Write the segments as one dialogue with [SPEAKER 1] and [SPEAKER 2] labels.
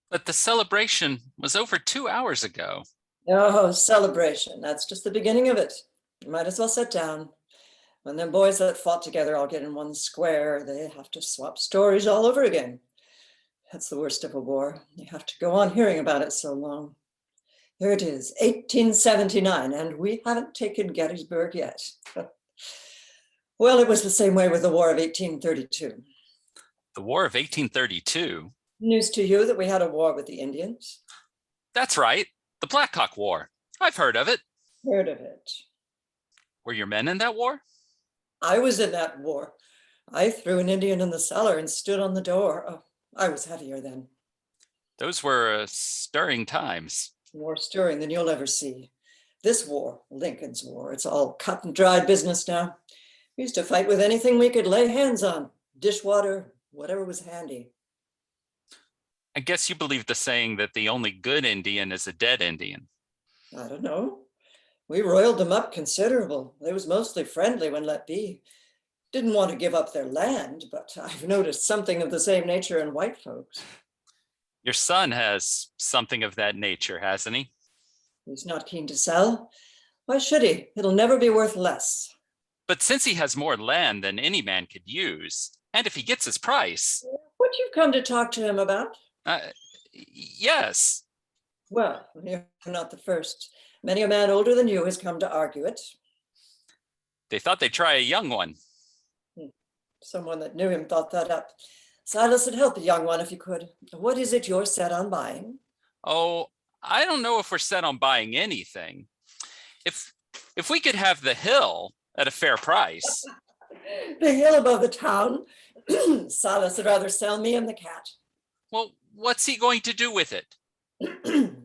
[SPEAKER 1] But the celebration was over 2 hours ago.
[SPEAKER 2] Oh, celebration. That's just the beginning of it. You might as well sit down. When them boys that fought together all get in one square, they have to swap stories all over again. That's the worst of a war. You have to go on hearing about it so long. Here it is, 1879, and we haven't taken Gettysburg yet. Well, it was the same way with the War of 1832.
[SPEAKER 1] The War of 1832?
[SPEAKER 2] News to you that we had a war with the Indians?
[SPEAKER 1] That's right, the Black Hawk War. I've heard of it.
[SPEAKER 2] Heard of it.
[SPEAKER 1] Were your men in that war?
[SPEAKER 2] I was in that war. I threw an Indian in the cellar and stood on the door. Oh, I was heavier then.
[SPEAKER 1] Those were stirring times.
[SPEAKER 2] More stirring than you'll ever see. This war, Lincoln's War, it's all cut and dried business now. We used to fight with anything we could lay hands on, dishwater, whatever was handy.
[SPEAKER 1] I guess you believe the saying that the only good Indian is a dead Indian.
[SPEAKER 2] I don't know. We roiled them up considerable. They was mostly friendly when let be. Didn't want to give up their land, but I've noticed something of the same nature in white folks.
[SPEAKER 1] Your son has something of that nature, hasn't he?
[SPEAKER 2] He's not keen to sell. Why should he? It'll never be worth less.
[SPEAKER 1] But since he has more land than any man could use, and if he gets his price...
[SPEAKER 2] What you've come to talk to him about?
[SPEAKER 1] Yes.
[SPEAKER 2] Well, you're not the first. Many a man older than you has come to argue it.
[SPEAKER 1] They thought they'd try a young one.
[SPEAKER 2] Someone that knew him thought that up. Silas would help a young one if you could. What is it you're set on buying?
[SPEAKER 1] Oh, I don't know if we're set on buying anything. If we could have the hill at a fair price.
[SPEAKER 2] The hill above the town? Silas would rather sell me and the cat.
[SPEAKER 1] Well, what's he going to do with it?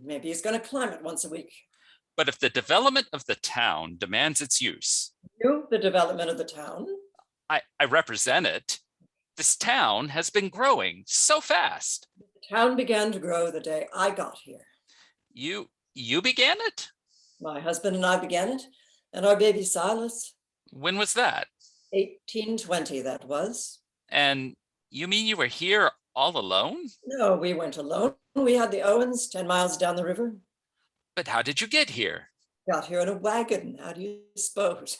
[SPEAKER 2] Maybe he's going to climb it once a week.
[SPEAKER 1] But if the development of the town demands its use...
[SPEAKER 2] You, the development of the town?
[SPEAKER 1] I represent it. This town has been growing so fast.
[SPEAKER 2] The town began to grow the day I got here.
[SPEAKER 1] You began it?
[SPEAKER 2] My husband and I began it, and our baby Silas.
[SPEAKER 1] When was that?
[SPEAKER 2] 1820, that was.
[SPEAKER 1] And you mean you were here all alone?
[SPEAKER 2] No, we weren't alone. We had the Owens 10 miles down the river.
[SPEAKER 1] But how did you get here?
[SPEAKER 2] Got here in a wagon. How do you suppose?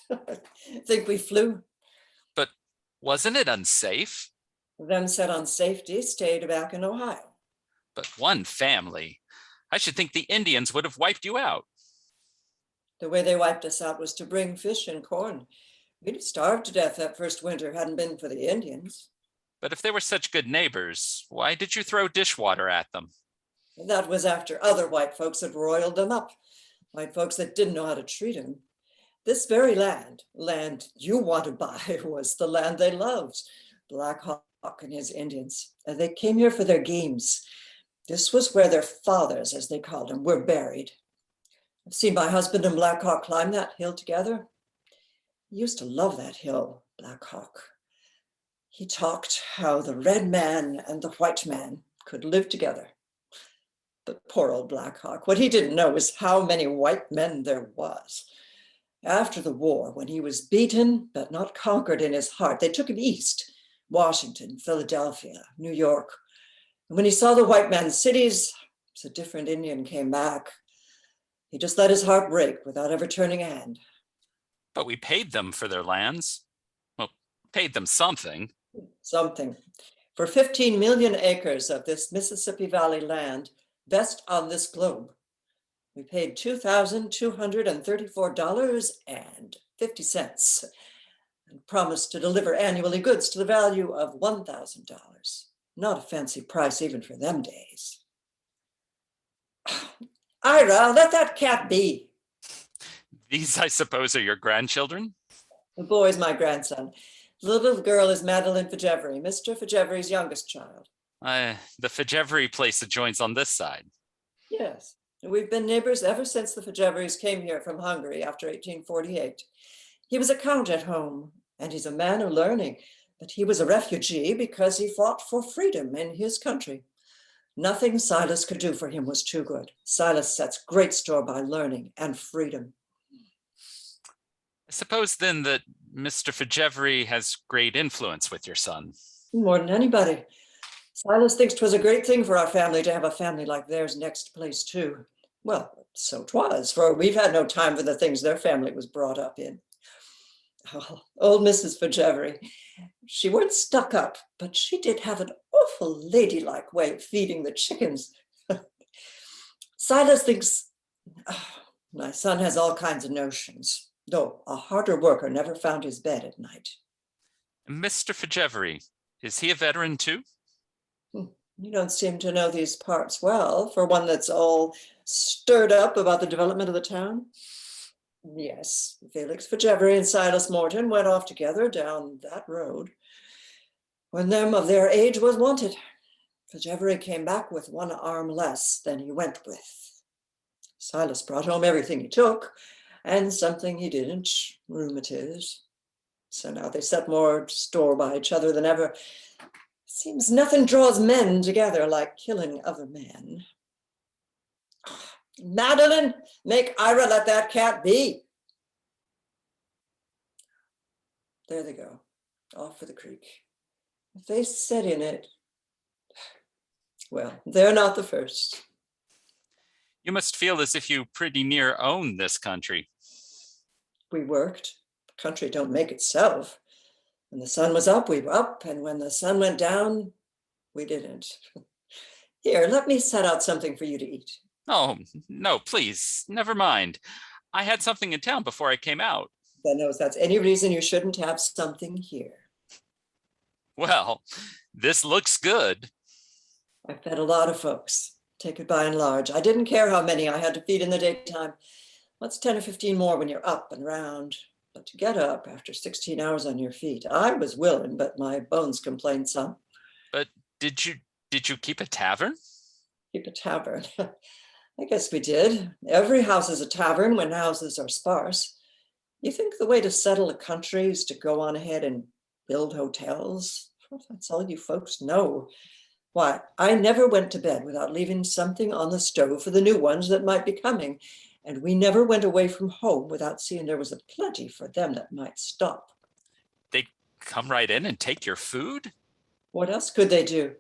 [SPEAKER 2] Think we flew?
[SPEAKER 1] But wasn't it unsafe?
[SPEAKER 2] Them set on safety stayed back in Ohio.
[SPEAKER 1] But one family. I should think the Indians would have wiped you out.
[SPEAKER 2] The way they wiped us out was to bring fish and corn. We'd have starved to death that first winter hadn't been for the Indians.
[SPEAKER 1] But if they were such good neighbors, why did you throw dishwater at them?
[SPEAKER 2] That was after other white folks had roiled them up. White folks that didn't know how to treat them. This very land you want to buy, was the land they loved. Black Hawk and his Indians. They came here for their games. This was where their fathers, as they called them, were buried. I've seen my husband and Black Hawk climb that hill together. He used to love that hill, Black Hawk. He talked how the red man and the white man could live together. But poor old Black Hawk, what he didn't know was how many white men there was. After the war, when he was beaten but not conquered in his heart, they took him east, Washington, Philadelphia, New York. And when he saw the white man's cities, a different Indian came back. He just let his heart break without ever turning a hand.
[SPEAKER 1] But we paid them for their lands. Well, paid them something.
[SPEAKER 2] Something. For 15 million acres of this Mississippi Valley land, best on this globe, we paid $2,234.50 and promised to deliver annually goods to the value of $1,000. Not a fancy price even for them days. Ira, let that cat be.
[SPEAKER 1] These, I suppose, are your grandchildren?
[SPEAKER 2] The boy's my grandson. The little girl is Madeline Fajevry, Mr. Fajevry's youngest child.
[SPEAKER 1] The Fajevry place adjoins on this side.
[SPEAKER 2] Yes, we've been neighbors ever since the Fajevrys came here from Hungary after 1848. He was a count at home, and he's a man of learning, but he was a refugee because he fought for freedom in his country. Nothing Silas could do for him was too good. Silas sets great store by learning and freedom.
[SPEAKER 1] I suppose then that Mr. Fajevry has great influence with your son.
[SPEAKER 2] More than anybody. Silas thinks 'twas a great thing for our family to have a family like theirs next place too. Well, so 'twas, for we've had no time for the things their family was brought up in. Oh, old Mrs. Fajevery, she weren't stuck up, but she did have an awful ladylike way of feeding the chickens. Silas thinks, oh, my son has all kinds of notions, though a harder worker never found his bed at night.
[SPEAKER 1] Mr. Fajevery, is he a veteran too?
[SPEAKER 2] You don't seem to know these parts well, for one that's all stirred up about the development of the town. Yes, Felix Fajevery and Silas Morton went off together down that road when them of their age was wanted. Fajevery came back with one arm less than he went with. Silas brought home everything he took, and something he didn't, rheumatiz. So now they set more store by each other than ever. Seems nothing draws men together like killing other men. Madeline, make Ira let that cat be. There they go, off for the creek. If they set in it, well, they're not the first.
[SPEAKER 1] You must feel as if you pretty near own this country.
[SPEAKER 2] We worked. The country don't make itself. When the sun was up, we were up, and when the sun went down, we didn't. Here, let me set out something for you to eat.
[SPEAKER 1] Oh, no, please, never mind. I had something in town before I came out.
[SPEAKER 2] Then knows that's any reason you shouldn't have something here.
[SPEAKER 1] Well, this looks good.
[SPEAKER 2] I fed a lot of folks, take it by and large. I didn't care how many I had to feed in the daytime. What's 10 or 15 more when you're up and round? But to get up after 16 hours on your feet, I was willing, but my bones complained some.
[SPEAKER 1] But did you keep a tavern?
[SPEAKER 2] Keep a tavern. I guess we did. Every house is a tavern when houses are sparse. You think the way to settle a country is to go on ahead and build hotels? Well, that's all you folks know. Why, I never went to bed without leaving something on the stove for the new ones that might be coming. And we never went away from home without seeing there was a plenty for them that might stop.
[SPEAKER 1] They come right in and take your food?
[SPEAKER 2] What else could they do?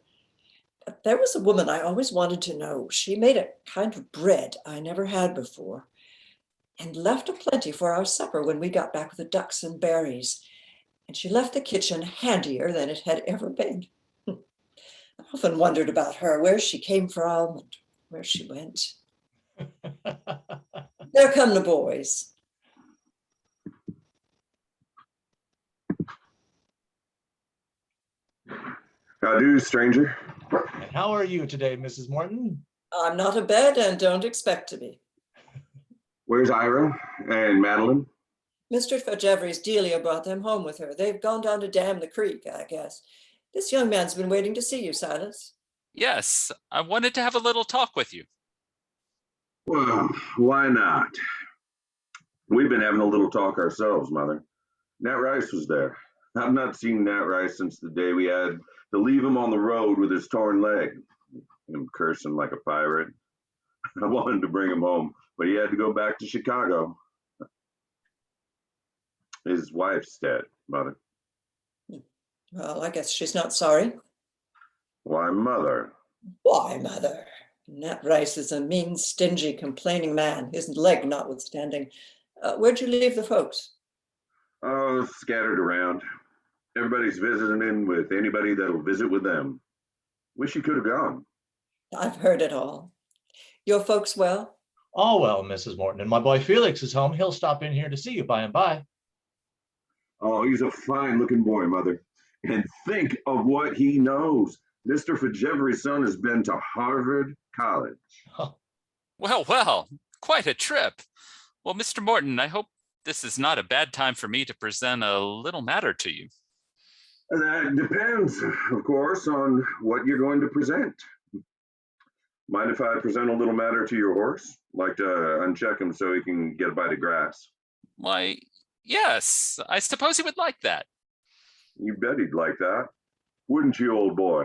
[SPEAKER 2] There was a woman I always wanted to know. She made a kind of bread I never had before and left a plenty for our supper when we got back with the ducks and berries. And she left the kitchen handier than it had ever been. I often wondered about her, where she came from and where she went. There come the boys.
[SPEAKER 3] How do, stranger?
[SPEAKER 4] And how are you today, Mrs. Morton?
[SPEAKER 2] I'm not a bed and don't expect to be.
[SPEAKER 3] Where's Ira and Madeline?
[SPEAKER 2] Mr. Fajevery's Delia brought them home with her. They've gone down to dam the creek, I guess. This young man's been waiting to see you, Silas.
[SPEAKER 1] Yes, I wanted to have a little talk with you.
[SPEAKER 3] Well, why not? We've been having a little talk ourselves, Mother. Nat Rice was there. I've not seen Nat Rice since the day we had to leave him on the road with his torn leg. Him cursing like a pirate. I wanted to bring him home, but he had to go back to Chicago. His wife's dead, Mother.
[SPEAKER 2] Well, I guess she's not sorry.
[SPEAKER 3] Why, Mother?
[SPEAKER 2] Why, Mother? Nat Rice is a mean, stingy, complaining man, his leg notwithstanding. Where'd you leave the folks?
[SPEAKER 3] Oh, scattered around. Everybody's visiting with anybody that'll visit with them. Wish you could have gone.
[SPEAKER 2] I've heard it all. Your folks well?
[SPEAKER 4] Oh, well, Mrs. Morton, and my boy Felix is home. He'll stop in here to see you by and by.
[SPEAKER 3] Oh, he's a fine-looking boy, Mother. And think of what he knows. Mr. Fajevery's son has been to Harvard College.
[SPEAKER 4] Oh,
[SPEAKER 1] Well, quite a trip. Well, Mr. Morton, I hope this is not a bad time for me to present a little matter to you.
[SPEAKER 3] That depends, of course, on what you're going to present. Mind if I present a little matter to your horse? Like to uncheck him so he can get a bite of grass.
[SPEAKER 1] Why, yes, I suppose he would like that.
[SPEAKER 3] You bet he'd like that. Wouldn't you, old boy?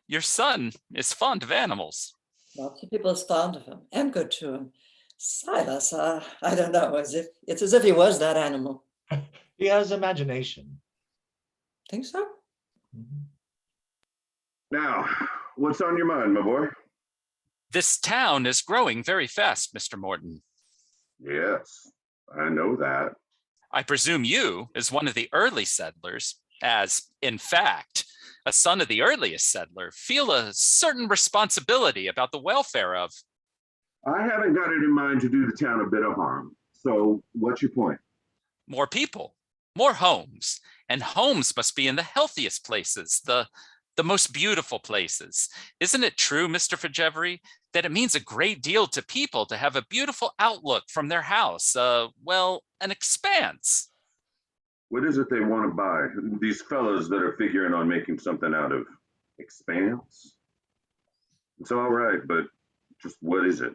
[SPEAKER 1] Your son is fond of animals.
[SPEAKER 2] Lots of people is fond of him and good to him. Silas, I don't know, it's as if he was that animal.
[SPEAKER 4] he has imagination.
[SPEAKER 2] Think so?
[SPEAKER 4] Mhm.
[SPEAKER 3] Now, what's on your mind, my boy?
[SPEAKER 1] This town is growing very fast, Mr. Morton.
[SPEAKER 3] Yes, I know that.
[SPEAKER 1] I presume you, as one of the early settlers, as, in fact, a son of the earliest settler, feel a certain responsibility about the welfare of.
[SPEAKER 3] I haven't got it in mind to do the town a bit of harm. So, what's your point?
[SPEAKER 1] More people, more homes, and homes must be in the healthiest places, the most beautiful places. Isn't it true, Mr. Fajevery, that it means a great deal to people to have a beautiful outlook from their house, well, an expanse?
[SPEAKER 3] What is it they want to buy? These fellows that are figuring on making something out of expanse? It's all right, but just what is it?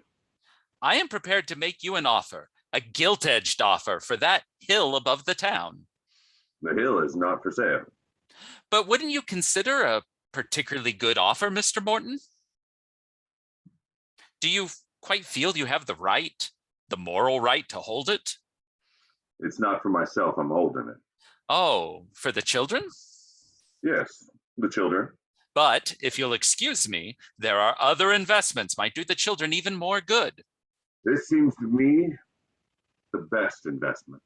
[SPEAKER 1] I am prepared to make you an offer, a gilt-edged offer for that hill above the town.
[SPEAKER 3] The hill is not for sale.
[SPEAKER 1] But wouldn't you consider a particularly good offer, Mr. Morton? Do you quite feel you have the right, the moral right to hold it?
[SPEAKER 3] It's not for myself, I'm holding it.
[SPEAKER 1] Oh, for the children?
[SPEAKER 3] Yes, the children.
[SPEAKER 1] But if you'll excuse me, there are other investments might do the children even more good.
[SPEAKER 3] This seems to me the best investment.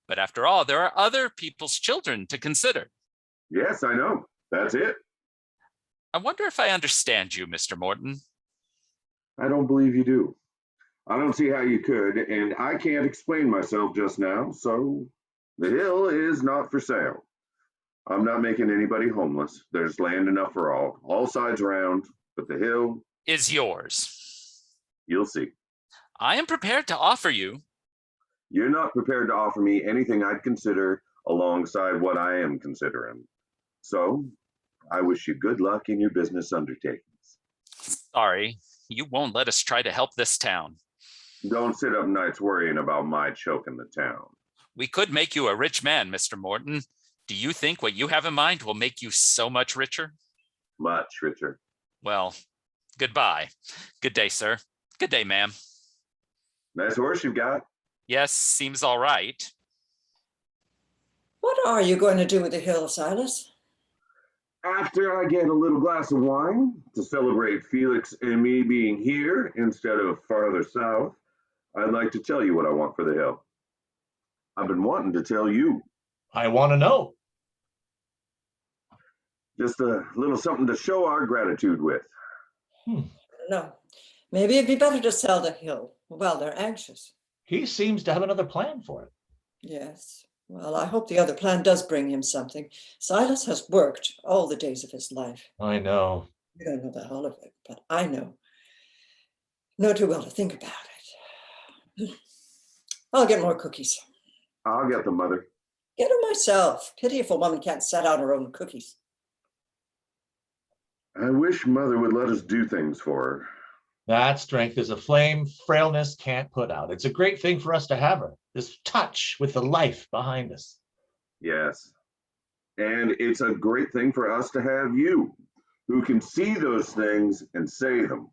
[SPEAKER 1] But after all, there are other people's children to consider.
[SPEAKER 3] Yes, I know. That's it.
[SPEAKER 1] I wonder if I understand you, Mr. Morton.
[SPEAKER 3] I don't believe you do. I don't see how you could, and I can't explain myself just now, so the hill is not for sale. I'm not making anybody homeless. There's land enough for all sides around, but the hill
[SPEAKER 1] Is yours.
[SPEAKER 3] you'll see.
[SPEAKER 1] I am prepared to offer you.
[SPEAKER 3] You're not prepared to offer me anything I'd consider alongside what I am considering. So, I wish you good luck in your business undertakings.
[SPEAKER 1] Sorry, you won't let us try to help this town.
[SPEAKER 3] Don't sit up nights worrying about my choking the town.
[SPEAKER 1] We could make you a rich man, Mr. Morton. Do you think what you have in mind will make you so much richer?
[SPEAKER 3] Much richer.
[SPEAKER 1] Well, goodbye. Good day, sir. Good day, ma'am.
[SPEAKER 3] Nice horse you've got.
[SPEAKER 1] Yes, seems all right.
[SPEAKER 2] What are you going to do with the hill, Silas?
[SPEAKER 3] After I get a little glass of wine to celebrate Felix and me being here instead of farther south, I'd like to tell you what I want for the hill. I've been wanting to tell you.
[SPEAKER 4] I want to know.
[SPEAKER 3] Just a little something to show our gratitude with.
[SPEAKER 2] No, maybe it'd be better to sell the hill. Well, they're anxious.
[SPEAKER 4] He seems to have another plan for it.
[SPEAKER 2] Yes. Well, I hope the other plan does bring him something. Silas has worked all the days of his life.
[SPEAKER 4] I know.
[SPEAKER 2] You don't know that all of it, but I know. Know too well to think about it. I'll get more cookies.
[SPEAKER 3] I'll get them, Mother.
[SPEAKER 2] Get them myself. Pity if a woman can't set out her own cookies.
[SPEAKER 3] I wish Mother would let us do things for her.
[SPEAKER 4] That strength is a flame frailness can't put out. It's a great thing for us to have her, this touch with the life behind us.
[SPEAKER 3] Yes. And it's a great thing for us to have you, who can see those things and say them.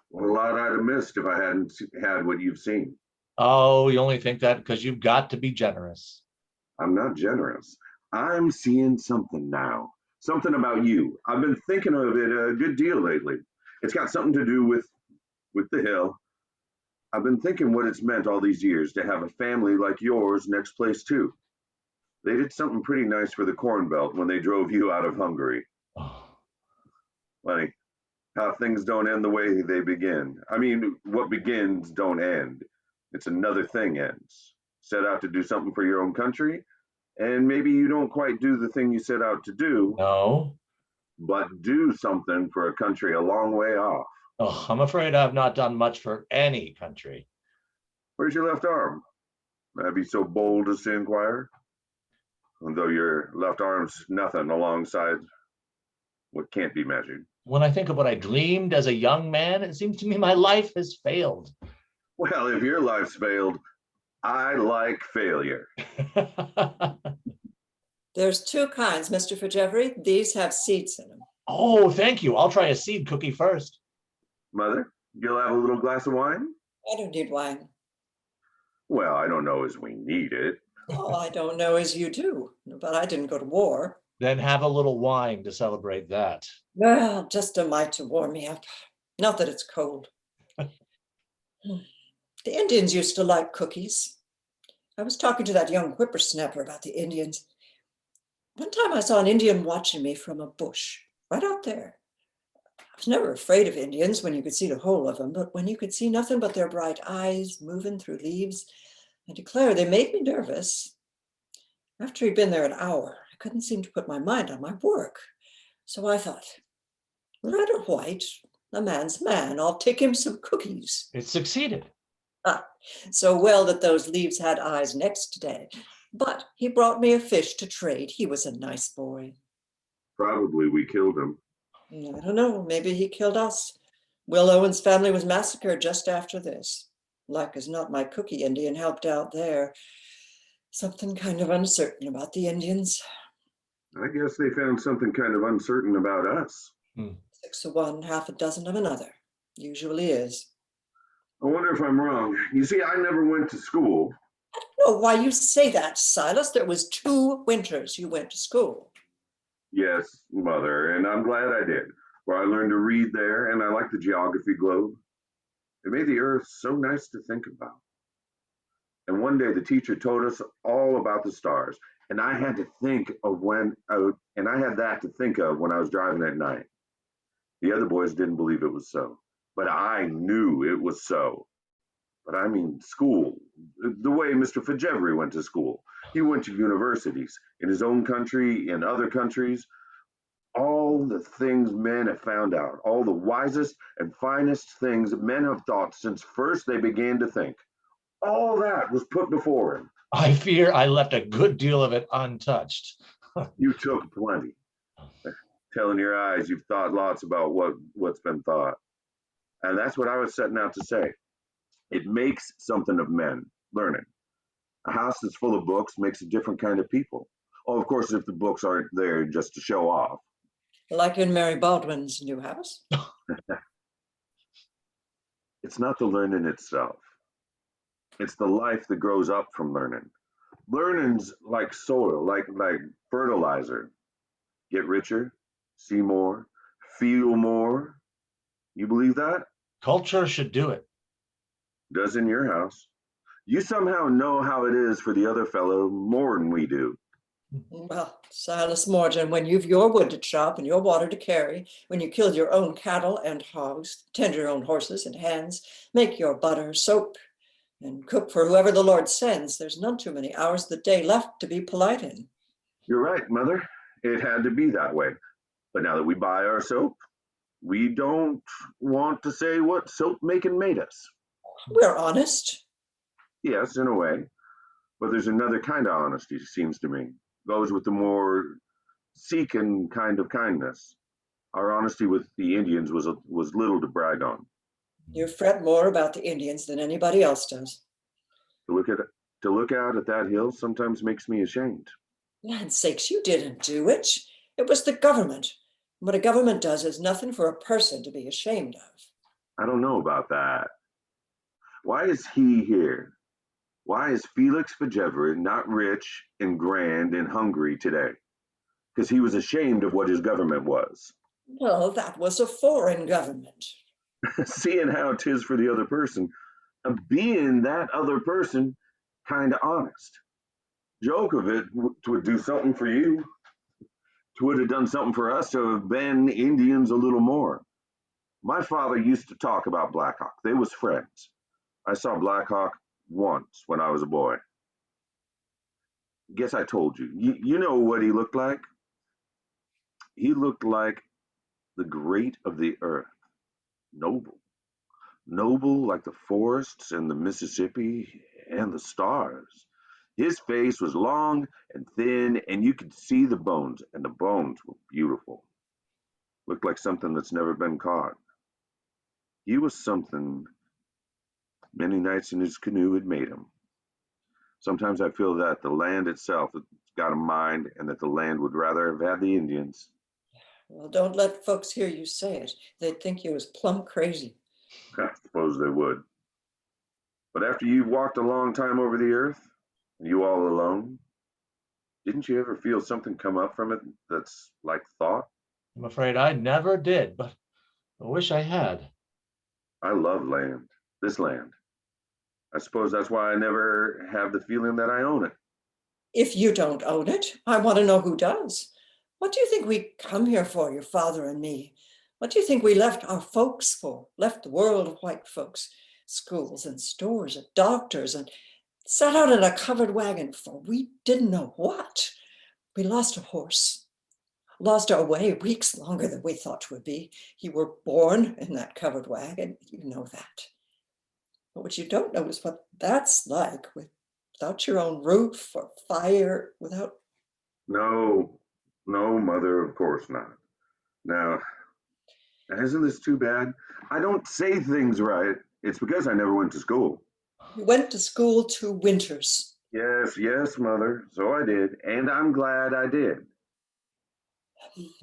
[SPEAKER 3] What a lot I'd have missed if I hadn't had what you've seen.
[SPEAKER 4] Oh, you only think that because you've got to be generous.
[SPEAKER 3] I'm not generous. I'm seeing something now. Something about you. I've been thinking of it a good deal lately. It's got something to do with the hill. I've been thinking what it's meant all these years to have a family like yours next place too. They did something pretty nice for the Corn Belt when they drove you out of Hungary.
[SPEAKER 4] Oh,
[SPEAKER 3] Funny how things don't end the way they begin. I mean, what begins don't end. It's another thing ends. Set out to do something for your own country, and maybe you don't quite do the thing you set out to do,
[SPEAKER 4] no.
[SPEAKER 3] but do something for a country a long way off.
[SPEAKER 4] Oh, I'm afraid I've not done much for any country.
[SPEAKER 3] Where's your left arm? May I be so bold as to inquire? Though your left arm's nothing alongside what can't be measured.
[SPEAKER 4] When I think of what I dreamed as a young man, it seems to me my life has failed.
[SPEAKER 3] Well, if your life's failed, I like failure.
[SPEAKER 2] There's two kinds, Mr. Fajevery. These have seeds in them.
[SPEAKER 4] Oh, thank you. I'll try a seed cookie first.
[SPEAKER 3] Mother, you'll have a little glass of wine?
[SPEAKER 2] I don't need wine.
[SPEAKER 3] Well, I don't know as we need it.
[SPEAKER 2] Oh, I don't know as you do, but I didn't go to war.
[SPEAKER 4] Then have a little wine to celebrate that.
[SPEAKER 2] Well, just a mite to warm me up. Not that it's cold. The Indians used to like cookies. I was talking to that young whippersnapper about the Indians. One time I saw an Indian watching me from a bush, right out there. I was never afraid of Indians when you could see the whole of them, but when you could see nothing but their bright eyes moving through leaves, I declare they made me nervous. After he'd been there an hour, I couldn't seem to put my mind on my work. So I thought, red or white, a man's a man. I'll take him some cookies.
[SPEAKER 4] It succeeded.
[SPEAKER 2] Ah, so well that those leaves had eyes next day. But he brought me a fish to trade. He was a nice boy.
[SPEAKER 3] Probably we killed him.
[SPEAKER 2] I don't know, maybe he killed us. Will Owen's family was massacred just after this. Like as not, my cookie Indian helped out there. Something kind of uncertain about the Indians.
[SPEAKER 3] I guess they found something kind of uncertain about us.
[SPEAKER 2] 6 of one, half a dozen of another. Usually is.
[SPEAKER 3] I wonder if I'm wrong. You see, I never went to school.
[SPEAKER 2] I don't know why you say that, Silas. There was 2 winters you went to school.
[SPEAKER 3] Yes, Mother, and I'm glad I did. For I learned to read there, and I like the geography globe. It made the earth so nice to think about. And one day the teacher told us all about the stars, and I had to think of and I had that to think of when I was driving at night. The other boys didn't believe it was so, but I knew it was so. But I mean, school, the way Mr. Fajevri went to school. He went to universities in his own country, in other countries. All the things men have found out, all the wisest and finest things men have thought since first they began to think. All that was put before him.
[SPEAKER 4] I fear I left a good deal of it untouched.
[SPEAKER 3] You took plenty. Telling your eyes you've thought lots about what's been thought. And that's what I was setting out to say. It makes something of men, learning. A house that's full of books makes a different kind of people. Oh, of course, if the books aren't there just to show off.
[SPEAKER 2] Like in Mary Baldwin's new house.
[SPEAKER 3] It's not the learning itself. It's the life that grows up from learning. Learning's like soil, like fertilizer. Get richer, see more, feel more. You believe that?
[SPEAKER 4] Culture should do it.
[SPEAKER 3] Does in your house. You somehow know how it is for the other fellow more than we do.
[SPEAKER 2] Well, Silas Morgan, when you've your wood to chop and your water to carry, when you kill your own cattle and hogs, tend your own horses and hens, make your butter, soap, and cook for whoever the Lord sends, there's none too many hours of the day left to be polite in.
[SPEAKER 3] You're right, Mother. It had to be that way. But now that we buy our soap, we don't want to say what soap making made us.
[SPEAKER 2] We're honest.
[SPEAKER 3] Yes, in a way. But there's another kind of honesty, seems to me. Goes with the more seeking kind of kindness. Our honesty with the Indians was little to brag on.
[SPEAKER 2] You fret more about the Indians than anybody else does.
[SPEAKER 3] To look out at that hill sometimes makes me ashamed.
[SPEAKER 2] Land's sakes, you didn't do it. It was the government. What a government does is nothing for a person to be ashamed of.
[SPEAKER 3] I don't know about that. Why is he here? Why is Felix Fajevri not rich and grand and hungry today? Because he was ashamed of what his government was.
[SPEAKER 2] Well, that was a foreign government.
[SPEAKER 3] Seeing how 'tis for the other person, and being that other person kind of honest. Joke of it would do something for you. Would have done something for us to have been Indians a little more. My father used to talk about Black Hawk. They was friends. I saw Black Hawk once when I was a boy. Guess I told you. You know what he looked like? He looked like the great of the earth. Noble. Noble like the forests and the Mississippi and the stars. His face was long and thin, and you could see the bones, and the bones were beautiful. Looked like something that's never been caught. He was something many nights in his canoe had made him. Sometimes I feel that the land itself has got a mind, and that the land would rather have had the Indians.
[SPEAKER 2] Well, don't let folks hear you say it. They'd think you was plumb crazy.
[SPEAKER 3] I suppose they would. But after you've walked a long time over the earth, and you all alone, Didn't you ever feel something come up from it that's like thought?
[SPEAKER 4] I'm afraid I never did, but I wish I had.
[SPEAKER 3] I love land, this land. I suppose that's why I never have the feeling that I own it.
[SPEAKER 2] If you don't own it, I want to know who does. What do you think we come here for, your father and me? What do you think we left our folks for, left the world of white folks, schools and stores and doctors, and sat out in a covered wagon for we didn't know what? We lost a horse, lost our way weeks longer than we thought 'twould be. You were born in that covered wagon, you know that. But what you don't know is what that's like without your own roof or fire, without.
[SPEAKER 3] No, no, Mother, of course not. Now, isn't this too bad? I don't say things right. It's because I never went to school.
[SPEAKER 2] You went to school 2 winters.
[SPEAKER 3] Yes, yes, Mother, so I did, and I'm glad I did.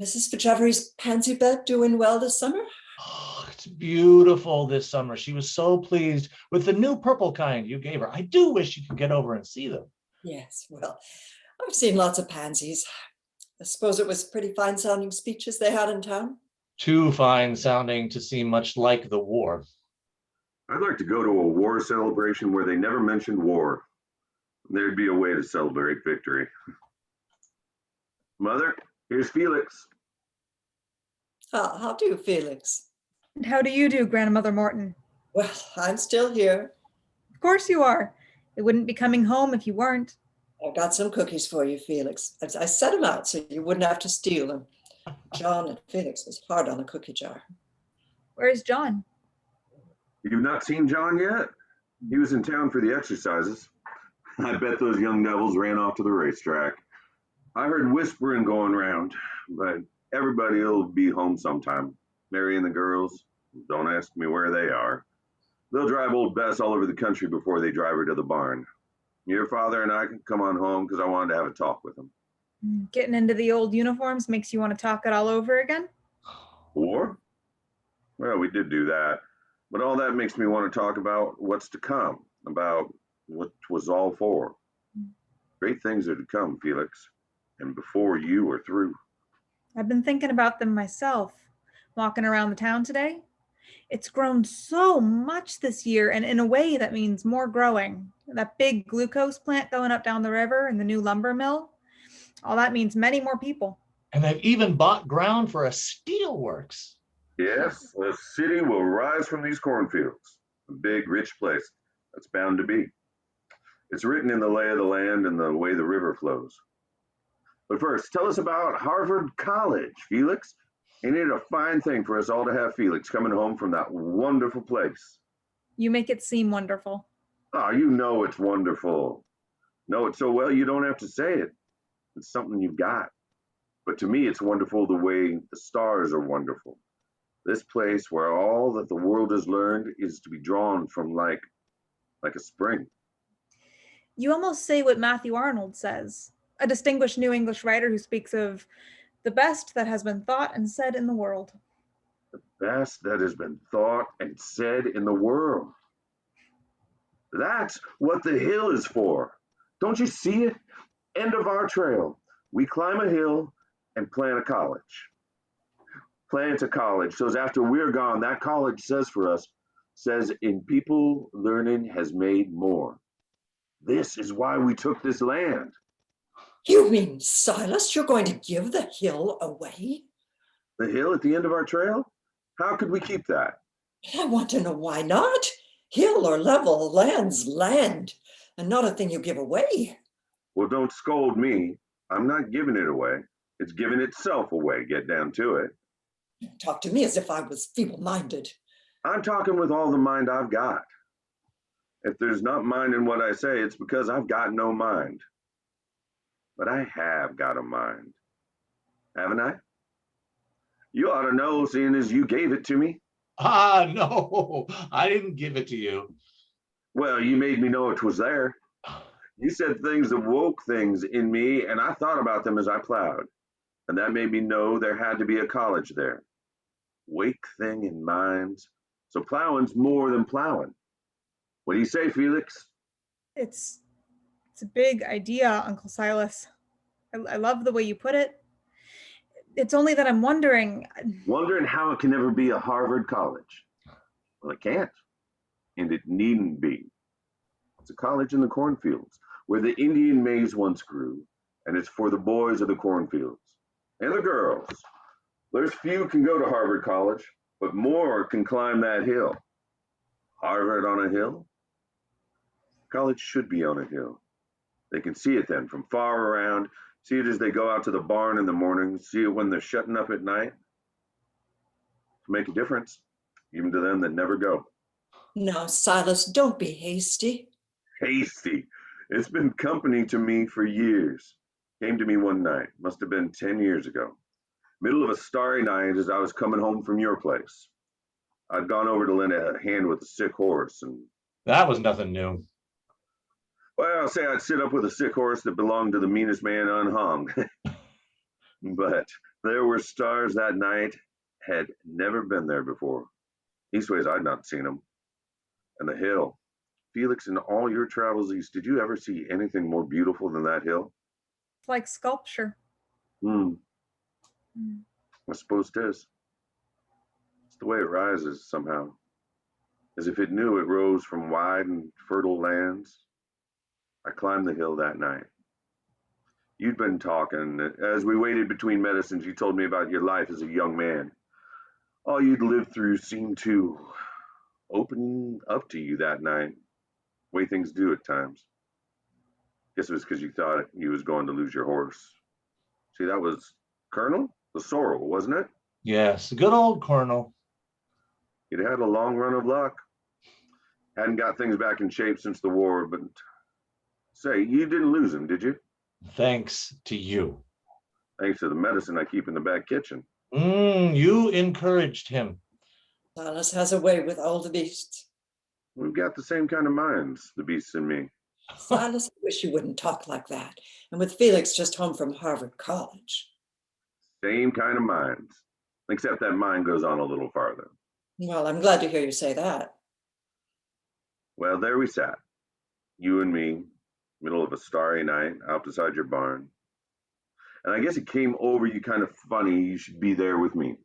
[SPEAKER 2] Mrs. Fitzgerald's pansy bed doing well this summer?
[SPEAKER 4] Oh, it's beautiful this summer. She was so pleased with the new purple kind you gave her. I do wish you could get over and see them.
[SPEAKER 2] Yes, well, I've seen lots of pansies. I suppose it was pretty fine sounding speeches they had in town.
[SPEAKER 4] Too fine sounding to seem much like the war.
[SPEAKER 3] I'd like to go to a war celebration where they never mentioned war. There'd be a way to celebrate victory. Mother, here's Felix.
[SPEAKER 2] How do, Felix?
[SPEAKER 5] And how do you do, Grandmother Morton?
[SPEAKER 2] Well, I'm still here.
[SPEAKER 5] Of course you are. It wouldn't be coming home if you weren't.
[SPEAKER 2] I've got some cookies for you, Felix. I set them out so you wouldn't have to steal them. John and Felix was hard on a cookie jar.
[SPEAKER 5] Where's John?
[SPEAKER 3] You've not seen John yet? He was in town for the exercises. I bet those young devils ran off to the racetrack. I heard whispering going round, but everybody will be home sometime. Mary and the girls, don't ask me where they are. They'll drive old Bess all over the country before they drive her to the barn. Your father and I can come on home because I wanted to have a talk with him.
[SPEAKER 5] Getting into the old uniforms makes you want to talk it all over again?
[SPEAKER 3] War? Well, we did do that. But all that makes me want to talk about what's to come, about what was all for. Great things are to come, Felix, and before you are through.
[SPEAKER 5] I've been thinking about them myself, walking around the town today. It's grown so much this year, and in a way that means more growing. That big glucose plant going up down the river and the new lumber mill, all that means many more people.
[SPEAKER 4] And they've even bought ground for a steelworks.
[SPEAKER 3] Yes, a city will rise from these cornfields. A big, rich place. That's bound to be. It's written in the lay of the land and the way the river flows. But first, tell us about Harvard College, Felix. Ain't it a fine thing for us all to have Felix coming home from that wonderful place?
[SPEAKER 5] You make it seem wonderful.
[SPEAKER 3] Oh, you know it's wonderful. Know it so well you don't have to say it. It's something you've got. But to me, it's wonderful the way the stars are wonderful. This place where all that the world has learned is to be drawn from like a spring.
[SPEAKER 5] You almost say what Matthew Arnold says, a distinguished New English writer who speaks of the best that has been thought and said in the world.
[SPEAKER 3] Best that has been thought and said in the world. That's what the hill is for. Don't you see it? End of our trail. We climb a hill and plant a college. Plant a college. So as after we're gone, that college says for us, says in people learning has made more. This is why we took this land.
[SPEAKER 2] You mean, Silas, you're going to give the hill away?
[SPEAKER 3] The hill at the end of our trail? How could we keep that?
[SPEAKER 2] I want to know why not. Hill or level, land's land, and not a thing you give away.
[SPEAKER 3] Well, don't scold me. I'm not giving it away. It's giving itself away, get down to it.
[SPEAKER 2] Talk to me as if I was feeble-minded.
[SPEAKER 3] I'm talking with all the mind I've got. If there's not mind in what I say, it's because I've got no mind. But I have got a mind, haven't I? You ought to know, seeing as you gave it to me.
[SPEAKER 4] Ah, no, I didn't give it to you.
[SPEAKER 3] Well, you made me know it was there. You said things that woke things in me, and I thought about them as I plowed. And that made me know there had to be a college there. Wake thing in minds. So plowing's more than plowing. What do you say, Felix?
[SPEAKER 5] It's a big idea, Uncle Silas. I love the way you put it. It's only that I'm wondering.
[SPEAKER 3] Wondering how it can never be a Harvard college. Well, it can't, and it needn't be. It's a college in the cornfields where the Indian maize once grew, and it's for the boys of the cornfields and the girls. There's few can go to Harvard College, but more can climb that hill. Harvard on a hill? College should be on a hill. They can see it then from far around, see it as they go out to the barn in the morning, see it when they're shutting up at night. To make a difference, even to them that never go.
[SPEAKER 2] Now, Silas, don't be hasty.
[SPEAKER 3] Hasty. It's been company to me for years. Came to me one night, must have been 10 years ago. Middle of a starry night as I was coming home from your place. I'd gone over to lend a hand with a sick horse, and
[SPEAKER 4] That was nothing new.
[SPEAKER 3] well, I'll say I'd sit up with a sick horse that belonged to the meanest man unhung. But there were stars that night, had never been there before. Eastways, I'd not seen them. And the hill. Felix, in all your travels east, did you ever see anything more beautiful than that hill?
[SPEAKER 5] It's like sculpture.
[SPEAKER 3] I suppose it is. It's the way it rises somehow, as if it knew it rose from wide and fertile lands. I climbed the hill that night. You'd been talking. As we waited between medicines, you told me about your life as a young man. All you'd lived through seemed to open up to you that night, the way things do at times. Guess it was because you thought you was going to lose your horse. See, that was Colonel? The sorrel, wasn't it?
[SPEAKER 4] Yes, good old Colonel.
[SPEAKER 3] He'd had a long run of luck. Hadn't got things back in shape since the war, but say, you didn't lose him, did you?
[SPEAKER 4] Thanks to you.
[SPEAKER 3] Thanks to the medicine I keep in the back kitchen.
[SPEAKER 4] You encouraged him.
[SPEAKER 2] Silas has a way with all the beasts.
[SPEAKER 3] We've got the same kind of minds, the beasts and me.
[SPEAKER 2] Silas, I wish you wouldn't talk like that. And with Felix just home from Harvard College.
[SPEAKER 3] Same kind of minds, except that mine goes on a little farther.
[SPEAKER 2] Well, I'm glad to hear you say that.
[SPEAKER 3] Well, there we sat, you and me, middle of a starry night, out beside your barn. And I guess it came over you kind of funny you should be there with me,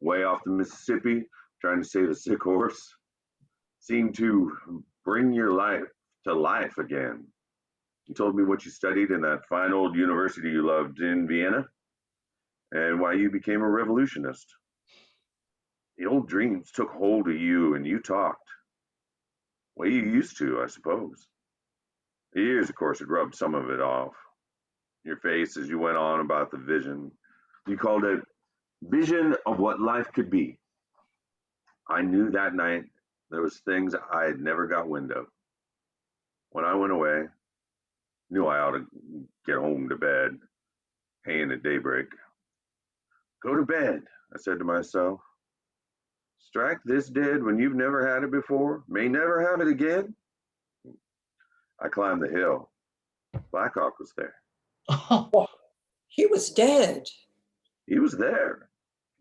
[SPEAKER 3] way off the Mississippi, trying to save a sick horse. Seemed to bring your life to life again. You told me what you studied in that fine old university you loved in Vienna, and why you became a revolutionist. The old dreams took hold of you, and you talked. Way you used to, I suppose. The years, of course, had rubbed some of it off. Your face as you went on about the vision. You called it vision of what life could be. I knew that night there was things I had never got wind of. When I went away, knew I ought to get home to bed, haying at daybreak. Go to bed, I said to myself. Strike this dead when you've never had it before, may never have it again. I climbed the hill. Blackhawk was there.
[SPEAKER 2] He was dead.
[SPEAKER 3] He was there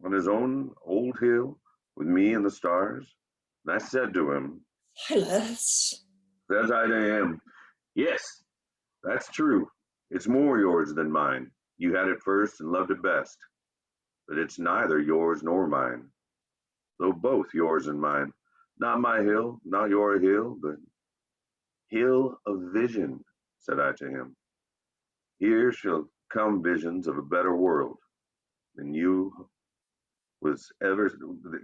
[SPEAKER 3] on his own old hill with me and the stars. And I said to him,
[SPEAKER 2] Silas.
[SPEAKER 3] says I to him, yes, that's true. It's more yours than mine. You had it first and loved it best. But it's neither yours nor mine, though both yours and mine. Not my hill, not your hill, but hill of vision, said I to him. Here shall come visions of a better world than you was ever,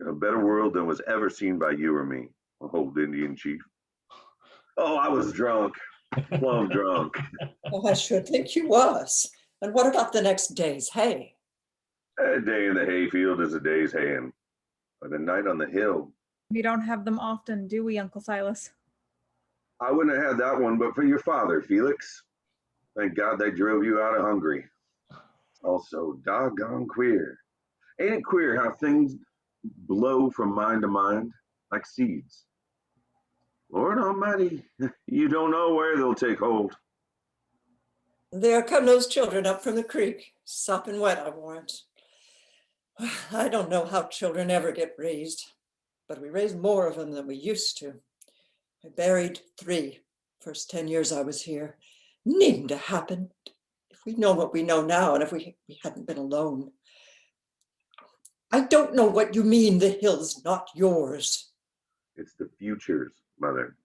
[SPEAKER 3] a better world than was ever seen by you or me, old Indian chief. Oh, I was drunk, plumb drunk.
[SPEAKER 2] Oh, I should think you was. And what about the next day's hay?
[SPEAKER 3] A day in the hayfield is a day's haying, but a night on the hill.
[SPEAKER 5] We don't have them often, do we, Uncle Silas?
[SPEAKER 3] I wouldn't have had that one, but for your father, Felix. Thank God they drove you out of Hungary. Also, doggone queer. Ain't it queer how things blow from mind to mind like seeds? Lord Almighty, you don't know where they'll take hold.
[SPEAKER 2] There come those children up from the creek, sopping wet, I warrant. I don't know how children ever get raised, but we raised more of them than we used to. I buried 3, first 10 years I was here. Needn't have happened if we'd known what we know now, and if we hadn't been alone. I don't know what you mean, the hill's not yours.
[SPEAKER 3] It's the future's, Mother,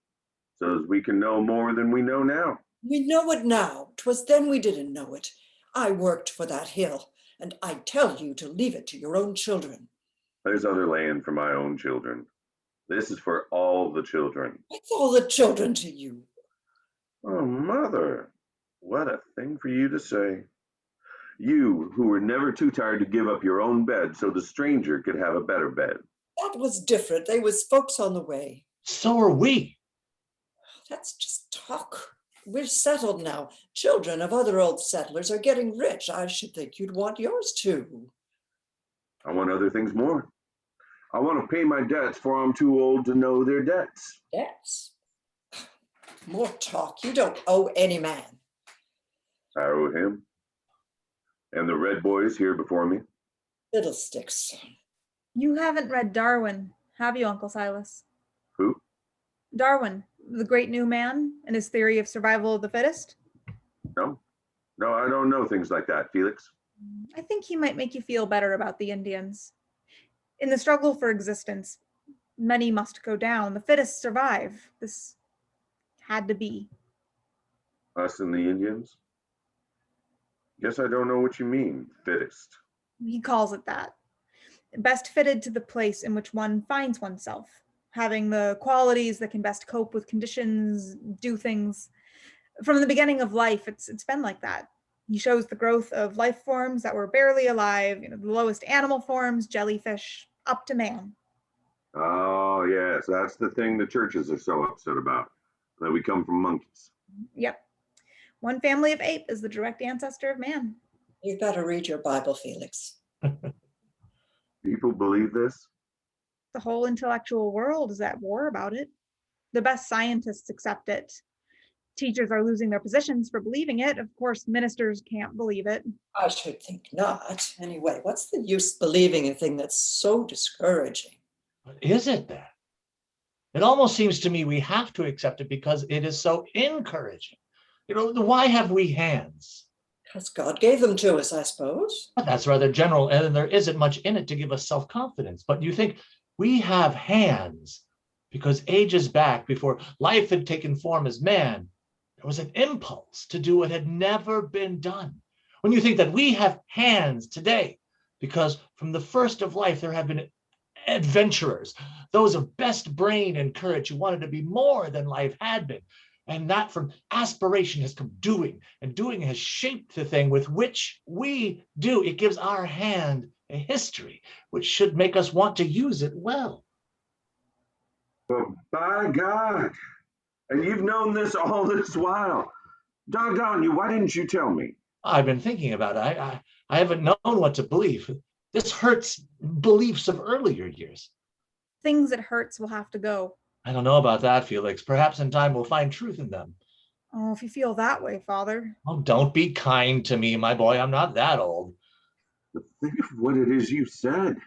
[SPEAKER 3] so as we can know more than we know now.
[SPEAKER 2] We know it now. 'Twas then we didn't know it. I worked for that hill, and I tell you to leave it to your own children.
[SPEAKER 3] There's other land for my own children. This is for all the children.
[SPEAKER 2] What's all the children to you?
[SPEAKER 3] Oh, Mother, what a thing for you to say. You, who were never too tired to give up your own bed so the stranger could have a better bed.
[SPEAKER 2] That was different. They was folks on the way.
[SPEAKER 4] So are we.
[SPEAKER 2] That's just talk. We're settled now. Children of other old settlers are getting rich. I should think you'd want yours too.
[SPEAKER 3] I want other things more. I want to pay my debts for I'm too old to know their debts.
[SPEAKER 2] Debts? More talk. You don't owe any man.
[SPEAKER 3] I owe him. And the red boys here before me.
[SPEAKER 2] Fiddlesticks.
[SPEAKER 5] You haven't read Darwin, have you, Uncle Silas?
[SPEAKER 3] Who?
[SPEAKER 5] Darwin, the great new man, and his theory of survival of the fittest?
[SPEAKER 3] No, I don't know things like that, Felix.
[SPEAKER 5] I think he might make you feel better about the Indians. In the struggle for existence, many must go down. The fittest survive. This had to be.
[SPEAKER 3] Us and the Indians? Guess I don't know what you mean, fittest.
[SPEAKER 5] He calls it that. Best fitted to the place in which one finds oneself, having the qualities that can best cope with conditions, do things. From the beginning of life, it's been like that. He shows the growth of life forms that were barely alive, the lowest animal forms, jellyfish, up to man.
[SPEAKER 3] Oh, yes, that's the thing the churches are so upset about, that we come from monkeys.
[SPEAKER 5] Yep. One family of ape is the direct ancestor of man.
[SPEAKER 2] You've got to read your Bible, Felix.
[SPEAKER 3] People believe this?
[SPEAKER 5] The whole intellectual world is at war about it. The best scientists accept it. Teachers are losing their positions for believing it. Of course, ministers can't believe it.
[SPEAKER 2] I should think not. Anyway, what's the use believing a thing that's so discouraging?
[SPEAKER 4] But is it that? It almost seems to me we have to accept it because it is so encouraging. Why have we hands?
[SPEAKER 2] Because God gave them to us, I suppose.
[SPEAKER 4] But that's rather general, and there isn't much in it to give us self-confidence. But you think we have hands because ages back, before life had taken form as man, there was an impulse to do what had never been done. When you think that we have hands today, because from the first of life, there have been adventurers, those of best brain and courage who wanted to be more than life had been. And that from aspiration has come doing, and doing has shaped the thing with which we do. It gives our hand a history, which should make us want to use it well.
[SPEAKER 3] Well, by God, and you've known this all this while. Doggone you, why didn't you tell me?
[SPEAKER 4] I've been thinking about it. I haven't known what to believe. This hurts beliefs of earlier years.
[SPEAKER 5] Things that hurts will have to go.
[SPEAKER 4] I don't know about that, Felix. Perhaps in time we'll find truth in them.
[SPEAKER 5] Oh, if you feel that way, Father.
[SPEAKER 4] Oh, don't be kind to me, my boy. I'm not that old.
[SPEAKER 3] But think of what it is you said.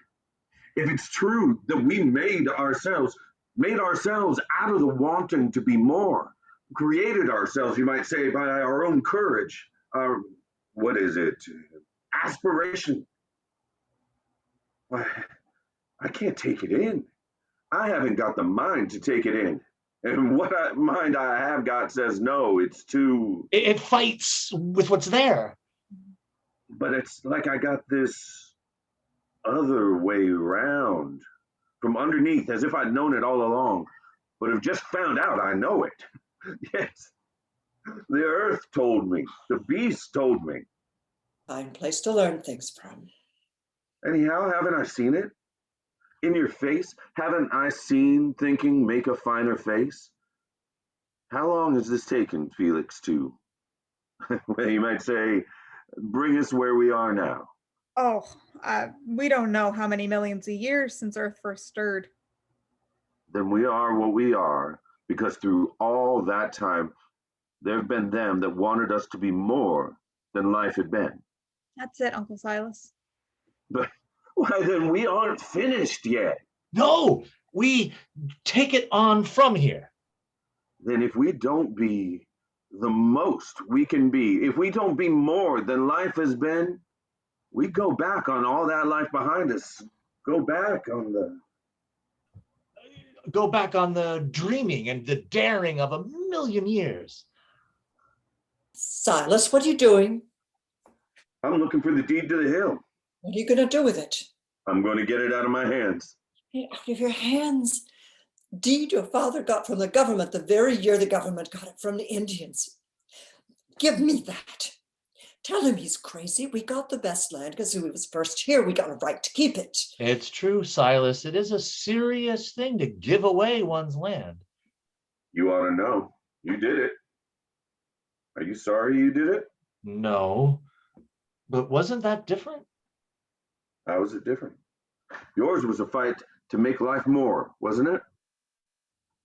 [SPEAKER 3] If it's true that we made ourselves out of the wanting to be more, created ourselves, you might say, by our own courage, our, what is it, aspiration. Why, I can't take it in. I haven't got the mind to take it in. And what mind I have got says no, it's too...
[SPEAKER 4] It fights with what's there.
[SPEAKER 3] But it's like I got this other way round, from underneath, as if I'd known it all along, but have just found out I know it. Yes, the earth told me, the beast told me.
[SPEAKER 2] Fine place to learn things from.
[SPEAKER 3] Anyhow, haven't I seen it? In your face, haven't I seen thinking make a finer face? How long has this taken, Felix, to, well, you might say, bring us where we are now?
[SPEAKER 5] Oh, we don't know how many millions of years since Earth first stirred.
[SPEAKER 3] Then we are what we are, because through all that time, there have been them that wanted us to be more than life had been.
[SPEAKER 5] That's it, Uncle Silas.
[SPEAKER 3] But why, then we aren't finished yet.
[SPEAKER 4] No, we take it on from here.
[SPEAKER 3] Then if we don't be the most we can be. If we don't be more than life has been, we go back on all that life behind us. Go back on
[SPEAKER 4] the dreaming and the daring of a million years.
[SPEAKER 2] Silas, what are you doing?
[SPEAKER 3] I'm looking for the deed to the hill.
[SPEAKER 2] What are you going to do with it?
[SPEAKER 3] I'm going to get it out of my hands.
[SPEAKER 2] Out of your hands. Deed your father got from the government the very year the government got it from the Indians. Give me that. Tell him he's crazy. We got the best land because he was first here. We got a right to keep it.
[SPEAKER 4] It's true, Silas. It is a serious thing to give away one's land.
[SPEAKER 3] You ought to know. You did it. Are you sorry you did it?
[SPEAKER 4] No, but wasn't that different?
[SPEAKER 3] How was it different? Yours was a fight to make life more, wasn't it?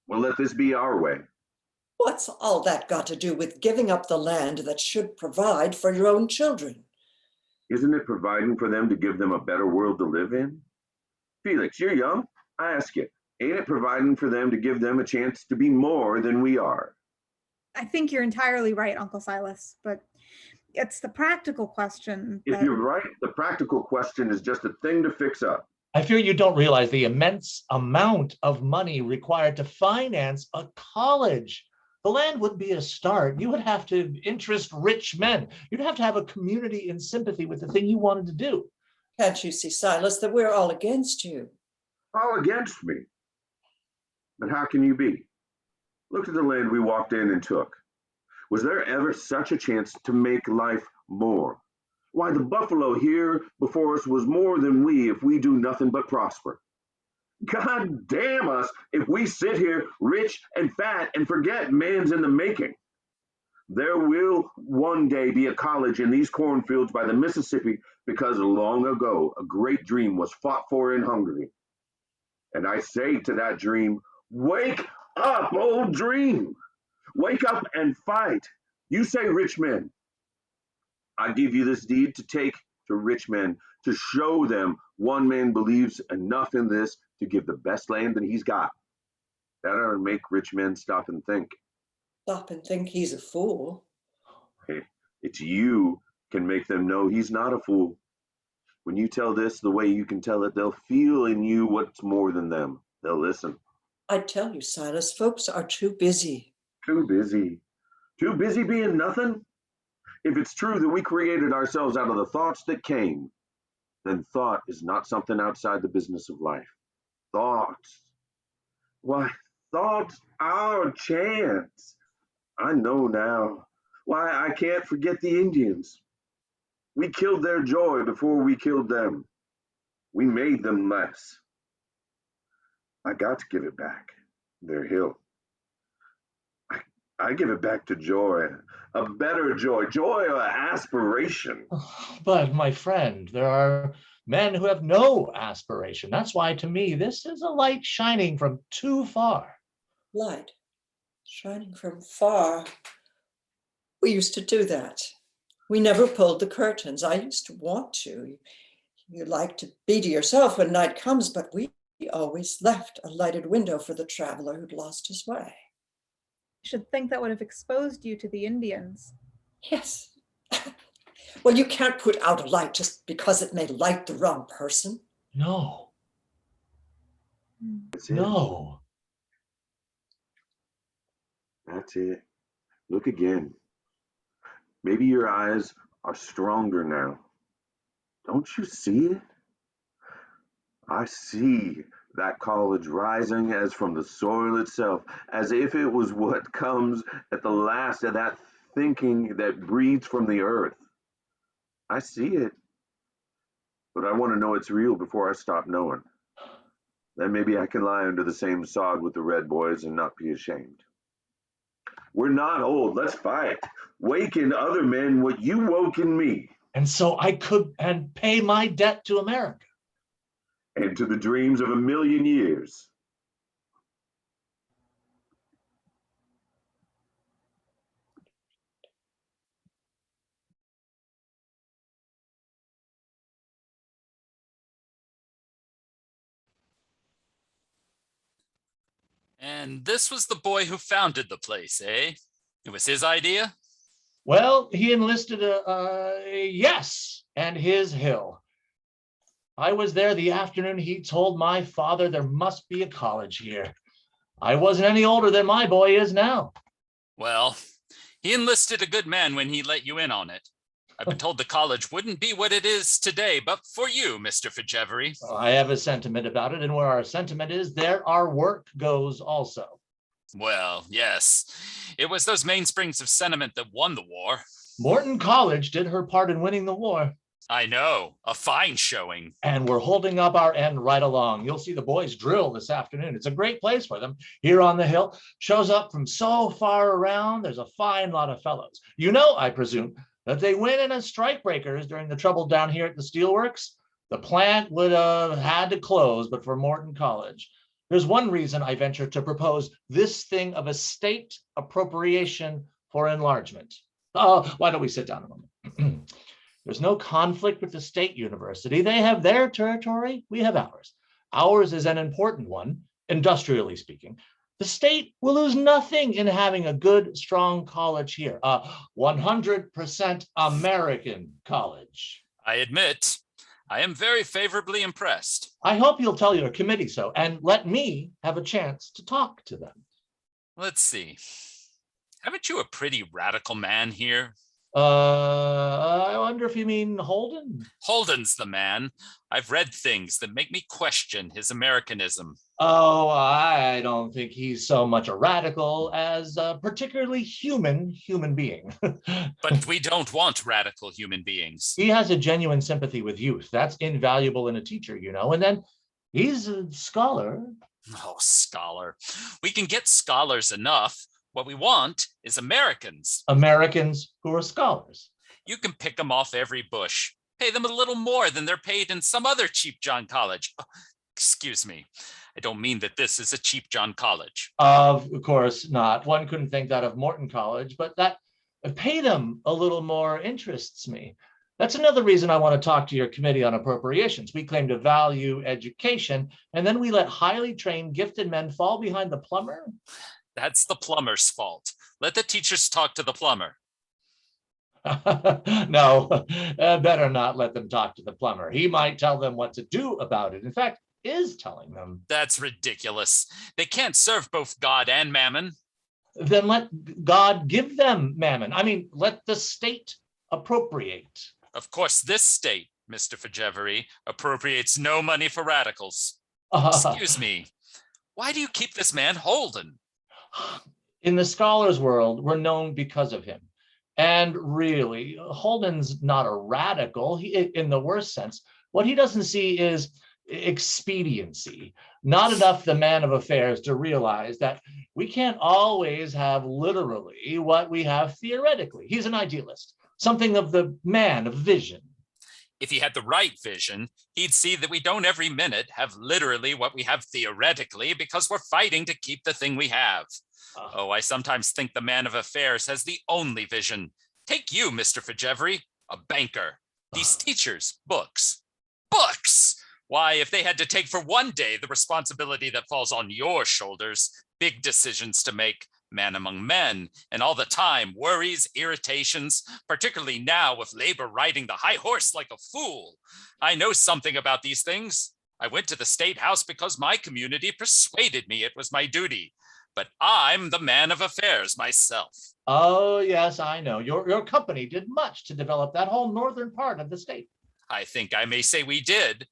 [SPEAKER 3] Well, let this be our way.
[SPEAKER 2] What's all that got to do with giving up the land that should provide for your own children?
[SPEAKER 3] Isn't it providing for them to give them a better world to live in? Felix, you're young. I ask you, ain't it providing for them to give them a chance to be more than we are?
[SPEAKER 5] I think you're entirely right, Uncle Silas, but it's the practical question.
[SPEAKER 3] If you're right, the practical question is just a thing to fix up.
[SPEAKER 4] I fear you don't realize the immense amount of money required to finance a college. The land would be a start. You would have to interest rich men. You'd have to have a community in sympathy with the thing you wanted to do.
[SPEAKER 2] Can't you see, Silas, that we're all against you?
[SPEAKER 3] All against me. But how can you be? Look at the land we walked in and took. Was there ever such a chance to make life more? Why, the buffalo here before us was more than we if we do nothing but prosper. God damn us if we sit here rich and fat and forget man's in the making. There will one day be a college in these cornfields by the Mississippi because long ago a great dream was fought for in Hungary. And I say to that dream, wake up, old dream. Wake up and fight. You say rich men. I give you this deed to take to rich men, to show them one man believes enough in this to give the best land that he's got. That ought to make rich men stop and think.
[SPEAKER 2] Stop and think he's a fool.
[SPEAKER 3] Hey, it's you can make them know he's not a fool. When you tell this the way you can tell it, they'll feel in you what's more than them. They'll listen.
[SPEAKER 2] I tell you, Silas, folks are too busy.
[SPEAKER 3] Too busy. Too busy being nothing? If it's true that we created ourselves out of the thoughts that came, then thought is not something outside the business of life. Thoughts. Why, thoughts our chance. I know now. Why, I can't forget the Indians. We killed their joy before we killed them. We made them less. I got to give it back, their hill. I give it back to joy, a better joy, joy of aspiration.
[SPEAKER 4] But my friend, there are men who have no aspiration. That's why to me, this is a light shining from too far.
[SPEAKER 2] Light shining from far. We used to do that. We never pulled the curtains. I used to want to. You like to be to yourself when night comes, but we always left a lighted window for the traveler who'd lost his way.
[SPEAKER 5] You should think that would have exposed you to the Indians.
[SPEAKER 2] Yes. Well, you can't put out a light just because it may light the wrong person.
[SPEAKER 4] No.
[SPEAKER 3] That's it.
[SPEAKER 4] No.
[SPEAKER 3] That's it. Look again. Maybe your eyes are stronger now. Don't you see it? I see that college rising as from the soil itself, as if it was what comes at the last of that thinking that breathes from the earth. I see it, but I want to know it's real before I stop knowing. Then maybe I can lie under the same sod with the red boys and not be ashamed. We're not old. Let's fight. Wake in other men what you woke in me.
[SPEAKER 4] And so I could and pay my debt to America.
[SPEAKER 3] And to the dreams of a million years.
[SPEAKER 1] And this was the boy who founded the place, eh? It was his idea?
[SPEAKER 4] Well, he enlisted a yes and his hill. I was there the afternoon he told my father there must be a college here. I wasn't any older than my boy is now.
[SPEAKER 1] Well, he enlisted a good man when he let you in on it. I've been told the college wouldn't be what it is today, but for you, Mr. Fitzgerald.
[SPEAKER 4] I have a sentiment about it, and where our sentiment is, there our work goes also.
[SPEAKER 1] Well, yes, it was those mainsprings of sentiment that won the war.
[SPEAKER 4] Morton College did her part in winning the war.
[SPEAKER 1] I know, a fine showing.
[SPEAKER 4] And we're holding up our end right along. You'll see the boys drill this afternoon. It's a great place for them. Here on the hill, shows up from so far around. There's a fine lot of fellows. You know, I presume, that they went in as strikebreakers during the trouble down here at the steelworks. The plant would have had to close, but for Morton College. There's one reason I venture to propose this thing of a state appropriation for enlargement. Why don't we sit down a moment? There's no conflict with the state university. They have their territory, we have ours. Ours is an important one, industrially speaking. The state will lose nothing in having a good, strong college here, a 100% American college.
[SPEAKER 1] I admit, I am very favorably impressed.
[SPEAKER 4] I hope you'll tell your committee so, and let me have a chance to talk to them.
[SPEAKER 1] Let's see. Haven't you a pretty radical man here?
[SPEAKER 4] I wonder if you mean Holden?
[SPEAKER 1] Holden's the man. I've read things that make me question his Americanism.
[SPEAKER 4] Oh, I don't think he's so much a radical as a particularly human being.
[SPEAKER 1] But we don't want radical human beings.
[SPEAKER 4] He has a genuine sympathy with youth. That's invaluable in a teacher, you know. And then he's a scholar.
[SPEAKER 1] Oh, scholar. We can get scholars enough. What we want is Americans.
[SPEAKER 4] Americans who are scholars.
[SPEAKER 1] You can pick them off every bush. Pay them a little more than they're paid in some other cheap John college. Oh, excuse me. I don't mean that this is a cheap John college.
[SPEAKER 4] Of course not. One couldn't think that of Morton College, but that pay them a little more interests me. That's another reason I want to talk to your committee on appropriations. We claim to value education, and then we let highly trained, gifted men fall behind the plumber.
[SPEAKER 1] That's the plumber's fault. Let the teachers talk to the plumber.
[SPEAKER 4] No, better not let them talk to the plumber. He might tell them what to do about it. In fact, is telling them.
[SPEAKER 1] That's ridiculous. They can't serve both God and mammon.
[SPEAKER 4] Then let God give them mammon. I mean, let the state appropriate.
[SPEAKER 1] Of course, this state, Mr. Fitzgerald, appropriates no money for radicals. Excuse me. Why do you keep this man Holden?
[SPEAKER 4] In the scholars world, we're known because of him. And really, Holden's not a radical in the worst sense. What he doesn't see is expediency, not enough the man of affairs to realize that we can't always have literally what we have theoretically. He's an idealist, something of the man of vision.
[SPEAKER 1] If he had the right vision, he'd see that we don't every minute have literally what we have theoretically because we're fighting to keep the thing we have. Oh, I sometimes think the man of affairs has the only vision. Take you, Mr. Fitzgerald, a banker. These teachers, books. Books! Why, if they had to take for one day the responsibility that falls on your shoulders, big decisions to make, man among men, and all the time, worries, irritations, particularly now with labor riding the high horse like a fool. I know something about these things. I went to the State House because my community persuaded me it was my duty. But I'm the man of affairs myself.
[SPEAKER 4] Oh, yes, I know. Your company did much to develop that whole northern part of the state.
[SPEAKER 1] I think I may say we did.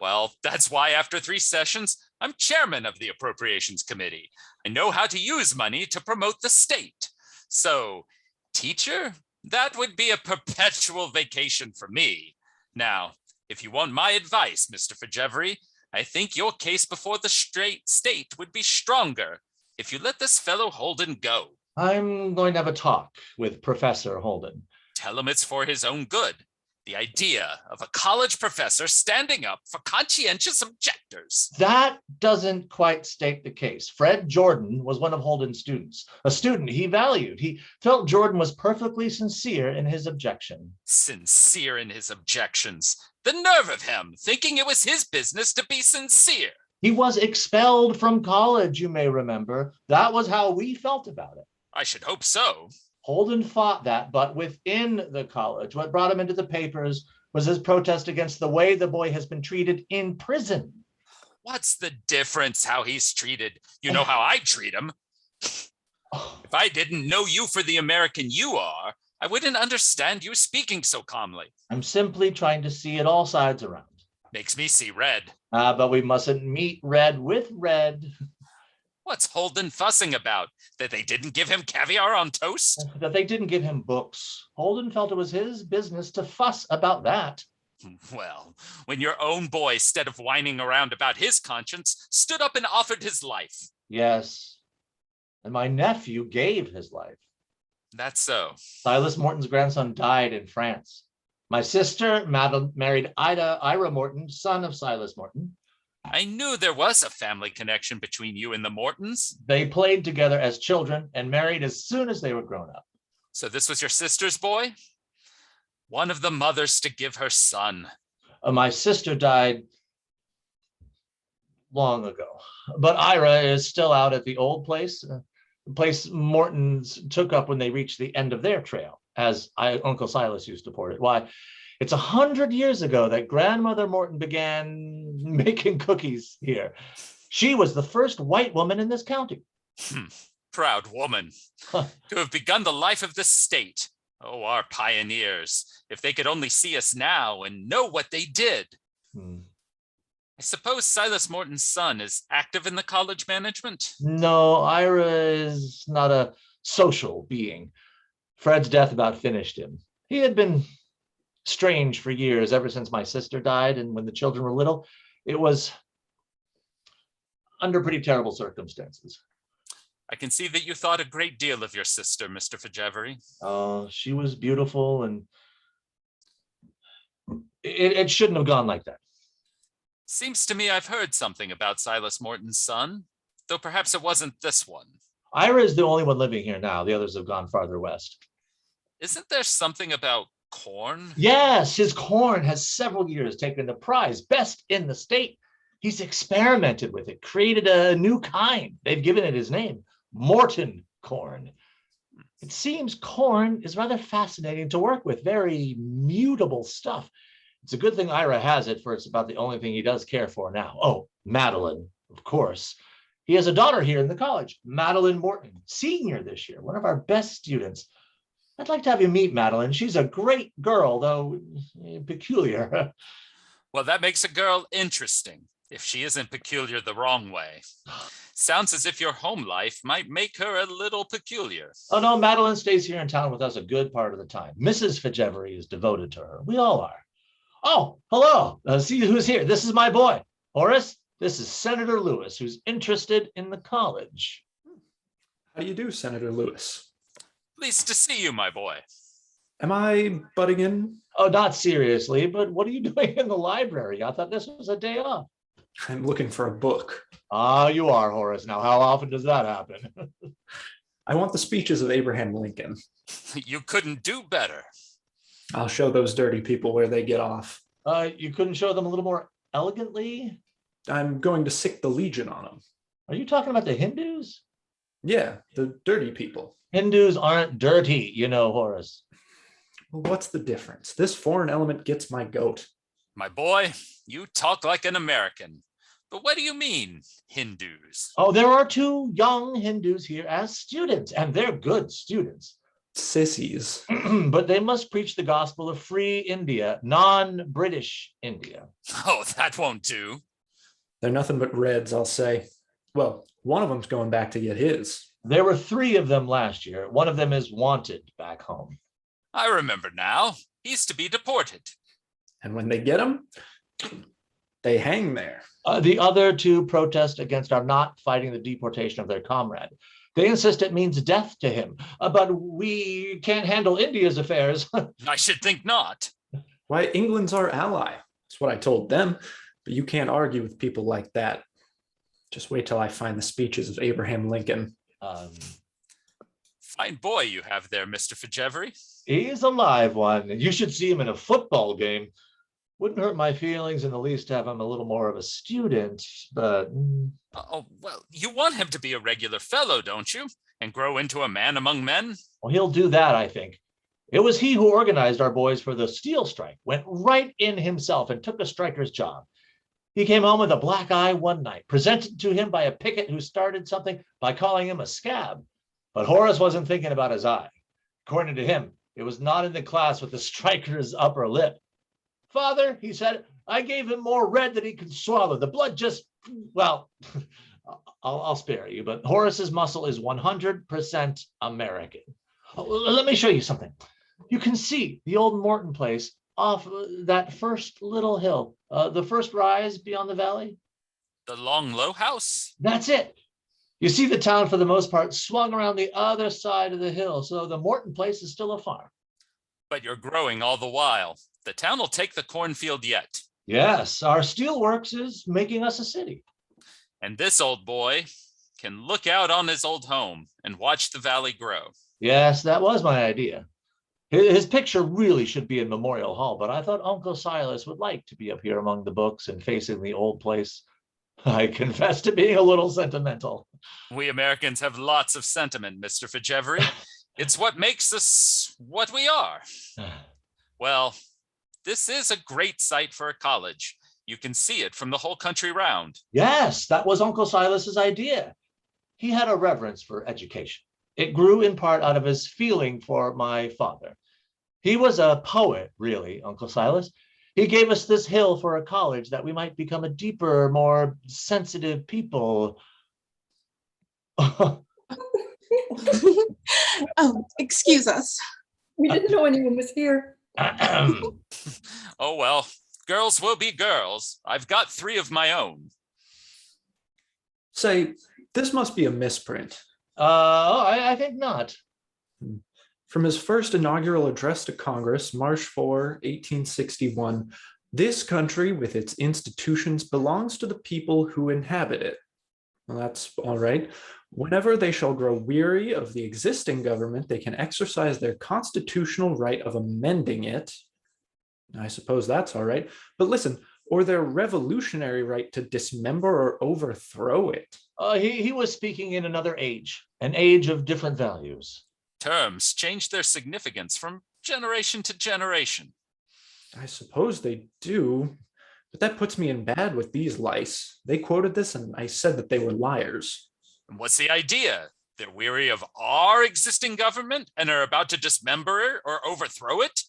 [SPEAKER 1] Well, that's why after 3 sessions, I'm chairman of the Appropriations Committee. I know how to use money to promote the state. So, teacher, that would be a perpetual vacation for me. Now, if you want my advice, Mr. Fitzgerald, I think your case before the state would be stronger if you let this fellow Holden go.
[SPEAKER 4] I'm going to have a talk with Professor Holden.
[SPEAKER 1] Tell him it's for his own good. The idea of a college professor standing up for conscientious objectors.
[SPEAKER 4] That doesn't quite state the case. Fred Jordan was one of Holden's students, a student he valued. He felt Jordan was perfectly sincere in his objection.
[SPEAKER 1] Sincere in his objections. The nerve of him, thinking it was his business to be sincere.
[SPEAKER 4] He was expelled from college, you may remember. That was how we felt about it.
[SPEAKER 1] I should hope so.
[SPEAKER 4] Holden fought that, but within the college, what brought him into the papers was his protest against the way the boy has been treated in prison.
[SPEAKER 1] What's the difference how he's treated? You know how I treat him. If I didn't know you for the American you are, I wouldn't understand you speaking so calmly.
[SPEAKER 4] I'm simply trying to see it all sides around.
[SPEAKER 1] Makes me see red.
[SPEAKER 4] But we mustn't meet red with red.
[SPEAKER 1] What's Holden fussing about? That they didn't give him caviar on toast?
[SPEAKER 4] That they didn't give him books. Holden felt it was his business to fuss about that.
[SPEAKER 1] Well, when your own boy, instead of whining around about his conscience, stood up and offered his life.
[SPEAKER 4] Yes. And my nephew gave his life.
[SPEAKER 1] That's so.
[SPEAKER 4] Silas Morton's grandson died in France. My sister married Ira Morton, son of Silas Morton.
[SPEAKER 1] I knew there was a family connection between you and the Mortons.
[SPEAKER 4] They played together as children and married as soon as they were grown up.
[SPEAKER 1] So this was your sister's boy? One of the mothers to give her son.
[SPEAKER 4] My sister died long ago, but Ira is still out at the old place, the place Mortons took up when they reached the end of their trail, as Uncle Silas used to put it. Why, it's 100 years ago that Grandmother Morton began making cookies here. She was the first white woman in this county.
[SPEAKER 1] Proud woman. To have begun the life of the state. Oh, our pioneers. If they could only see us now and know what they did. I suppose Silas Morton's son is active in the college management?
[SPEAKER 4] No, Ira is not a social being. Fred's death about finished him. He had been strange for years, ever since my sister died, and when the children were little, it was under pretty terrible circumstances.
[SPEAKER 1] I can see that you thought a great deal of your sister, Mr. Fajevery.
[SPEAKER 4] Oh, she was beautiful, and it shouldn't have gone like that.
[SPEAKER 1] Seems to me I've heard something about Silas Morton's son, though perhaps it wasn't this one.
[SPEAKER 4] Ira is the only one living here now. The others have gone farther west.
[SPEAKER 1] Isn't there something about corn?
[SPEAKER 4] Yes, his corn has several years taken the prize, best in the state. He's experimented with it, created a new kind. They've given it his name, Morton corn. It seems corn is rather fascinating to work with, very mutable stuff. It's a good thing Ira has it, for it's about the only thing he does care for now. Oh, Madeline, of course. He has a daughter here in the college, Madeline Morton, senior this year, one of our best students. I'd like to have you meet Madeline. She's a great girl, though peculiar.
[SPEAKER 1] Well, that makes a girl interesting, if she isn't peculiar the wrong way. Sounds as if your home life might make her a little peculiar.
[SPEAKER 4] Oh, no, Madeline stays here in town with us a good part of the time. Mrs. Fajevery is devoted to her. We all are. Oh, hello. See who's here. This is my boy, Horace. This is Senator Lewis, who's interested in the college.
[SPEAKER 6] How do you do, Senator Lewis?
[SPEAKER 1] Pleased to see you, my boy.
[SPEAKER 6] Am I butting in?
[SPEAKER 4] Oh, not seriously, but what are you doing in the library? I thought this was a day off.
[SPEAKER 6] I'm looking for a book.
[SPEAKER 4] Ah, you are, Horace. Now, how often does that happen?
[SPEAKER 6] I want the speeches of Abraham Lincoln.
[SPEAKER 1] You couldn't do better.
[SPEAKER 6] I'll show those dirty people where they get off.
[SPEAKER 4] You couldn't show them a little more elegantly?
[SPEAKER 6] I'm going to sick the Legion on them.
[SPEAKER 4] Are you talking about the Hindus?
[SPEAKER 6] Yeah, the dirty people.
[SPEAKER 4] Hindus aren't dirty, you know, Horace.
[SPEAKER 6] Well, what's the difference? This foreign element gets my goat.
[SPEAKER 1] My boy, you talk like an American. But what do you mean, Hindus?
[SPEAKER 4] Oh, there are 2 young Hindus here as students, and they're good students.
[SPEAKER 6] Sissies.
[SPEAKER 4] But they must preach the gospel of free India, non-British India.
[SPEAKER 1] Oh, that won't do.
[SPEAKER 6] They're nothing but Reds, I'll say. Well, one of them's going back to get his.
[SPEAKER 4] There were 3 of them last year. One of them is wanted back home.
[SPEAKER 1] I remember now. He's to be deported.
[SPEAKER 6] And when they get him, they hang there.
[SPEAKER 4] The other 2 protest against our not fighting the deportation of their comrade. They insist it means death to him, but we can't handle India's affairs.
[SPEAKER 1] I should think not.
[SPEAKER 6] Why, England's our ally. That's what I told them. But you can't argue with people like that. Just wait till I find the speeches of Abraham Lincoln.
[SPEAKER 1] Fine boy you have there, Mr. Fajevery.
[SPEAKER 4] He's a live one. You should see him in a football game. Wouldn't hurt my feelings in the least to have him a little more of a student, but...
[SPEAKER 1] Oh, well, you want him to be a regular fellow, don't you? And grow into a man among men?
[SPEAKER 4] Well, he'll do that, I think. It was he who organized our boys for the steel strike, went right in himself and took a striker's job. He came home with a black eye one night, presented to him by a picket who started something by calling him a scab. But Horace wasn't thinking about his eye. According to him, it was not in the class with the striker's upper lip. Father, he said, I gave him more red than he could swallow. The blood just, well, I'll spare you, but Horace's muscle is 100% American. Let me show you something. You can see the old Morton place off that first little hill, the first rise beyond the valley.
[SPEAKER 1] The long low house?
[SPEAKER 4] That's it. You see the town, for the most part, swung around the other side of the hill, so the Morton place is still a farm.
[SPEAKER 1] But you're growing all the while. The town will take the cornfield yet.
[SPEAKER 4] Yes, our steelworks is making us a city.
[SPEAKER 1] And this old boy can look out on his old home and watch the valley grow.
[SPEAKER 4] Yes, that was my idea. His picture really should be in Memorial Hall, but I thought Uncle Silas would like to be up here among the books and facing the old place. I confess to being a little sentimental.
[SPEAKER 1] We Americans have lots of sentiment, Mr. Fitchevery. It's what makes us what we are. Well, this is a great site for a college. You can see it from the whole country round.
[SPEAKER 4] Yes, that was Uncle Silas's idea. He had a reverence for education. It grew in part out of his feeling for my father. He was a poet, really, Uncle Silas. He gave us this hill for a college that we might become a deeper, more sensitive people.
[SPEAKER 7] Oh, excuse us.
[SPEAKER 2] We didn't know anyone was here.
[SPEAKER 1] Oh, well, girls will be girls. I've got 3 of my own.
[SPEAKER 6] Say, this must be a misprint.
[SPEAKER 4] I think not.
[SPEAKER 6] From his first inaugural address to Congress, March 4, 1861, this country with its institutions belongs to the people who inhabit it. Well, that's all right. Whenever they shall grow weary of the existing government, they can exercise their constitutional right of amending it. I suppose that's all right. But listen, or their revolutionary right to dismember or overthrow it.
[SPEAKER 4] He was speaking in another age, an age of different values.
[SPEAKER 1] Terms change their significance from generation to generation.
[SPEAKER 6] I suppose they do, but that puts me in bad with these lice. They quoted this and I said that they were liars.
[SPEAKER 1] And what's the idea? They're weary of our existing government and are about to dismember it or overthrow it?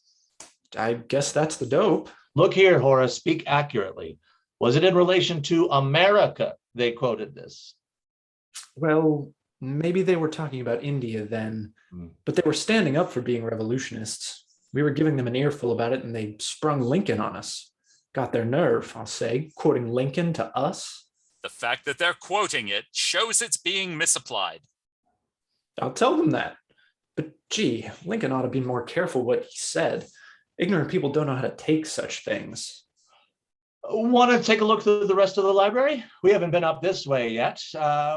[SPEAKER 6] I guess that's the dope.
[SPEAKER 4] Look here, Horace, speak accurately. Was it in relation to America they quoted this?
[SPEAKER 6] Well, maybe they were talking about India then, but they were standing up for being revolutionists. We were giving them an earful about it and they sprung Lincoln on us. Got their nerve, I'll say, quoting Lincoln to us.
[SPEAKER 1] The fact that they're quoting it shows it's being misapplied.
[SPEAKER 6] I'll tell them that. But gee, Lincoln ought to be more careful what he said. Ignorant people don't know how to take such things.
[SPEAKER 4] Want to take a look through the rest of the library? We haven't been up this way yet.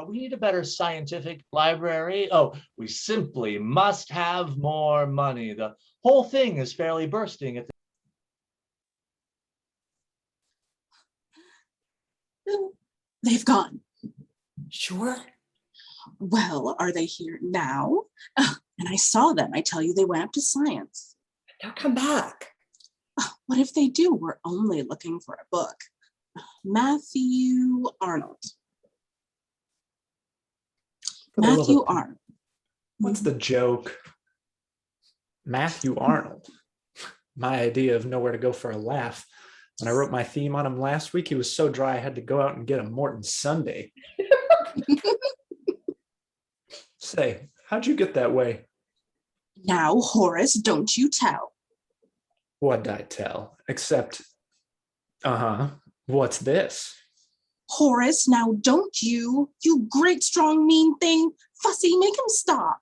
[SPEAKER 4] We need a better scientific library. Oh, we simply must have more money. The whole thing is fairly bursting at
[SPEAKER 7] No, they've gone.
[SPEAKER 2] Sure.
[SPEAKER 7] Well, are they here now? And I saw them. I tell you, they went up to science.
[SPEAKER 2] Now come back.
[SPEAKER 7] What if they do? We're only looking for a book. Matthew Arnold. Matthew Arnold.
[SPEAKER 6] What's the joke? Matthew Arnold. My idea of nowhere to go for a laugh. When I wrote my theme on him last week, he was so dry I had to go out and get a Morton Sunday. Say, how'd you get that way?
[SPEAKER 7] Now, Horace, don't you tell.
[SPEAKER 6] What'd I tell? Except, what's this?
[SPEAKER 7] Horace, now don't you great, strong, mean thing. Fussy, make him stop.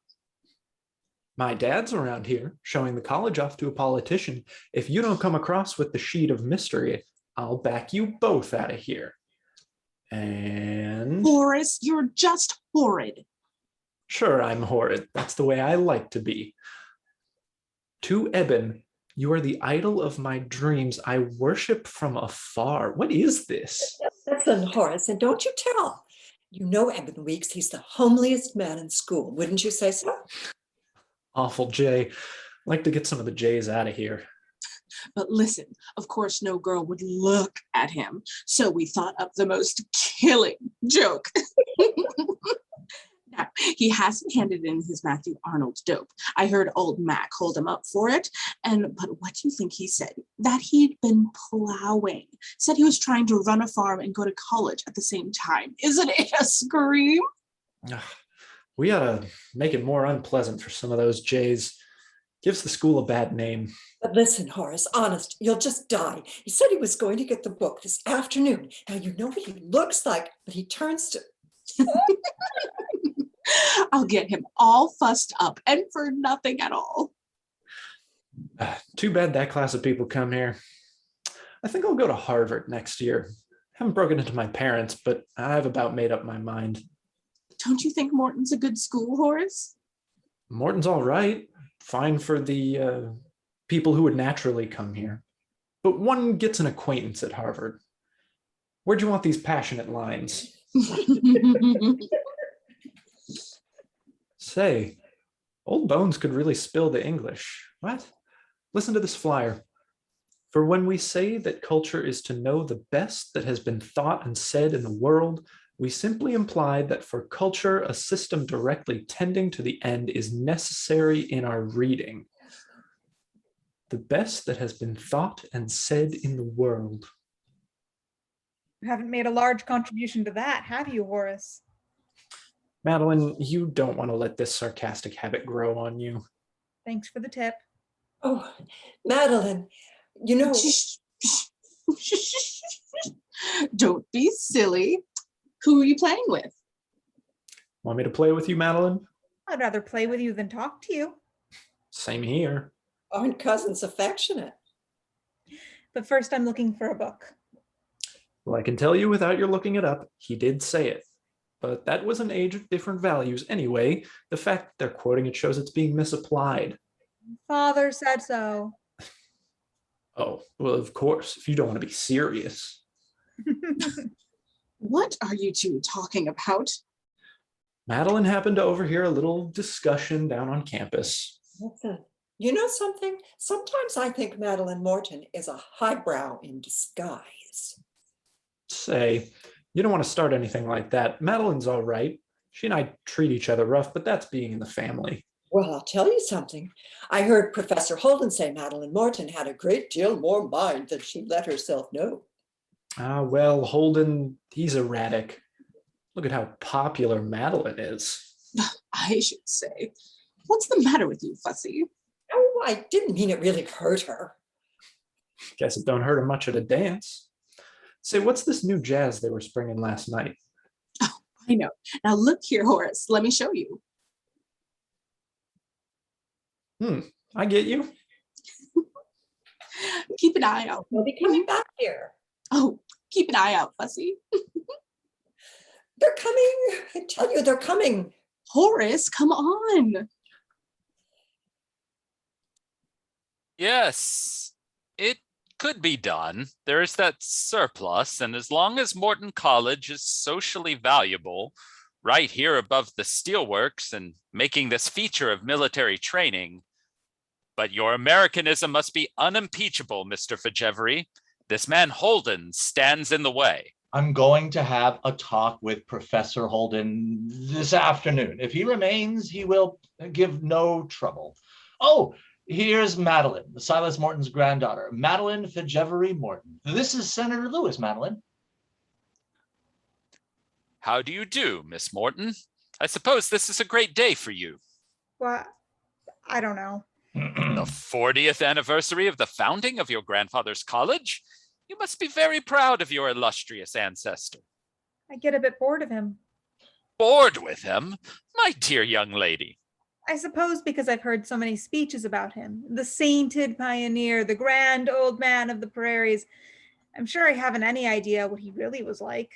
[SPEAKER 6] My dad's around here, showing the college off to a politician. If you don't come across with the sheet of mystery, I'll back you both out of here. And...
[SPEAKER 7] Horace, you're just horrid.
[SPEAKER 6] Sure, I'm horrid. That's the way I like to be. To Eben, you are the idol of my dreams. I worship from afar. What is this?
[SPEAKER 2] Listen, Horace, and don't you tell. You know Eben Weeks, he's the homeliest man in school. Wouldn't you say so?
[SPEAKER 6] Awful Jay. Like to get some of the Jays out of here.
[SPEAKER 7] But listen, of course, no girl would look at him. So we thought up the most killing joke. Now, he hasn't handed in his Matthew Arnold dope. I heard old Mac hold him up for it. But what do you think he said? That he'd been plowing. Said he was trying to run a farm and go to college at the same time. Isn't it a scream?
[SPEAKER 6] We ought to make it more unpleasant for some of those Jays. Gives the school a bad name.
[SPEAKER 2] But listen, Horace, honest, you'll just die. He said he was going to get the book this afternoon. Now you know what he looks like, but he turns to...
[SPEAKER 7] I'll get him all fussed up and for nothing at all.
[SPEAKER 6] Too bad that class of people come here. I think I'll go to Harvard next year. Haven't broken into my parents, but I've about made up my mind.
[SPEAKER 7] Don't you think Morton's a good school, Horace?
[SPEAKER 6] Morton's all right. Fine for the people who would naturally come here. But one gets an acquaintance at Harvard. Where'd you want these passionate lines? Say, old Bones could really spill the English. What? Listen to this flyer. For when we say that culture is to know the best that has been thought and said in the world, we simply imply that for culture, a system directly tending to the end is necessary in our reading. The best that has been thought and said in the world.
[SPEAKER 5] You haven't made a large contribution to that, have you, Horace?
[SPEAKER 6] Madeline, you don't want to let this sarcastic habit grow on you.
[SPEAKER 5] Thanks for the tip.
[SPEAKER 2] Oh, Madeline, you know...
[SPEAKER 7] Don't be silly. Who are you playing with?
[SPEAKER 6] Want me to play with you, Madeline?
[SPEAKER 5] I'd rather play with you than talk to you.
[SPEAKER 6] Same here.
[SPEAKER 2] Aren't cousins affectionate?
[SPEAKER 5] But first, I'm looking for a book.
[SPEAKER 6] Well, I can tell you without your looking it up, he did say it. But that was an age of different values anyway. The fact that they're quoting it shows it's being misapplied.
[SPEAKER 5] Father said so.
[SPEAKER 6] Oh, well, of course, if you don't want to be serious.
[SPEAKER 7] What are you two talking about?
[SPEAKER 6] Madeline happened to overhear a little discussion down on campus.
[SPEAKER 2] Listen, you know something? Sometimes I think Madeline Morton is a highbrow in disguise.
[SPEAKER 6] Say, you don't want to start anything like that. Madeline's all right. She and I treat each other rough, but that's being in the family.
[SPEAKER 2] Well, I'll tell you something. I heard Professor Holden say Madeline Morton had a great deal more mind than she let herself know.
[SPEAKER 6] Well, Holden, he's erratic. Look at how popular Madeline is.
[SPEAKER 7] I should say. What's the matter with you, Fussy?
[SPEAKER 2] Oh, I didn't mean it really hurt her.
[SPEAKER 6] Guess it don't hurt her much at a dance. Say, what's this new jazz they were springing last night?
[SPEAKER 7] Oh, I know. Now look here, Horace. Let me show you.
[SPEAKER 6] I get you.
[SPEAKER 7] Keep an eye out.
[SPEAKER 2] They'll be coming back here.
[SPEAKER 7] Oh, keep an eye out, Fussy.
[SPEAKER 2] They're coming. I tell you, they're coming.
[SPEAKER 7] Horace, come on.
[SPEAKER 1] Yes, it could be done. There is that surplus, and as long as Morton College is socially valuable, right here above the steelworks and making this feature of military training. But your Americanism must be unimpeachable, Mr. Fajevery. This man Holden stands in the way.
[SPEAKER 4] I'm going to have a talk with Professor Holden this afternoon. If he remains, he will give no trouble. Oh, here's Madeline, Silas Morton's granddaughter, Madeline Fajevery Morton. This is Senator Lewis, Madeline.
[SPEAKER 1] How do you do, Miss Morton? I suppose this is a great day for you.
[SPEAKER 5] What? I don't know.
[SPEAKER 1] The 40th anniversary of the founding of your grandfather's college? You must be very proud of your illustrious ancestor.
[SPEAKER 5] I get a bit bored of him.
[SPEAKER 1] Bored with him? My dear young lady.
[SPEAKER 5] I suppose because I've heard so many speeches about him. The sainted pioneer, the grand old man of the prairies. I'm sure I haven't any idea what he really was like.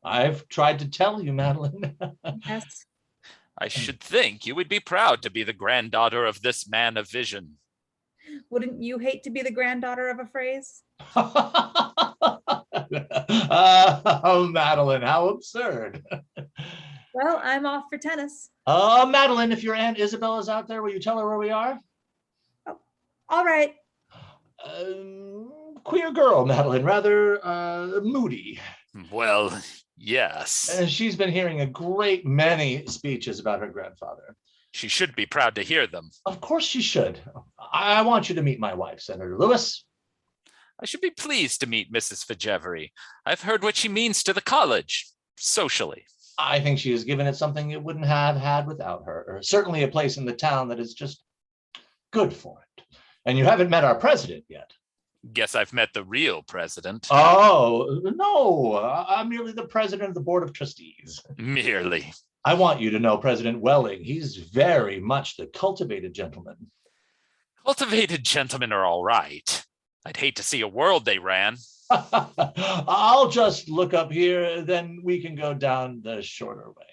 [SPEAKER 4] I've tried to tell you, Madeline.
[SPEAKER 5] Yes.
[SPEAKER 1] I should think you would be proud to be the granddaughter of this man of vision.
[SPEAKER 5] Wouldn't you hate to be the granddaughter of a phrase?
[SPEAKER 4] Oh, Madeline, how absurd.
[SPEAKER 5] Well, I'm off for tennis.
[SPEAKER 4] Madeline, if your Aunt Isabel is out there, will you tell her where we are?
[SPEAKER 5] All right.
[SPEAKER 4] Queer girl, Madeline, rather moody.
[SPEAKER 1] Well, yes.
[SPEAKER 4] She's been hearing a great many speeches about her grandfather.
[SPEAKER 1] She should be proud to hear them.
[SPEAKER 4] Of course she should. I want you to meet my wife, Senator Lewis.
[SPEAKER 1] I should be pleased to meet Mrs. Fijevery. I've heard what she means to the college, socially.
[SPEAKER 4] I think she has given it something it wouldn't have had without her, or certainly a place in the town that is just good for it. And you haven't met our president yet.
[SPEAKER 1] Guess I've met the real president.
[SPEAKER 4] Oh, no, I'm merely the president of the Board of Trustees.
[SPEAKER 1] Merely.
[SPEAKER 4] I want you to know President Welling. He's very much the cultivated gentleman.
[SPEAKER 1] Cultivated gentlemen are all right. I'd hate to see a world they ran.
[SPEAKER 4] I'll just look up here, then we can go down the shorter way.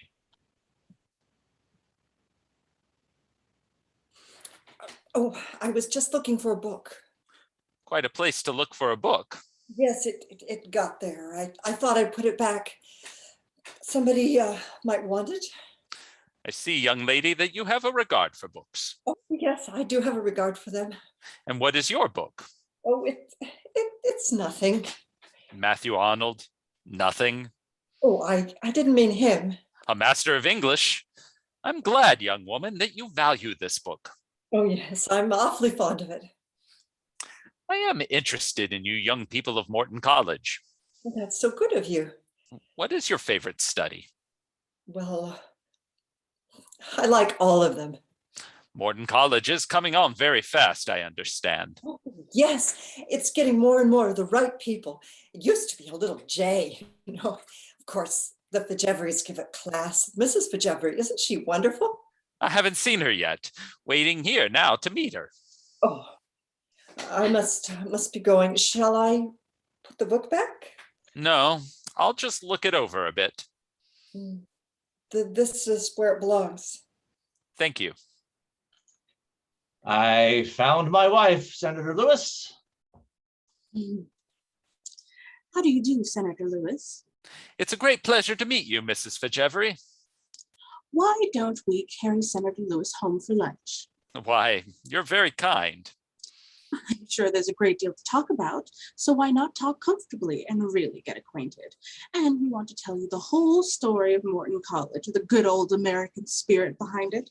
[SPEAKER 2] Oh, I was just looking for a book.
[SPEAKER 1] Quite a place to look for a book.
[SPEAKER 2] Yes, it got there. I thought I'd put it back. Somebody might want it.
[SPEAKER 1] I see, young lady, that you have a regard for books.
[SPEAKER 2] Oh, yes, I do have a regard for them.
[SPEAKER 1] And what is your book?
[SPEAKER 2] Oh, it's nothing.
[SPEAKER 1] Matthew Arnold? Nothing?
[SPEAKER 2] Oh, I didn't mean him.
[SPEAKER 1] A master of English? I'm glad, young woman, that you value this book.
[SPEAKER 2] Oh, yes, I'm awfully fond of it.
[SPEAKER 1] I am interested in you young people of Morton College.
[SPEAKER 2] Well, that's so good of you.
[SPEAKER 1] What is your favorite study?
[SPEAKER 2] Well, I like all of them.
[SPEAKER 1] Morton College is coming on very fast, I understand.
[SPEAKER 2] Oh, yes, it's getting more and more of the right people. It used to be a little J, you know. Of course, the Fijeverys give a class. Mrs. Fijevery, isn't she wonderful?
[SPEAKER 1] I haven't seen her yet. Waiting here now to meet her.
[SPEAKER 2] Oh, I must be going. Shall I put the book back?
[SPEAKER 1] No, I'll just look it over a bit.
[SPEAKER 2] This is where it belongs.
[SPEAKER 1] Thank you.
[SPEAKER 4] I found my wife, Senator Lewis.
[SPEAKER 7] How do you do, Senator Lewis?
[SPEAKER 1] It's a great pleasure to meet you, Mrs. Fijevery.
[SPEAKER 7] Why don't we carry Senator Lewis home for lunch?
[SPEAKER 1] Why, you're very kind.
[SPEAKER 7] I'm sure there's a great deal to talk about, so why not talk comfortably and really get acquainted? And we want to tell you the whole story of Morton College, the good old American spirit behind it.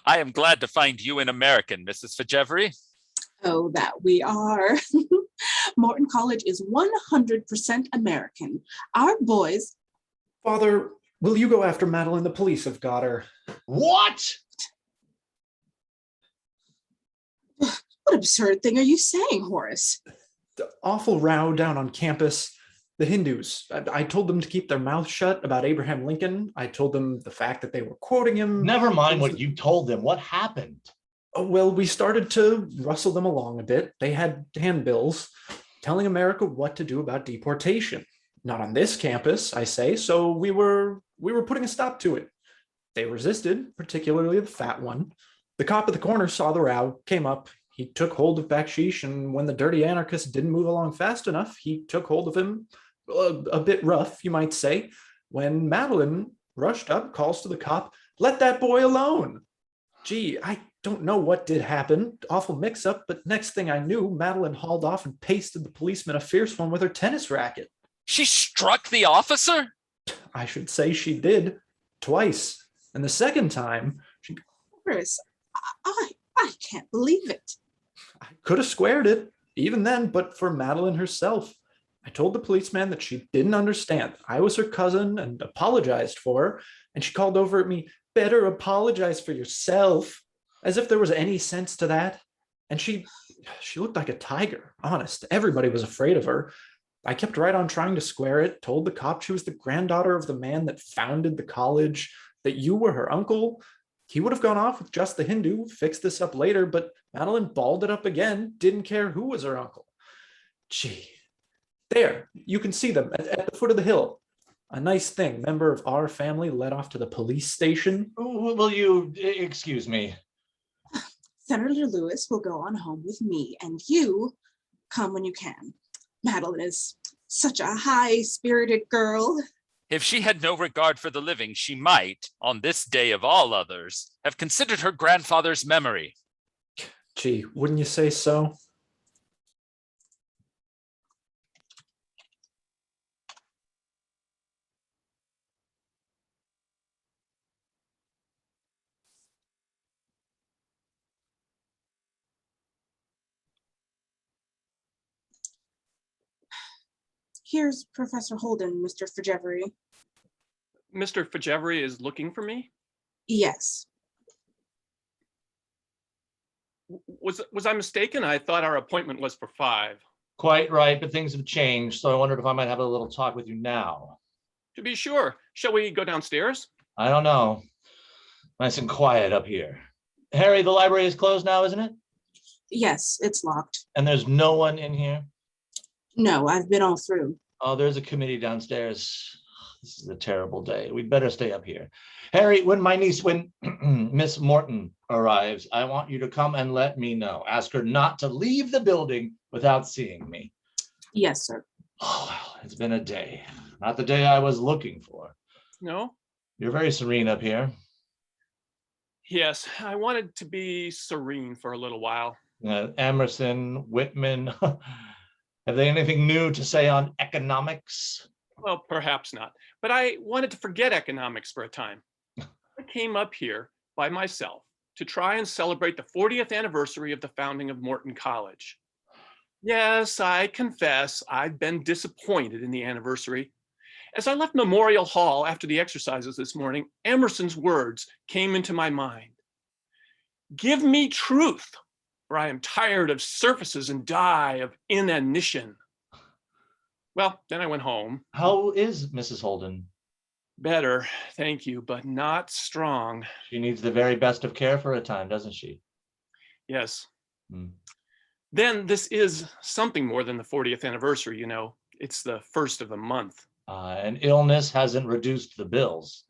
[SPEAKER 1] I am glad to find you an American, Mrs. Fijevery.
[SPEAKER 7] Oh, that we are. Morton College is 100% American. Our boys...
[SPEAKER 6] Father, will you go after Madeline? The police have got her.
[SPEAKER 4] What?
[SPEAKER 7] What absurd thing are you saying, Horace?
[SPEAKER 6] The awful row down on campus. The Hindus. I told them to keep their mouth shut about Abraham Lincoln. I told them the fact that they were quoting him.
[SPEAKER 4] Never mind what you told them. What happened?
[SPEAKER 6] Oh, well, we started to rustle them along a bit. They had handbills telling America what to do about deportation. Not on this campus, I say, so we were putting a stop to it. They resisted, particularly the fat one. The cop at the corner saw the row, came up. He took hold of Bakshish, and when the dirty anarchist didn't move along fast enough, he took hold of him, a bit rough, you might say. When Madeline rushed up, calls to the cop, "Let that boy alone." Gee, I don't know what did happen. Awful mix-up, but next thing I knew, Madeline hauled off and pasted the policeman a fierce one with her tennis racket.
[SPEAKER 1] She struck the officer?
[SPEAKER 6] I should say she did, twice. And the second time, she...
[SPEAKER 7] Horace, I can't believe it.
[SPEAKER 6] I could have squared it, even then, but for Madeline herself. I told the policeman that she didn't understand. I was her cousin and apologized for her, and she called over at me, "Better apologize for yourself," as if there was any sense to that. And she looked like a tiger, honest. Everybody was afraid of her. I kept right on trying to square it, told the cop she was the granddaughter of the man that founded the college, that you were her uncle. He would have gone off with just the Hindu, fixed this up later, but Madeline balled it up again, didn't care who was her uncle. Gee, there, you can see them at the foot of the hill. A nice thing, member of our family led off to the police station.
[SPEAKER 4] Will you excuse me?
[SPEAKER 7] Senator Lewis will go on home with me, and you come when you can. Madeline is Such a high-spirited girl.
[SPEAKER 1] If she had no regard for the living, she might, on this day of all others, have considered her grandfather's memory.
[SPEAKER 6] Gee, wouldn't you say so?
[SPEAKER 7] Here's Professor Holden, Mr. Fajevery.
[SPEAKER 8] Mr. Fajevery is looking for me?
[SPEAKER 7] Yes.
[SPEAKER 8] Was I mistaken? I thought our appointment was for 5.
[SPEAKER 4] Quite right, but things have changed, so I wondered if I might have a little talk with you now.
[SPEAKER 8] To be sure. Shall we go downstairs?
[SPEAKER 4] I don't know. Nice and quiet up here. Harry, the library is closed now, isn't it?
[SPEAKER 7] Yes, it's locked.
[SPEAKER 4] And there's no one in here?
[SPEAKER 7] No, I've been all through.
[SPEAKER 4] Oh, there's a committee downstairs. This is a terrible day. We'd better stay up here. Harry, when Miss Morton arrives, I want you to come and let me know. Ask her not to leave the building without seeing me.
[SPEAKER 7] Yes, sir.
[SPEAKER 4] Oh, well, it's been a day. Not the day I was looking for.
[SPEAKER 8] No?
[SPEAKER 4] You're very serene up here.
[SPEAKER 8] Yes, I wanted to be serene for a little while.
[SPEAKER 4] Emerson, Whitman, have they anything new to say on economics?
[SPEAKER 8] Well, perhaps not. But I wanted to forget economics for a time. I came up here by myself to try and celebrate the 40th anniversary of the founding of Morton College. Yes, I confess I've been disappointed in the anniversary. As I left Memorial Hall after the exercises this morning, Emerson's words came into my mind. Give me truth, for I am tired of surfaces and die of inanition. Well, then I went home.
[SPEAKER 4] How is Mrs. Holden?
[SPEAKER 8] Better, thank you, but not strong.
[SPEAKER 4] She needs the very best of care for a time, doesn't she?
[SPEAKER 8] Yes.
[SPEAKER 4] Hmm.
[SPEAKER 8] Then this is something more than the 40th anniversary, you know. It's the first of the month.
[SPEAKER 4] And illness hasn't reduced the bills.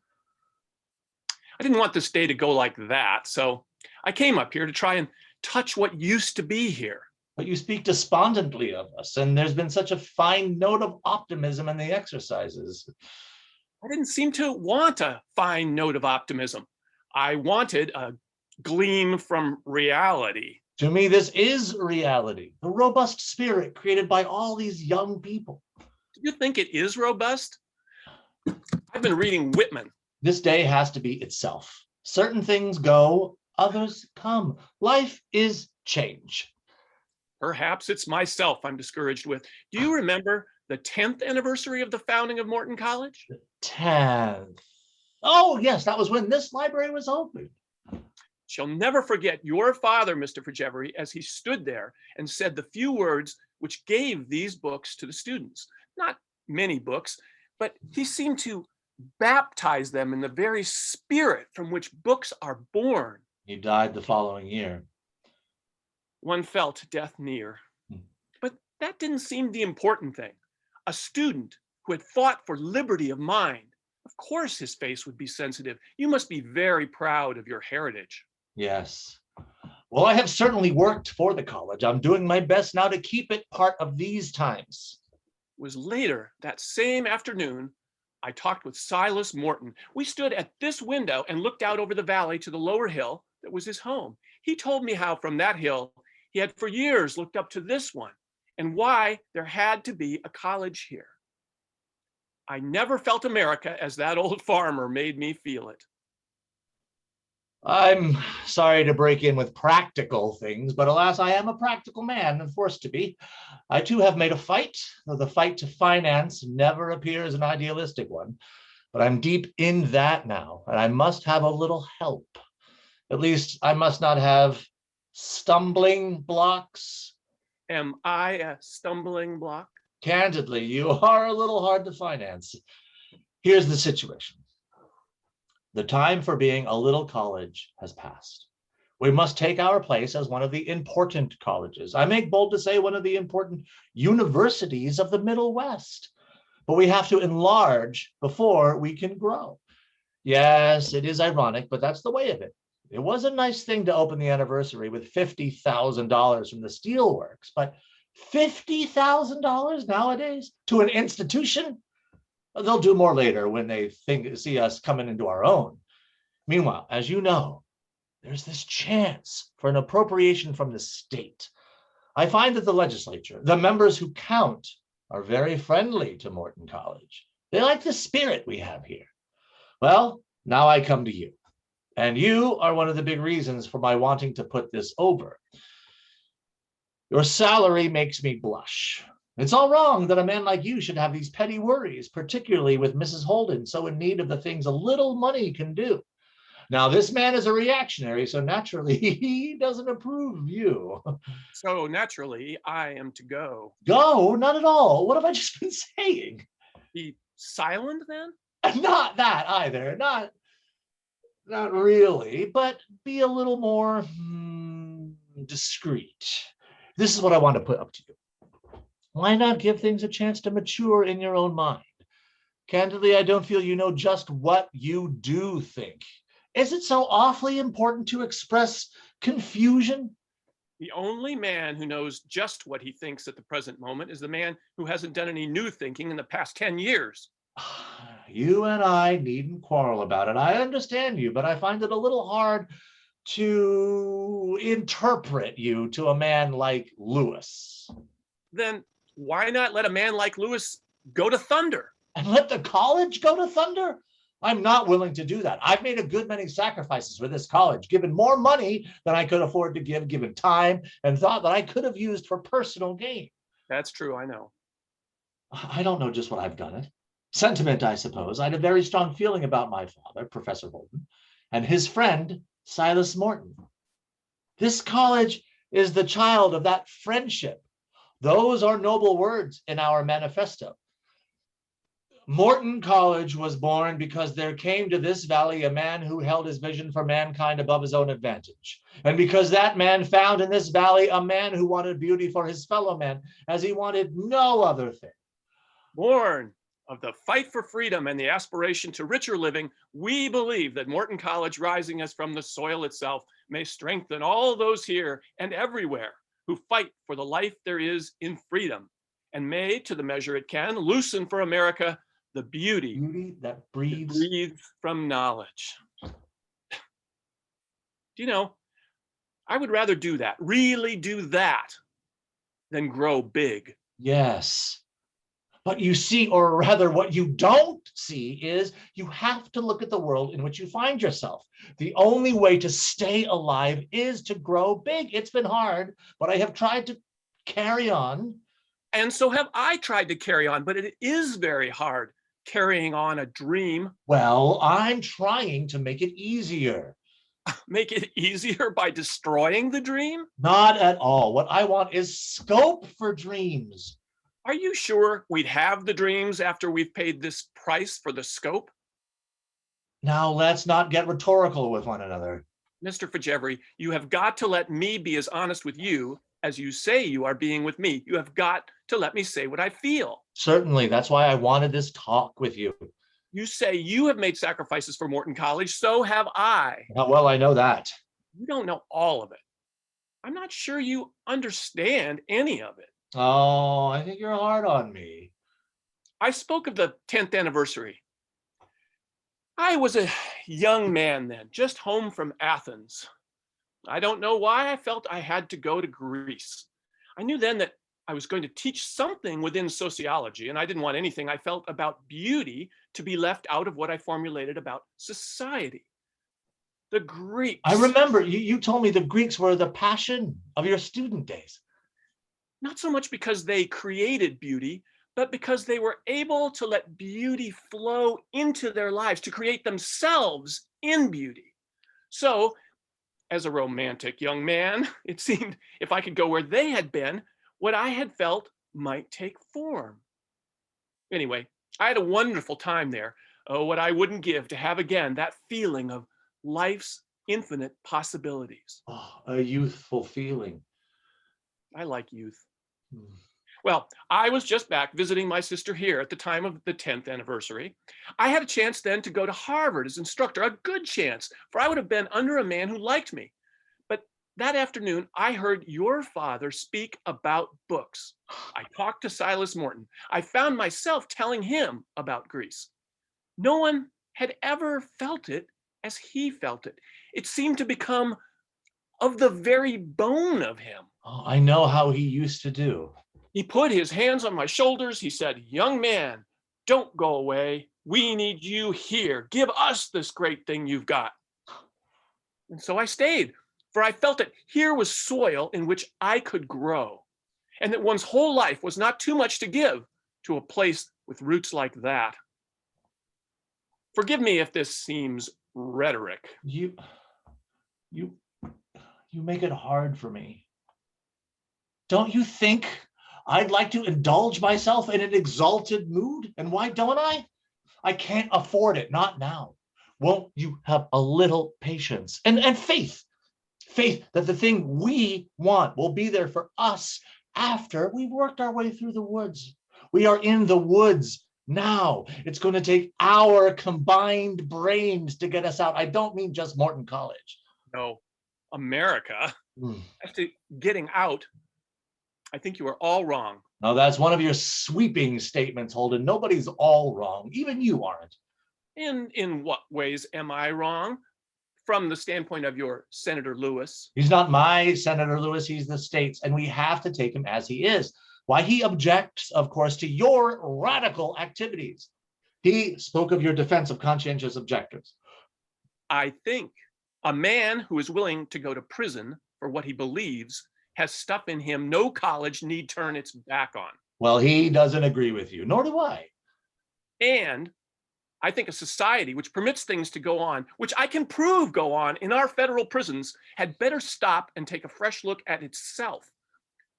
[SPEAKER 8] I didn't want this day to go like that, so I came up here to try and touch what used to be here.
[SPEAKER 4] But you speak despondently of us, and there's been such a fine note of optimism in the exercises.
[SPEAKER 8] I didn't seem to want a fine note of optimism. I wanted a gleam from reality.
[SPEAKER 4] To me, this is reality, the robust spirit created by all these young people.
[SPEAKER 8] Do you think it is robust? I've been reading Whitman.
[SPEAKER 4] This day has to be itself. Certain things go, others come. Life is change.
[SPEAKER 8] Perhaps it's myself I'm discouraged with. Do you remember the 10th anniversary of the founding of Morton College?
[SPEAKER 4] 10th. Oh, yes, that was when this library was opened.
[SPEAKER 8] Shall never forget your father, Mr. Fajevery, as he stood there and said the few words which gave these books to the students. Not many books, but he seemed to baptize them in the very spirit from which books are born.
[SPEAKER 4] He died the following year.
[SPEAKER 8] One felt death near. But that didn't seem the important thing. A student who had fought for liberty of mind, of course his face would be sensitive. You must be very proud of your heritage.
[SPEAKER 4] Yes. Well, I have certainly worked for the college. I'm doing my best now to keep it part of these times.
[SPEAKER 8] It was later that same afternoon, I talked with Silas Morton. We stood at this window and looked out over the valley to the lower hill that was his home. He told me how from that hill he had for years looked up to this one and why there had to be a college here. I never felt America as that old farmer made me feel it.
[SPEAKER 4] I'm sorry to break in with practical things, but alas, I am a practical man and forced to be. I too have made a fight, though the fight to finance never appears an idealistic one. But I'm deep in that now, and I must have a little help. At least I must not have stumbling blocks.
[SPEAKER 8] Am I a stumbling block?
[SPEAKER 4] Candidly, you are a little hard to finance. Here's the situation. The time for being a little college has passed. We must take our place as one of the important colleges. I make bold to say one of the important universities of the Middle West. But we have to enlarge before we can grow. Yes, it is ironic, but that's the way of it. It was a nice thing to open the anniversary with $50,000 from the steelworks, but $50,000 nowadays to an institution? They'll do more later when they see us coming into our own. Meanwhile, as you know, there's this chance for an appropriation from the state. I find that the legislature, the members who count, are very friendly to Morton College. They like the spirit we have here. Well, now I come to you. And you are one of the big reasons for my wanting to put this over. Your salary makes me blush. It's all wrong that a man like you should have these petty worries, particularly with Mrs. Holden so in need of the things a little money can do. Now, this man is a reactionary, so naturally he doesn't approve of you.
[SPEAKER 8] So naturally, I am to go.
[SPEAKER 4] Go? Not at all. What have I just been saying?
[SPEAKER 8] Be silent then?
[SPEAKER 4] Not that either. Not really, but be a little more discreet. This is what I want to put up to you. Why not give things a chance to mature in your own mind? Candidly, I don't feel you know just what you do think. Is it so awfully important to express confusion?
[SPEAKER 8] The only man who knows just what he thinks at the present moment is the man who hasn't done any new thinking in the past 10 years.
[SPEAKER 4] You and I needn't quarrel about it. I understand you, but I find it a little hard to interpret you to a man like Lewis.
[SPEAKER 8] Then why not let a man like Lewis go to Thunder?
[SPEAKER 4] And let the college go to Thunder? I'm not willing to do that. I've made a good many sacrifices for this college, given more money than I could afford to give, given time and thought that I could have used for personal gain.
[SPEAKER 8] That's true, I know.
[SPEAKER 4] I don't know just what I've done it. Sentiment, I suppose. I had a very strong feeling about my father, Professor Holden, and his friend, Silas Morton. This college is the child of that friendship. Those are noble words in our manifesto. Morton College was born because there came to this valley a man who held his vision for mankind above his own advantage. And because that man found in this valley a man who wanted beauty for his fellow men as he wanted no other thing.
[SPEAKER 8] Born of the fight for freedom and the aspiration to richer living, we believe that Morton College, rising as from the soil itself, may strengthen all those here and everywhere who fight for the life there is in freedom, and may, to the measure it can, loosen for America the beauty
[SPEAKER 4] that breathes
[SPEAKER 8] from knowledge. Do you know, I would rather do that, really do that, than grow big.
[SPEAKER 4] Yes. But you see, or rather what you don't see, is you have to look at the world in which you find yourself. The only way to stay alive is to grow big. It's been hard, but I have tried to carry on.
[SPEAKER 8] And so have I tried to carry on, but it is very hard carrying on a dream.
[SPEAKER 4] Well, I'm trying to make it easier.
[SPEAKER 8] Make it easier by destroying the dream?
[SPEAKER 4] Not at all. What I want is scope for dreams.
[SPEAKER 8] Are you sure we'd have the dreams after we've paid this price for the scope?
[SPEAKER 4] Now, let's not get rhetorical with one another.
[SPEAKER 8] Mr. Fajevri, you have got to let me be as honest with you as you say you are being with me. You have got to let me say what I feel.
[SPEAKER 4] Certainly. That's why I wanted this talk with you.
[SPEAKER 8] You say you have made sacrifices for Morton College. So have I.
[SPEAKER 4] Well, I know that.
[SPEAKER 8] You don't know all of it. I'm not sure you understand any of it.
[SPEAKER 4] Oh, I think you're hard on me.
[SPEAKER 8] I spoke of the 10th anniversary. I was a young man then, just home from Athens. I don't know why I felt I had to go to Greece. I knew then that I was going to teach something within sociology, and I didn't want anything I felt about beauty to be left out of what I formulated about society. The Greeks.
[SPEAKER 4] I remember you told me the Greeks were the passion of your student days.
[SPEAKER 8] Not so much because they created beauty, but because they were able to let beauty flow into their lives, to create themselves in beauty. So, as a romantic young man, it seemed if I could go where they had been, what I had felt might take form. Anyway, I had a wonderful time there. Oh, what I wouldn't give to have again that feeling of life's infinite possibilities.
[SPEAKER 4] Oh, a youthful feeling.
[SPEAKER 8] I like youth. Well, I was just back visiting my sister here at the time of the 10th anniversary. I had a chance then to go to Harvard as instructor, a good chance, for I would have been under a man who liked me. But That afternoon, I heard your father speak about books. I talked to Silas Morton. I found myself telling him about Greece. No one had ever felt it as he felt it. It seemed to become of the very bone of him.
[SPEAKER 4] Oh, I know how he used to do.
[SPEAKER 8] He put his hands on my shoulders. He said, "Young man, don't go away. We need you here. Give us this great thing you've got." And so I stayed, for I felt that here was soil in which I could grow, and that one's whole life was not too much to give to a place with roots like that. Forgive me if this seems rhetoric.
[SPEAKER 4] You make it hard for me. Don't you think I'd like to indulge myself in an exalted mood? And why don't I? I can't afford it, not now. Won't you have a little patience and faith? Faith that the thing we want will be there for us after we've worked our way through the woods. We are in the woods now. It's going to take our combined brains to get us out. I don't mean just Morton College.
[SPEAKER 8] No, America. As to getting out, I think you are all wrong.
[SPEAKER 4] Now, that's one of your sweeping statements, Holden. Nobody's all wrong. Even you aren't.
[SPEAKER 8] In what ways am I wrong? From the standpoint of your Senator Lewis.
[SPEAKER 4] He's not my Senator Lewis. He's the state's, and we have to take him as he is. Why he objects, of course, to your radical activities. He spoke of your defense of conscientious objectors.
[SPEAKER 8] I think a man who is willing to go to prison for what he believes has stuff in him no college need turn its back on.
[SPEAKER 4] Well, he doesn't agree with you, nor do I.
[SPEAKER 8] And I think a society which permits things to go on, which I can prove go on in our federal prisons, had better stop and take a fresh look at itself.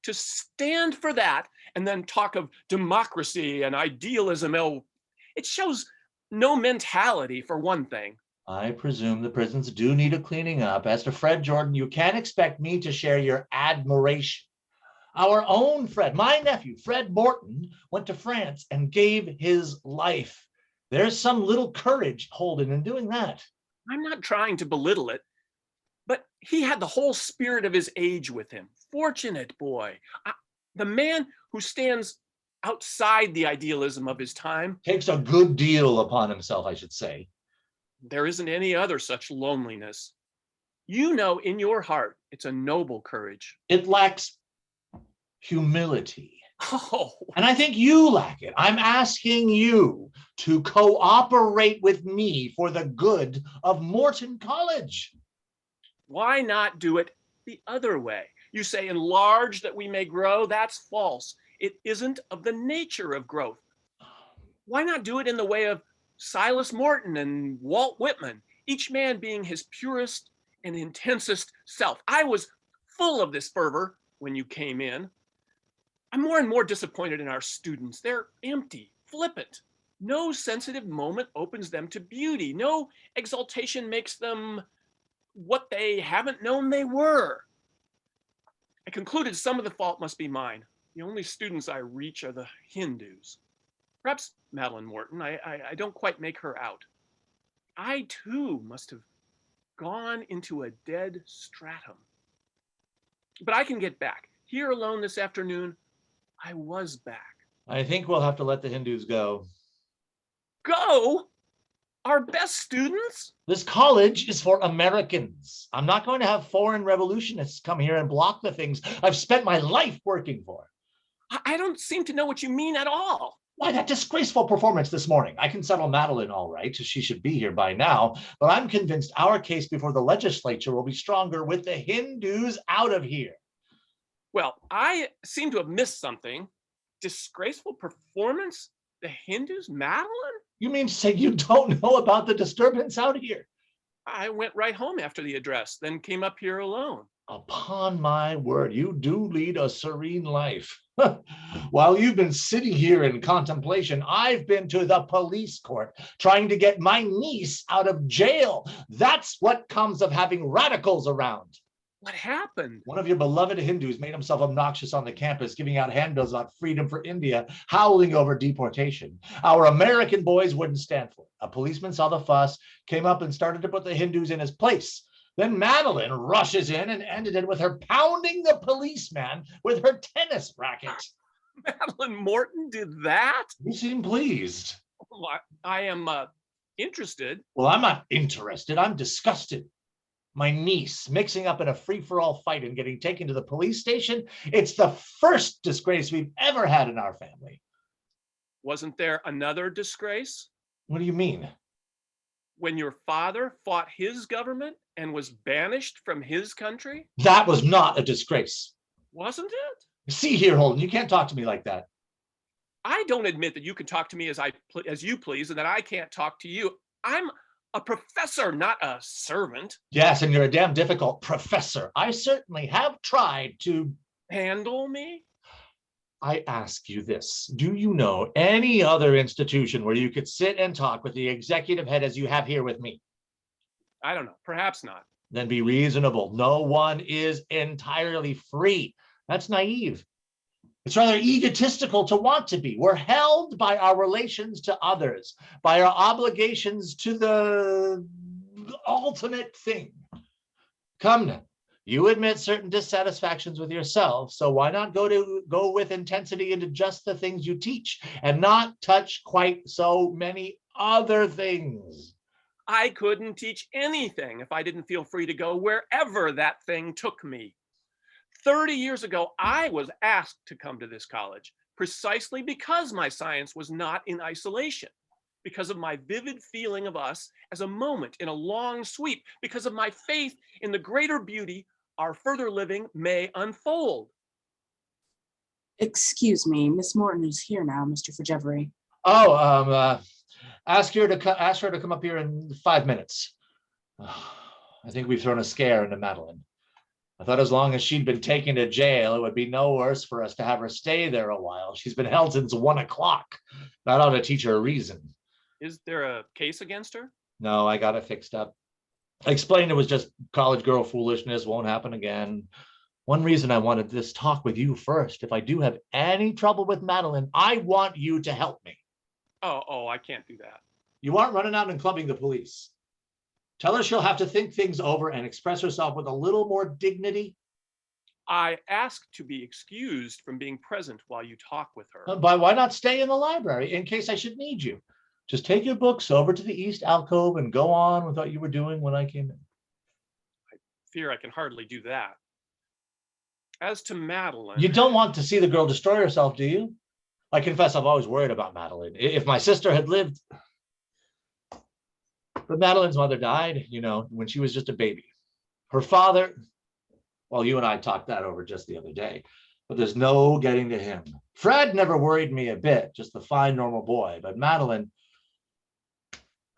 [SPEAKER 8] To stand for that and then talk of democracy and idealism, it shows no mentality, for one thing.
[SPEAKER 4] I presume the prisons do need a cleaning up. As to Fred Jordan, you can't expect me to share your admiration. Our own Fred, my nephew, Fred Morton, went to France and gave his life. There's some little courage, Holden, in doing that.
[SPEAKER 8] I'm not trying to belittle it, but he had the whole spirit of his age with him. Fortunate boy. The man who stands outside the idealism of his time
[SPEAKER 4] takes a good deal upon himself, I should say.
[SPEAKER 8] There isn't any other such loneliness. You know in your heart it's a noble courage.
[SPEAKER 4] It lacks humility.
[SPEAKER 8] Oh.
[SPEAKER 4] And I think you lack it. I'm asking you to cooperate with me for the good of Morton College.
[SPEAKER 8] Why not do it the other way? You say enlarge that we may grow. That's false. It isn't of the nature of growth. Why not do it in the way of Silas Morton and Walt Whitman, each man being his purest and intensest self? I was full of this fervor when you came in. I'm more and more disappointed in our students. They're empty, flippant. No sensitive moment opens them to beauty. No exaltation makes them what they haven't known they were. I concluded some of the fault must be mine. The only students I reach are the Hindus. Perhaps Madeline Morton, I don't quite make her out. I too must have gone into a dead stratum. But I can get back. Here alone this afternoon, I was back.
[SPEAKER 4] I think we'll have to let the Hindus go.
[SPEAKER 8] Go? Our best students?
[SPEAKER 4] This college is for Americans. I'm not going to have foreign revolutionists come here and block the things I've spent my life working for.
[SPEAKER 8] I don't seem to know what you mean at all.
[SPEAKER 4] Why, that disgraceful performance this morning. I can settle Madeline all right. She should be here by now. But I'm convinced our case before the legislature will be stronger with the Hindus out of here.
[SPEAKER 8] Well, I seem to have missed something. Disgraceful performance? The Hindus? Madeline?
[SPEAKER 4] You mean to say you don't know about the disturbance out here?
[SPEAKER 8] I went right home after the address, then came up here alone.
[SPEAKER 4] Upon my word, you do lead a serene life. While you've been sitting here in contemplation, I've been to the police court trying to get my niece out of jail. That's what comes of having radicals around.
[SPEAKER 8] What happened?
[SPEAKER 4] One of your beloved Hindus made himself obnoxious on the campus, giving out handbills about freedom for India, howling over deportation. Our American boys wouldn't stand for it. A policeman saw the fuss, came up and started to put the Hindus in his place. Then Madeline rushes in and ended it with her pounding the policeman with her tennis racket.
[SPEAKER 8] Madeline Morton did that?
[SPEAKER 4] You seem pleased.
[SPEAKER 8] Well, I am interested.
[SPEAKER 4] Well, I'm not interested. I'm disgusted. My niece mixing up in a free-for-all fight and getting taken to the police station. It's the first disgrace we've ever had in our family.
[SPEAKER 8] Wasn't there another disgrace?
[SPEAKER 4] What do you mean?
[SPEAKER 8] When your father fought his government and was banished from his country?
[SPEAKER 4] That was not a disgrace.
[SPEAKER 8] Wasn't it?
[SPEAKER 4] See here, Holden, you can't talk to me like that.
[SPEAKER 8] I don't admit that you can talk to me as you please and that I can't talk to you. I'm a professor, not a servant.
[SPEAKER 4] Yes, and you're a damn difficult professor. I certainly have tried to
[SPEAKER 8] handle me.
[SPEAKER 4] I ask you this. Do you know any other institution where you could sit and talk with the executive head as you have here with me?
[SPEAKER 8] I don't know. Perhaps not.
[SPEAKER 4] Then be reasonable. No one is entirely free. That's naive. It's rather egotistical to want to be. We're held by our relations to others, by our obligations to the ultimate thing. Come now, you admit certain dissatisfactions with yourself, so why not go with intensity into just the things you teach and not touch quite so many other things?
[SPEAKER 8] I couldn't teach anything if I didn't feel free to go wherever that thing took me. 30 years ago, I was asked to come to this college precisely because my science was not in isolation, because of my vivid feeling of us as a moment in a long sweep, because of my faith in the greater beauty our further living may unfold.
[SPEAKER 7] Excuse me, Miss Morton is here now, Mr. Fajevery.
[SPEAKER 4] Oh, ask her to come up here in 5 minutes. I think we've thrown a scare into Madeline. I thought as long as she'd been taken to jail, it would be no worse for us to have her stay there a while. She's been held since 1 o'clock. That ought to teach her a reason.
[SPEAKER 8] Is there a case against her?
[SPEAKER 4] No, I got it fixed up. I explained it was just college girl foolishness, won't happen again. One reason I wanted this talk with you first, if I do have any trouble with Madeline, I want you to help me.
[SPEAKER 8] Oh, I can't do that.
[SPEAKER 4] You aren't running out and clubbing the police. Tell her she'll have to think things over and express herself with a little more dignity.
[SPEAKER 8] I asked to be excused from being present while you talk with her.
[SPEAKER 4] But why not stay in the library in case I should need you? Just take your books over to the East Alcove and go on with what you were doing when I came in.
[SPEAKER 8] I fear I can hardly do that. As to Madeline...
[SPEAKER 4] You don't want to see the girl destroy herself, do you? I confess I've always worried about Madeline. If my sister had lived... But Madeline's mother died, when she was just a baby. Her father, well, you and I talked that over just the other day, but there's no getting to him. Fred never worried me a bit, just the fine, normal boy. But Madeline,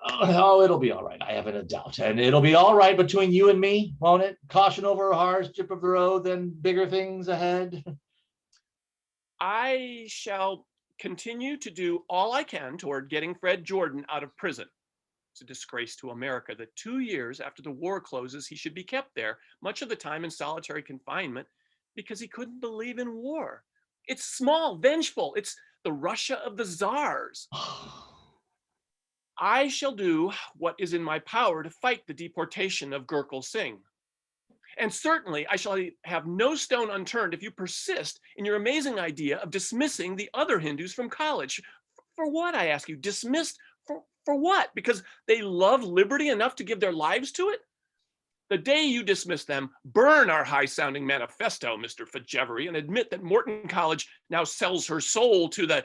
[SPEAKER 4] oh, it'll be all right. I haven't a doubt. And it'll be all right between you and me, won't it? Caution over a hardship of the road, then bigger things ahead.
[SPEAKER 8] I shall continue to do all I can toward getting Fred Jordan out of prison. It's a disgrace to America that 2 years after the war closes, he should be kept there, much of the time in solitary confinement, because he couldn't believe in war. It's small, vengeful. It's the Russia of the czars. I shall do what is in my power to fight the deportation of Gurkul Singh. And certainly I shall have no stone unturned if you persist in your amazing idea of dismissing the other Hindus from college. For what, I ask you? Dismissed for what? Because they love liberty enough to give their lives to it? The day you dismiss them, burn our high-sounding manifesto, Mr. Fajevery, and admit that Morton College now sells her soul to the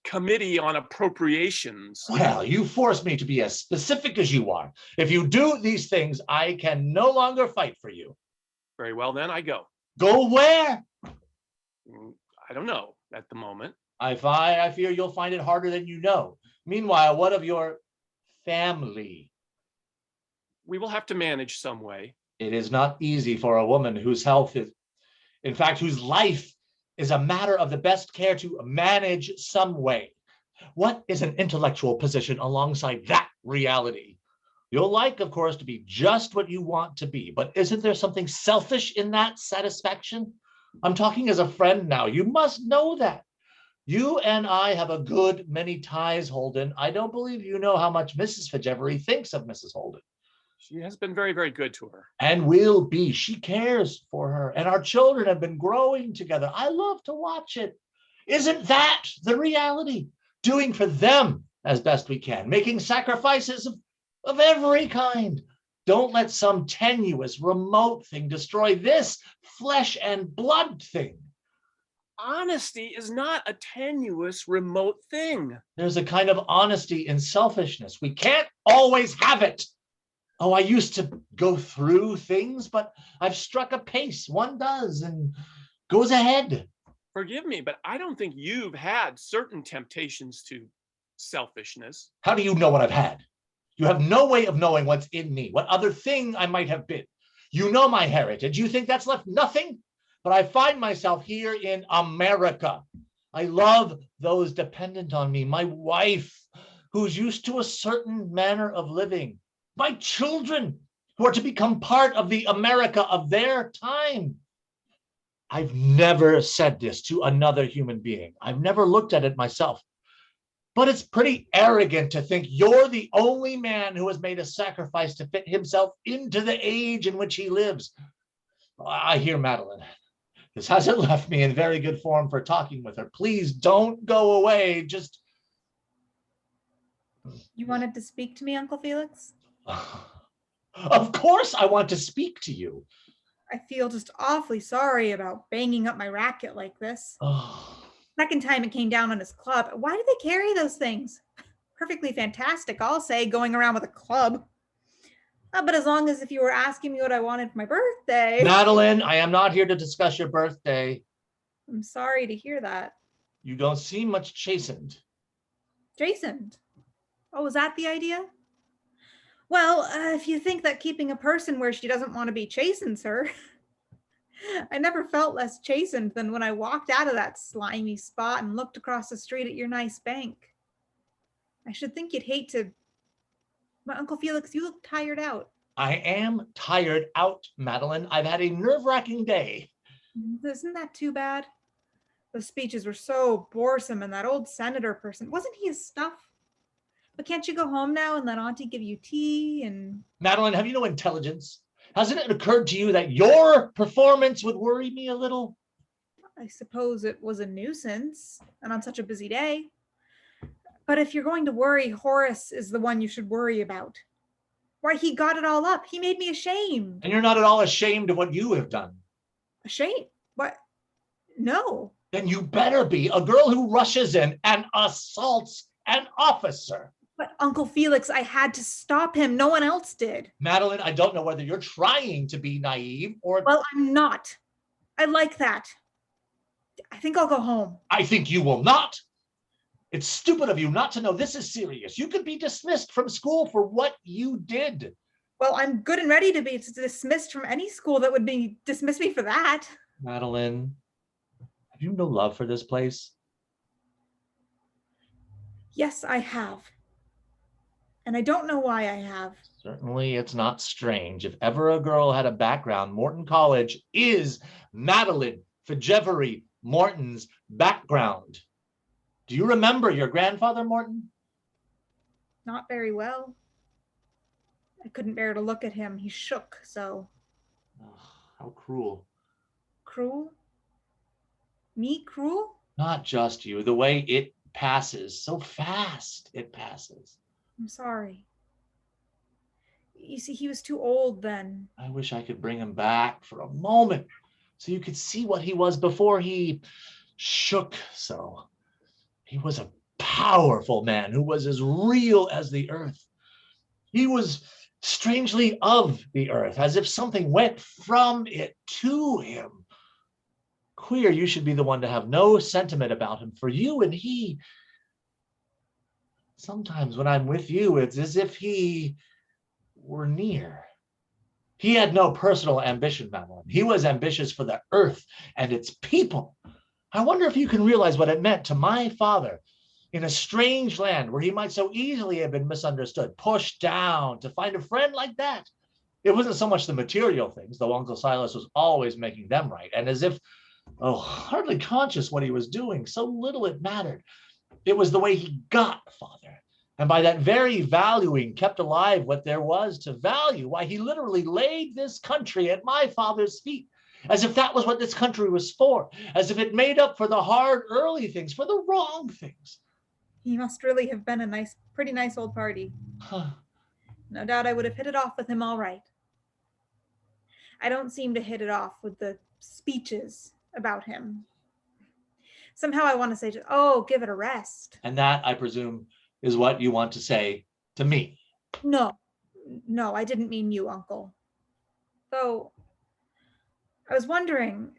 [SPEAKER 8] Committee on Appropriations.
[SPEAKER 4] Well, you force me to be as specific as you are. If you do these things, I can no longer fight for you.
[SPEAKER 8] Very well, then I go.
[SPEAKER 4] Go where?
[SPEAKER 8] I don't know at the moment.
[SPEAKER 4] I fear you'll find it harder than you know. Meanwhile, what of your family?
[SPEAKER 8] We will have to manage some way.
[SPEAKER 4] It is not easy for a woman whose health is, in fact, whose life is a matter of the best care to manage some way. What is an intellectual position alongside that reality? You'll like, of course, to be just what you want to be, but isn't there something selfish in that satisfaction? I'm talking as a friend now. You must know that. You and I have a good many ties, Holden. I don't believe you know how much Mrs. Fajevery thinks of Mrs. Holden.
[SPEAKER 8] She has been very, very good to her.
[SPEAKER 4] And will be. She cares for her. And our children have been growing together. I love to watch it. Isn't that the reality? Doing for them as best we can, making sacrifices of every kind. Don't let some tenuous, remote thing destroy this flesh and blood thing.
[SPEAKER 8] Honesty is not a tenuous, remote thing.
[SPEAKER 4] There's a kind of honesty in selfishness. We can't always have it. Oh, I used to go through things, but I've struck a pace. One does and goes ahead.
[SPEAKER 8] Forgive me, but I don't think you've had certain temptations to selfishness.
[SPEAKER 4] How do you know what I've had? You have no way of knowing what's in me, what other thing I might have been. You know my heritage. You think that's left nothing? But I find myself here in America. I love those dependent on me. My wife, who's used to a certain manner of living. My children, who are to become part of the America of their time. I've never said this to another human being. I've never looked at it myself. But it's pretty arrogant to think you're the only man who has made a sacrifice to fit himself into the age in which he lives. I hear Madeline. This hasn't left me in very good form for talking with her. Please don't go away. Just.
[SPEAKER 5] You wanted to speak to me, Uncle Felix?
[SPEAKER 4] Of course I want to speak to you.
[SPEAKER 5] I feel just awfully sorry about banging up my racket like this.
[SPEAKER 4] Oh.
[SPEAKER 5] Second time it came down on his club. Why do they carry those things? Perfectly fantastic, I'll say, going around with a club. But as long as if you were asking me what I wanted for my birthday.
[SPEAKER 4] Madeline, I am not here to discuss your birthday.
[SPEAKER 5] I'm sorry to hear that.
[SPEAKER 4] You don't seem much chastened.
[SPEAKER 5] Chastened? Oh, is that the idea? Well, if you think that keeping a person where she doesn't want to be chastens her, I never felt less chastened than when I walked out of that slimy spot and looked across the street at your nice bank. I should think you'd hate to. But Uncle Felix, you look tired out.
[SPEAKER 4] I am tired out, Madeline. I've had a nerve-wracking day.
[SPEAKER 5] Isn't that too bad? Those speeches were so boresome, and that old senator person, wasn't he a stuff? But can't you go home now and let Auntie give you tea and...
[SPEAKER 4] Madeline, have you no intelligence? Hasn't it occurred to you that your performance would worry me a little?
[SPEAKER 5] I suppose it was a nuisance, and on such a busy day. But if you're going to worry, Horace is the one you should worry about. Why, he got it all up. He made me ashamed.
[SPEAKER 4] And you're not at all ashamed of what you have done.
[SPEAKER 5] Ashamed? What? No.
[SPEAKER 4] Then you better be. A girl who rushes in and assaults an officer.
[SPEAKER 5] But Uncle Felix, I had to stop him. No one else did.
[SPEAKER 4] Madeline, I don't know whether you're trying to be naive or...
[SPEAKER 5] Well, I'm not. I like that. I think I'll go home.
[SPEAKER 4] I think you will not. It's stupid of you not to know this is serious. You could be dismissed from school for what you did.
[SPEAKER 5] Well, I'm good and ready to be dismissed from any school that would dismiss me for that.
[SPEAKER 4] Madeline, have you no love for this place?
[SPEAKER 5] Yes, I have. And I don't know why I have.
[SPEAKER 4] Certainly it's not strange. If ever a girl had a background, Morton College is Madeline Fijevery Morton's background. Do you remember your grandfather, Morton?
[SPEAKER 5] Not very well. I couldn't bear to look at him. He shook so.
[SPEAKER 4] Oh, how cruel.
[SPEAKER 5] Cruel? Me cruel?
[SPEAKER 4] Not just you. The way it passes, so fast it passes.
[SPEAKER 5] I'm sorry. You see, he was too old then.
[SPEAKER 4] I wish I could bring him back for a moment so you could see what he was before he shook so. He was a powerful man who was as real as the earth. He was strangely of the earth, as if something went from it to him. Queer, you should be the one to have no sentiment about him, for you and he. Sometimes when I'm with you, it's as if he were near. He had no personal ambition, Madeline. He was ambitious for the earth and its people. I wonder if you can realize what it meant to my father in a strange land where he might so easily have been misunderstood, pushed down, to find a friend like that. It wasn't so much the material things, though Uncle Silas was always making them right, and as if, hardly conscious what he was doing, so little it mattered. It was the way he got father, And by that very valuing, kept alive what there was to value. Why, he literally laid this country at my father's feet, as if that was what this country was for, as if it made up for the hard early things, for the wrong things.
[SPEAKER 5] He must really have been a pretty nice old party. No doubt I would have hit it off with him all right. I don't seem to hit it off with the speeches about him. Somehow I want to say, oh, give it a rest.
[SPEAKER 4] And that, I presume, is what you want to say to me.
[SPEAKER 5] No, I didn't mean you, Uncle. Though, I was wondering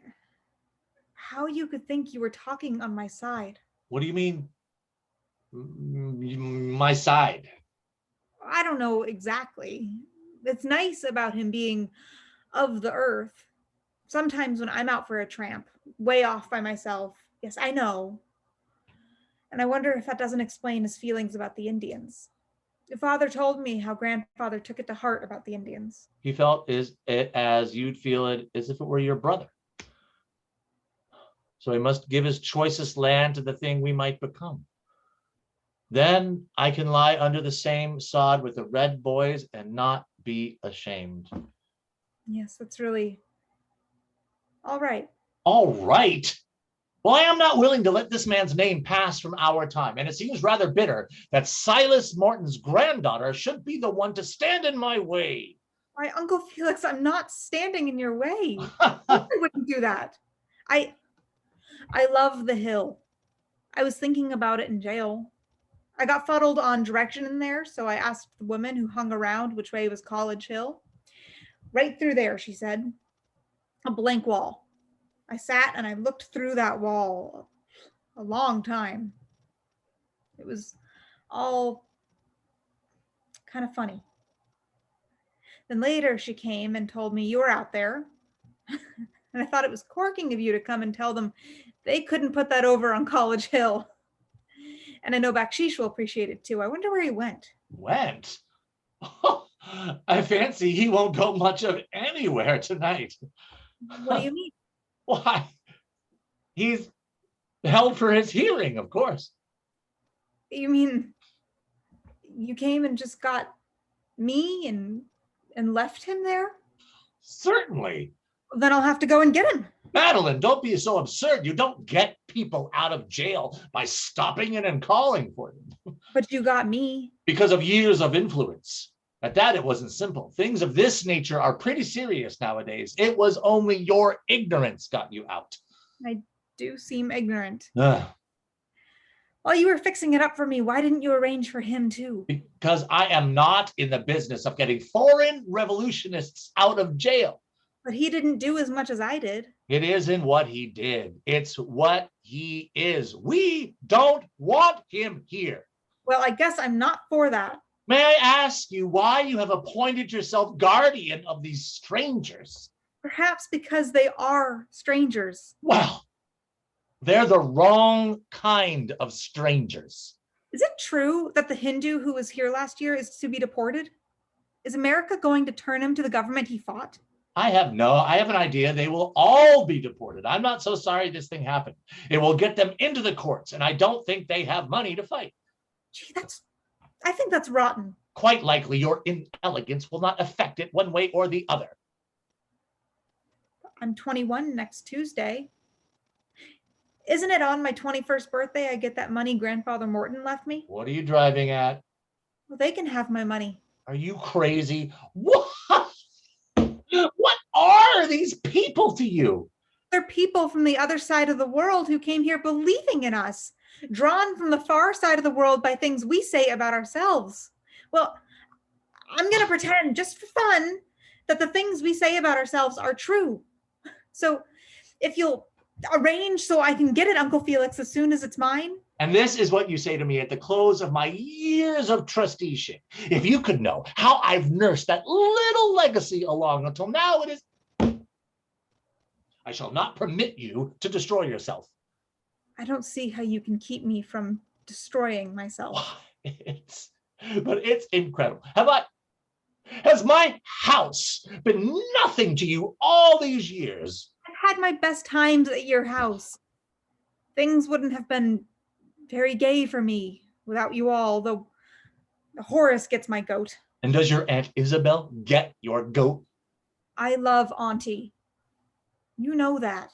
[SPEAKER 5] how you could think you were talking on my side.
[SPEAKER 4] What do you mean, my side?
[SPEAKER 5] I don't know exactly. It's nice about him being of the earth. Sometimes when I'm out for a tramp, way off by myself, yes, I know. And I wonder if that doesn't explain his feelings about the Indians. Father told me how grandfather took it to heart about the Indians.
[SPEAKER 4] He felt it as you'd feel it as if it were your brother. So he must give his choicest land to the thing we might become. Then I can lie under the same sod with the red boys and not be ashamed.
[SPEAKER 5] Yes, that's really all right.
[SPEAKER 4] All right. Well, I am not willing to let this man's name pass from our time, and it seems rather bitter that Silas Morton's granddaughter should be the one to stand in my way.
[SPEAKER 5] Why, Uncle Felix, I'm not standing in your way. I wouldn't do that. I love the hill. I was thinking about it in jail. I got fuddled on direction in there, so I asked the woman who hung around which way was College Hill. Right through there, she said. A blank wall. I sat and I looked through that wall a long time. It was all kind of funny. Then later she came and told me, you were out there. And I thought it was corking of you to come and tell them they couldn't put that over on College Hill. And I know Bakshish will appreciate it too. I wonder where he went.
[SPEAKER 4] Went? I fancy he won't go much of anywhere tonight.
[SPEAKER 5] What do you mean?
[SPEAKER 4] Why, he's held for his hearing, of course.
[SPEAKER 5] You mean you came and just got me and left him there?
[SPEAKER 4] Certainly.
[SPEAKER 5] Then I'll have to go and get him.
[SPEAKER 4] Madeline, don't be so absurd. You don't get people out of jail by stopping in and calling for them.
[SPEAKER 5] But you got me.
[SPEAKER 4] Because of years of influence. At that, it wasn't simple. Things of this nature are pretty serious nowadays. It was only your ignorance got you out.
[SPEAKER 5] I do seem ignorant.
[SPEAKER 4] Ugh.
[SPEAKER 5] While you were fixing it up for me, why didn't you arrange for him too?
[SPEAKER 4] Because I am not in the business of getting foreign revolutionists out of jail.
[SPEAKER 5] But he didn't do as much as I did.
[SPEAKER 4] It isn't what he did. It's what he is. We don't want him here.
[SPEAKER 5] Well, I guess I'm not for that.
[SPEAKER 4] May I ask you why you have appointed yourself guardian of these strangers?
[SPEAKER 5] Perhaps because they are strangers.
[SPEAKER 4] Well, they're the wrong kind of strangers.
[SPEAKER 5] Is it true that the Hindu who was here last year is to be deported? Is America going to turn him to the government he fought?
[SPEAKER 4] I have an idea they will all be deported. I'm not so sorry this thing happened. It will get them into the courts, and I don't think they have money to fight.
[SPEAKER 5] Gee, I think that's rotten.
[SPEAKER 4] Quite likely your inelegance will not affect it one way or the other.
[SPEAKER 5] I'm 21 next Tuesday. Isn't it on my 21st birthday I get that money Grandfather Morton left me?
[SPEAKER 4] What are you driving at?
[SPEAKER 5] Well, they can have my money.
[SPEAKER 4] Are you crazy? What? What are these people to you?
[SPEAKER 5] They're people from the other side of the world who came here believing in us, drawn from the far side of the world by things we say about ourselves. Well, I'm going to pretend, just for fun, that the things we say about ourselves are true. So if you'll arrange so I can get it, Uncle Felix, as soon as it's mine.
[SPEAKER 4] And this is what you say to me at the close of my years of trusteeship. If you could know how I've nursed that little legacy along until now, it is... I shall not permit you to destroy yourself.
[SPEAKER 5] I don't see how you can keep me from destroying myself.
[SPEAKER 4] It's incredible. Has my house been nothing to you all these years?
[SPEAKER 5] I've had my best times at your house. Things wouldn't have been very gay for me without you all, though Horace gets my goat.
[SPEAKER 4] And does your Aunt Isabel get your goat?
[SPEAKER 5] I love Auntie. You know that.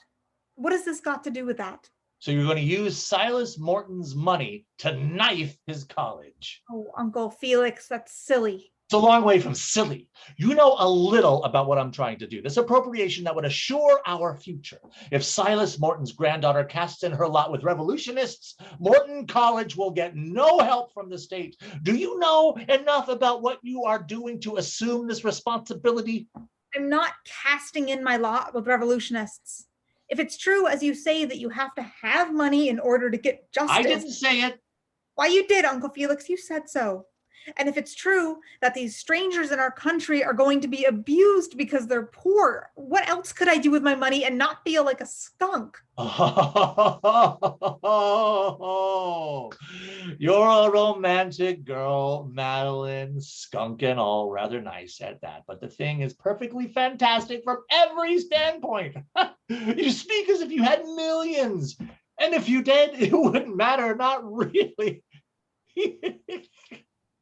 [SPEAKER 5] What has this got to do with that?
[SPEAKER 4] So you're going to use Silas Morton's money to knife his college.
[SPEAKER 5] Oh, Uncle Felix, that's silly.
[SPEAKER 4] It's a long way from silly. You know a little about what I'm trying to do. This appropriation that would assure our future. If Silas Morton's granddaughter casts in her lot with revolutionists, Morton College will get no help from the state. Do you know enough about what you are doing to assume this responsibility?
[SPEAKER 5] I'm not casting in my lot with revolutionists. If it's true, as you say, that you have to have money in order to get justice.
[SPEAKER 4] I didn't say it.
[SPEAKER 5] Why, you did, Uncle Felix. You said so. And if it's true that these strangers in our country are going to be abused because they're poor, what else could I do with my money and not feel like a skunk?
[SPEAKER 4] Oh, you're a romantic girl, Madeline. Skunk and all, rather nice at that. But the thing is perfectly fantastic from every standpoint. You speak as if you had millions. And if you did, it wouldn't matter. Not really.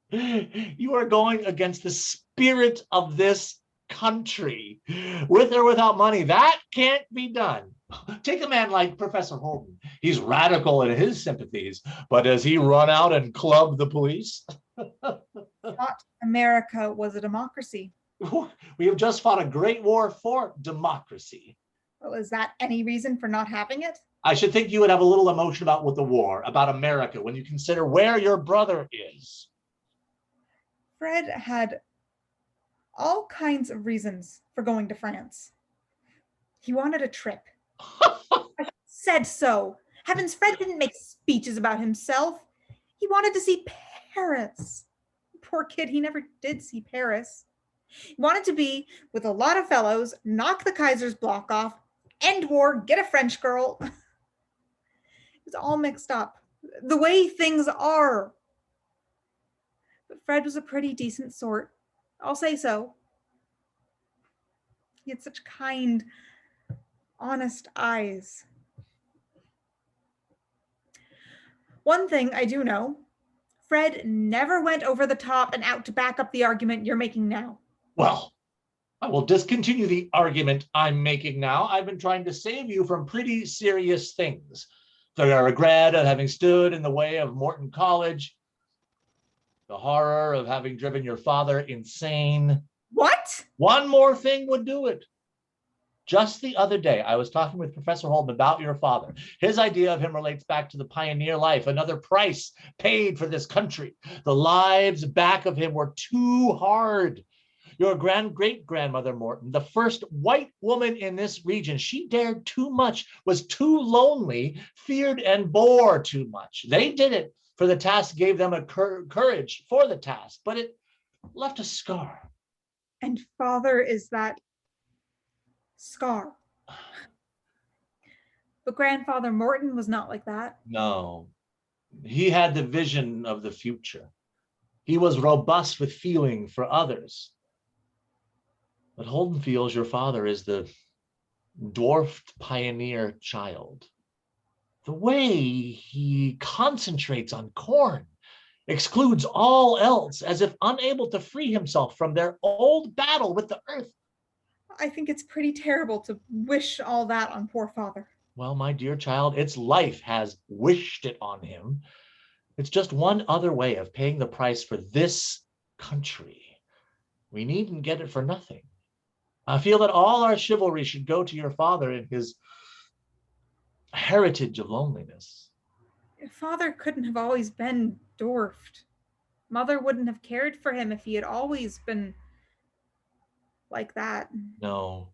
[SPEAKER 4] You are going against the spirit of this country. With or without money, that can't be done. Take a man like Professor Holden. He's radical in his sympathies, but does he run out and club the police?
[SPEAKER 5] Thought America was a democracy.
[SPEAKER 4] We have just fought a great war for democracy.
[SPEAKER 5] Well, is that any reason for not having it?
[SPEAKER 4] I should think you would have a little emotion about with the war, about America, when you consider where your brother is.
[SPEAKER 5] Fred had all kinds of reasons for going to France. He wanted a trip. I said so. Heavens, Fred didn't make speeches about himself. He wanted to see Paris. Poor kid, he never did see Paris. He wanted to be with a lot of fellows, knock the Kaiser's block off, end war, get a French girl. It was all mixed up. The way things are. But Fred was a pretty decent sort. I'll say so. He had such kind, honest eyes. One thing I do know, Fred never went over the top and out to back up the argument you're making now.
[SPEAKER 4] Well, I will discontinue the argument I'm making now. I've been trying to save you from pretty serious things. The regret of having stood in the way of Morton College, the horror of having driven your father insane.
[SPEAKER 5] What?
[SPEAKER 4] One more thing would do it. Just the other day, I was talking with Professor Holden about your father. His idea of him relates back to the pioneer life, another price paid for this country. The lives back of him were too hard. Your great-grandmother Morton, the first white woman in this region, she dared too much, was too lonely, feared and bore too much. They did it, for the task gave them a courage for the task, but it left a scar.
[SPEAKER 5] And father is that scar. But grandfather Morton was not like that.
[SPEAKER 4] No, he had the vision of the future. He was robust with feeling for others. But Holden feels your father is the dwarfed pioneer child. The way he concentrates on corn, excludes all else, as if unable to free himself from their old battle with the earth.
[SPEAKER 5] I think it's pretty terrible to wish all that on poor father.
[SPEAKER 4] Well, my dear child, its life has wished it on him. It's just one other way of paying the price for this country. We needn't get it for nothing. I feel that all our chivalry should go to your father in his heritage of loneliness.
[SPEAKER 5] Father couldn't have always been dwarfed. Mother wouldn't have cared for him if he had always been like that.
[SPEAKER 4] No,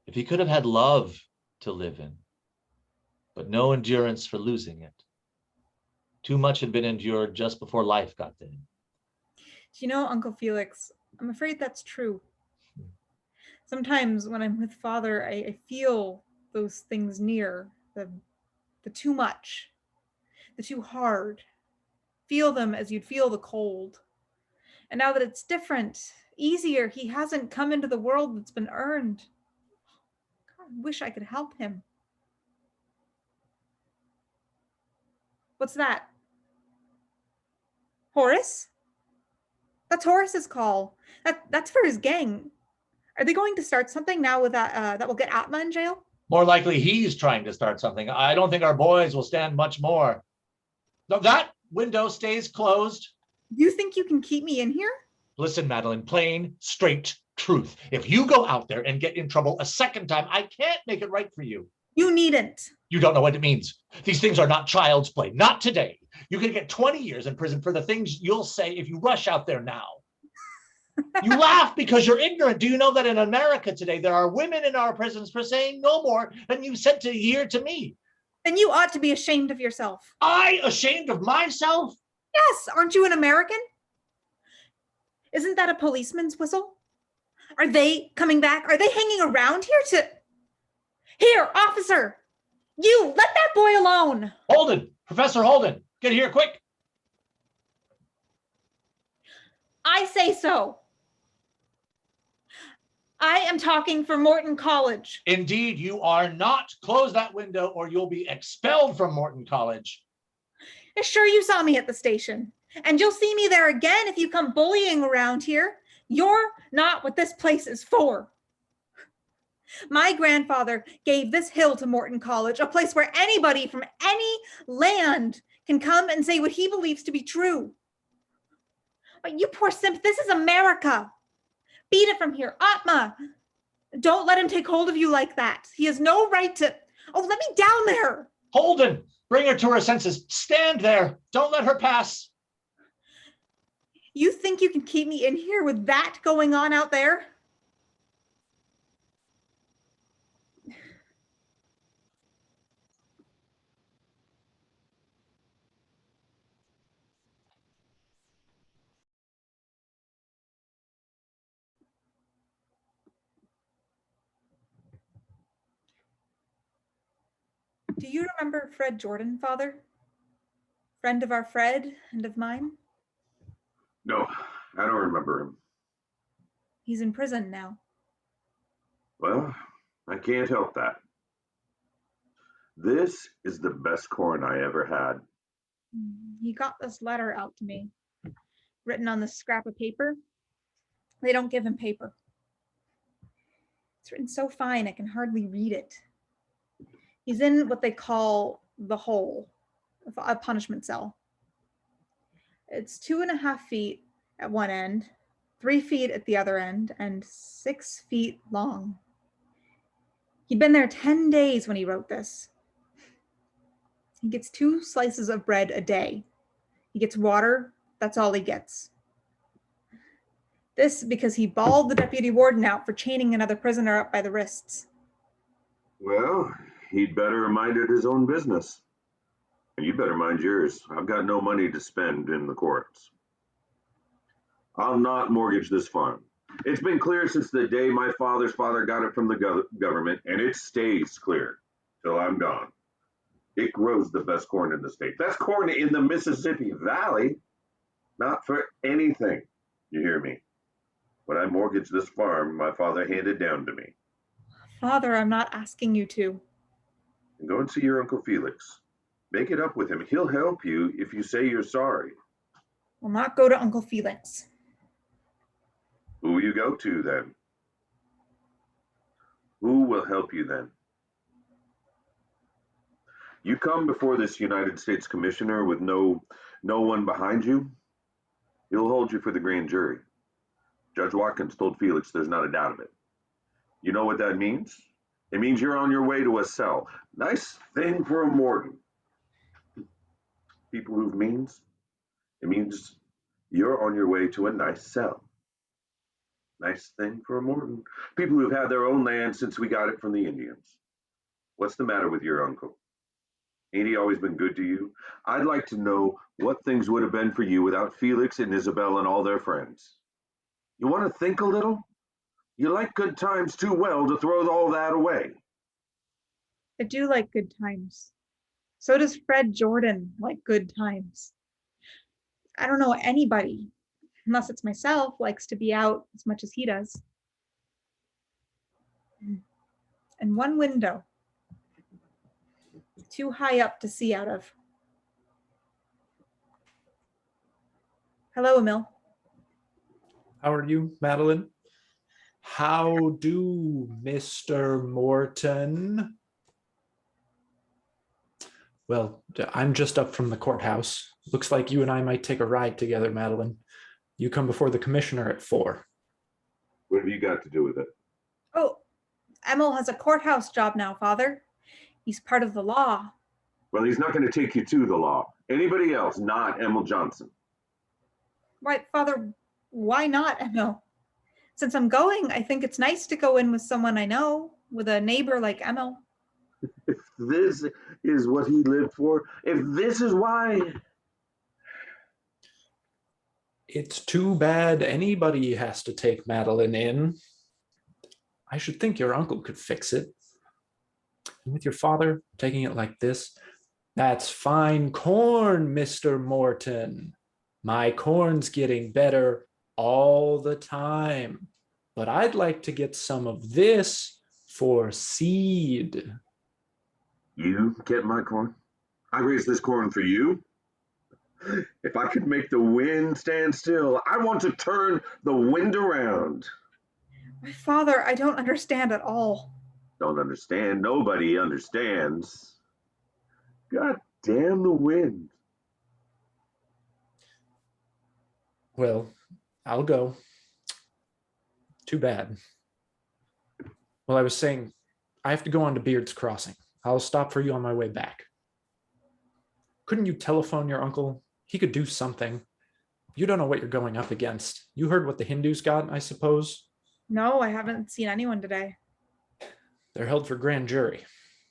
[SPEAKER 4] if he could have had love to live in, but no endurance for losing it. Too much had been endured just before life got to him.
[SPEAKER 5] You know, Uncle Felix, I'm afraid that's true. Sometimes when I'm with father, I feel those things near, the too much, the too hard. Feel them as you'd feel the cold. And now that it's different, easier, he hasn't come into the world that's been earned. God, I wish I could help him. What's that? Horace? That's Horace's call. That's for his gang. Are they going to start something now with that will get Atma in jail?
[SPEAKER 4] More likely he's trying to start something. I don't think our boys will stand much more. No, that window stays closed.
[SPEAKER 5] You think you can keep me in here?
[SPEAKER 4] Listen, Madeline, plain, straight truth. If you go out there and get in trouble a second time, I can't make it right for you.
[SPEAKER 5] You needn't.
[SPEAKER 4] You don't know what it means. These things are not child's play. Not today. You can get 20 years in prison for the things you'll say if you rush out there now. You laugh because you're ignorant. Do you know that in America today, there are women in our prisons for saying no more than you said to here to me?
[SPEAKER 5] Then you ought to be ashamed of yourself.
[SPEAKER 4] I ashamed of myself?
[SPEAKER 5] Yes, aren't you an American? Isn't that a policeman's whistle? Are they coming back? Are they hanging around here to... Here, officer! You, let that boy alone!
[SPEAKER 4] Holden, Professor Holden, get here quick.
[SPEAKER 5] I say so. I am talking for Morton College.
[SPEAKER 4] Indeed, you are not. Close that window or you'll be expelled from Morton College.
[SPEAKER 5] Sure, you saw me at the station. And you'll see me there again if you come bullying around here. You're not what this place is for. My grandfather gave this hill to Morton College, a place where anybody from any land can come and say what he believes to be true. But you poor simp, this is America. Beat it from here. Atma, don't let him take hold of you like that. He has no right to... Oh, let me down there.
[SPEAKER 4] Holden, bring her to her senses. Stand there. Don't let her pass.
[SPEAKER 5] You think you can keep me in here with that going on out there? Do you remember Fred Jordan, Father? Friend of our Fred and of mine?
[SPEAKER 3] No, I don't remember him.
[SPEAKER 5] He's in prison now.
[SPEAKER 3] Well, I can't help that. This is the best corn I ever had.
[SPEAKER 5] He got this letter out to me, written on this scrap of paper. They don't give him paper. It's written so fine I can hardly read it. He's in what they call the hole, a punishment cell. It's 2.5 feet at one end, 3 feet at the other end, and 6 feet long. He'd been there 10 days when he wrote this. He gets 2 slices of bread a day. He gets water, that's all he gets. This because he bawled the deputy warden out for chaining another prisoner up by the wrists.
[SPEAKER 3] Well, he'd better mind it his own business. And you better mind yours. I've got no money to spend in the courts. I'll not mortgage this farm. It's been clear since the day my father's father got it from the government, and it stays clear till I'm gone. It grows the best corn in the state. That's corn in the Mississippi Valley, not for anything. You hear me? When I mortgaged this farm, my father handed down to me.
[SPEAKER 5] Father, I'm not asking you to.
[SPEAKER 3] And go and see your Uncle Felix. Make it up with him. He'll help you if you say you're sorry.
[SPEAKER 5] Will not go to Uncle Felix.
[SPEAKER 3] Who will you go to then? Who will help you then? You come before this United States Commissioner with no one behind you, he'll hold you for the grand jury. Judge Watkins told Felix there's not a doubt of it. You know what that means? It means you're on your way to a cell. Nice thing for a Morton. People who've means, it means you're on your way to a nice cell. Nice thing for a Morton. People who've had their own land since we got it from the Indians. What's the matter with your uncle? Ain't he always been good to you? I'd like to know what things would have been for you without Felix and Isabel and all their friends. You want to think a little? You like good times too well to throw all that away.
[SPEAKER 5] I do like good times. So does Fred Jordan like good times. I don't know anybody, unless it's myself, likes to be out as much as he does. And one window, too high up to see out of. Hello, Emil.
[SPEAKER 6] How are you, Madeline? How do, Mr. Morton? Well, I'm just up from the courthouse. Looks like you and I might take a ride together, Madeline. You come before the commissioner at 4.
[SPEAKER 3] What have you got to do with it?
[SPEAKER 5] Oh, Emil has a courthouse job now, Father. He's part of the law.
[SPEAKER 3] Well, he's not going to take you to the law. Anybody else, not Emil Johnson.
[SPEAKER 5] Right, Father, why not, Emil? Since I'm going, I think it's nice to go in with someone I know, with a neighbor like Emil.
[SPEAKER 3] If this is what he lived for, if this is why.
[SPEAKER 6] It's too bad anybody has to take Madeline in. I should think your uncle could fix it. And with your father taking it like this, that's fine corn, Mr. Morton. My corn's getting better all the time. But I'd like to get some of this for seed.
[SPEAKER 3] You get my corn? I raised this corn for you. If I could make the wind stand still, I want to turn the wind around.
[SPEAKER 5] Father, I don't understand at all.
[SPEAKER 3] Don't understand. Nobody understands. God damn the wind.
[SPEAKER 6] Well, I'll go. Too bad. Well, I was saying, I have to go on to Beard's Crossing. I'll stop for you on my way back. Couldn't you telephone your uncle? He could do something. You don't know what you're going up against. You heard what the Hindus got, I suppose?
[SPEAKER 5] No, I haven't seen anyone today.
[SPEAKER 6] They're held for grand jury.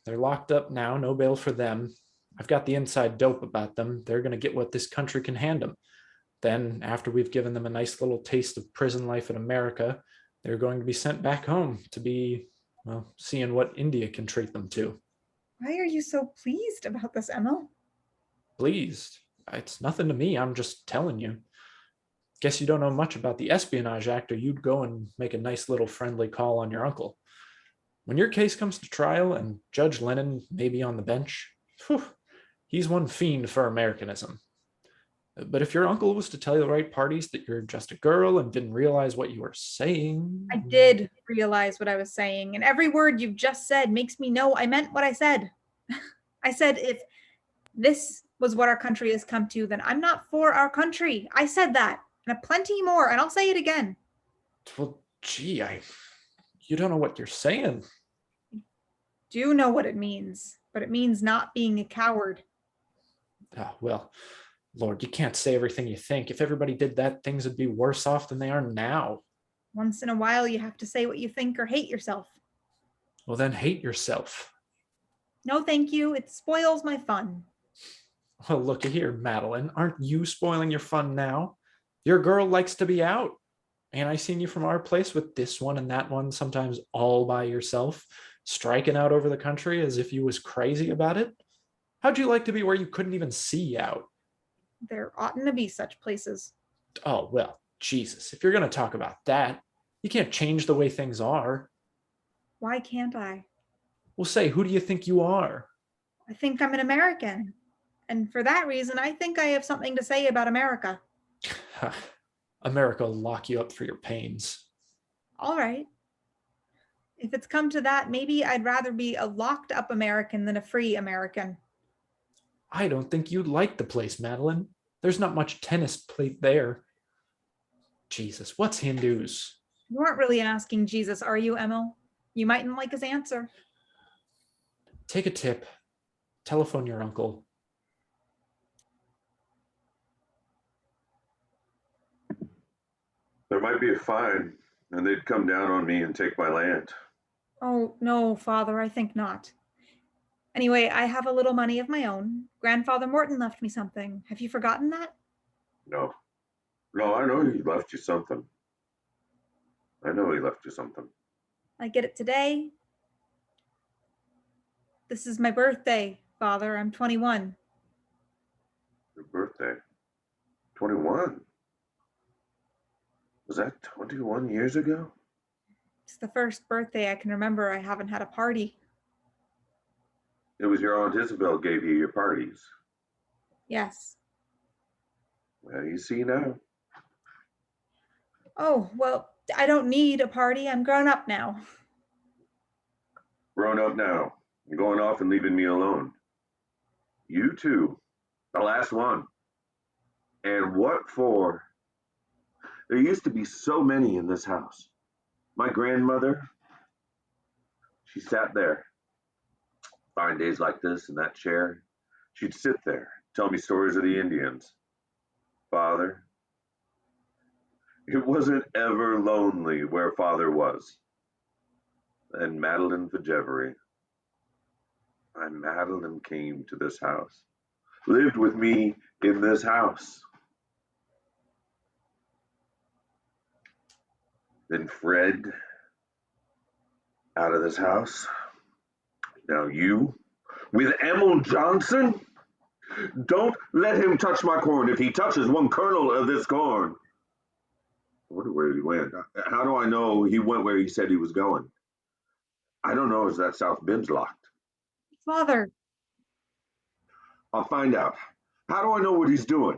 [SPEAKER 6] They're locked up now, no bail for them. I've got the inside dope about them. They're going to get what this country can hand them. Then, after we've given them a nice little taste of prison life in America, they're going to be sent back home to be, well, seeing what India can treat them to.
[SPEAKER 5] Why are you so pleased about this, Emil?
[SPEAKER 6] Pleased? It's nothing to me. I'm just telling you. Guess you don't know much about the Espionage Act, or you'd go and make a nice little friendly call on your uncle. When your case comes to trial and Judge Lennon may be on the bench, whew, he's one fiend for Americanism. But if your uncle was to tell the right parties that you're just a girl and didn't realize what you were saying...
[SPEAKER 5] I did realize what I was saying, and every word you've just said makes me know I meant what I said. I said if this was what our country has come to, then I'm not for our country. I said that, and plenty more, and I'll say it again.
[SPEAKER 6] Well, gee, you don't know what you're saying.
[SPEAKER 5] I do know what it means, but it means not being a coward.
[SPEAKER 6] Well, Lord, you can't say everything you think. If everybody did that, things would be worse off than they are now.
[SPEAKER 5] Once in a while, you have to say what you think or hate yourself.
[SPEAKER 6] Well, then hate yourself.
[SPEAKER 5] No, thank you. It spoils my fun.
[SPEAKER 6] Well, looky here, Madeline. Aren't you spoiling your fun now? Your girl likes to be out. And I seen you from our place with this one and that one, sometimes all by yourself, striking out over the country as if you was crazy about it. How'd you like to be where you couldn't even see out?
[SPEAKER 5] There oughtn't to be such places.
[SPEAKER 6] Oh, well, Jesus, if you're going to talk about that, you can't change the way things are.
[SPEAKER 5] Why can't I?
[SPEAKER 6] Well, say, who do you think you are?
[SPEAKER 5] I think I'm an American. And for that reason, I think I have something to say about America.
[SPEAKER 6] America will lock you up for your pains.
[SPEAKER 5] All right. If it's come to that, maybe I'd rather be a locked up American than a free American.
[SPEAKER 6] I don't think you'd like the place, Madeline. There's not much tennis played there. Jesus, what's Hindus?
[SPEAKER 5] You aren't really asking Jesus, are you, Emil? You mightn't like his answer.
[SPEAKER 6] Take a tip. Telephone your uncle.
[SPEAKER 3] There might be a fine, and they'd come down on me and take my land.
[SPEAKER 5] Oh, no, Father, I think not. Anyway, I have a little money of my own. Grandfather Morton left me something. Have you forgotten that?
[SPEAKER 3] No. No, I know he left you something. I know he left you something.
[SPEAKER 5] I get it today. This is my birthday, Father. I'm 21.
[SPEAKER 3] Your birthday. 21. Was that 21 years ago?
[SPEAKER 5] It's the first birthday I can remember I haven't had a party.
[SPEAKER 3] It was your Aunt Isabel gave you your parties.
[SPEAKER 5] Yes.
[SPEAKER 3] Well, you see now.
[SPEAKER 5] Oh, well, I don't need a party. I'm grown up now.
[SPEAKER 3] Grown up now, and going off and leaving me alone. You too, the last one. And what for? There used to be so many in this house. My grandmother, she sat there, fine days like this in that chair. She'd sit there, tell me stories of the Indians. Father, it wasn't ever lonely where father was. And Madeline Fajevery, my Madeline came to this house, lived with me in this house. Then Fred out of this house. Now you with Emil Johnson? Don't let him touch my corn. If he touches one kernel of this corn. I wonder where he went. How do I know he went where he said he was going? I don't know. Is that south bin's locked?
[SPEAKER 5] Father.
[SPEAKER 3] I'll find out. How do I know what he's doing?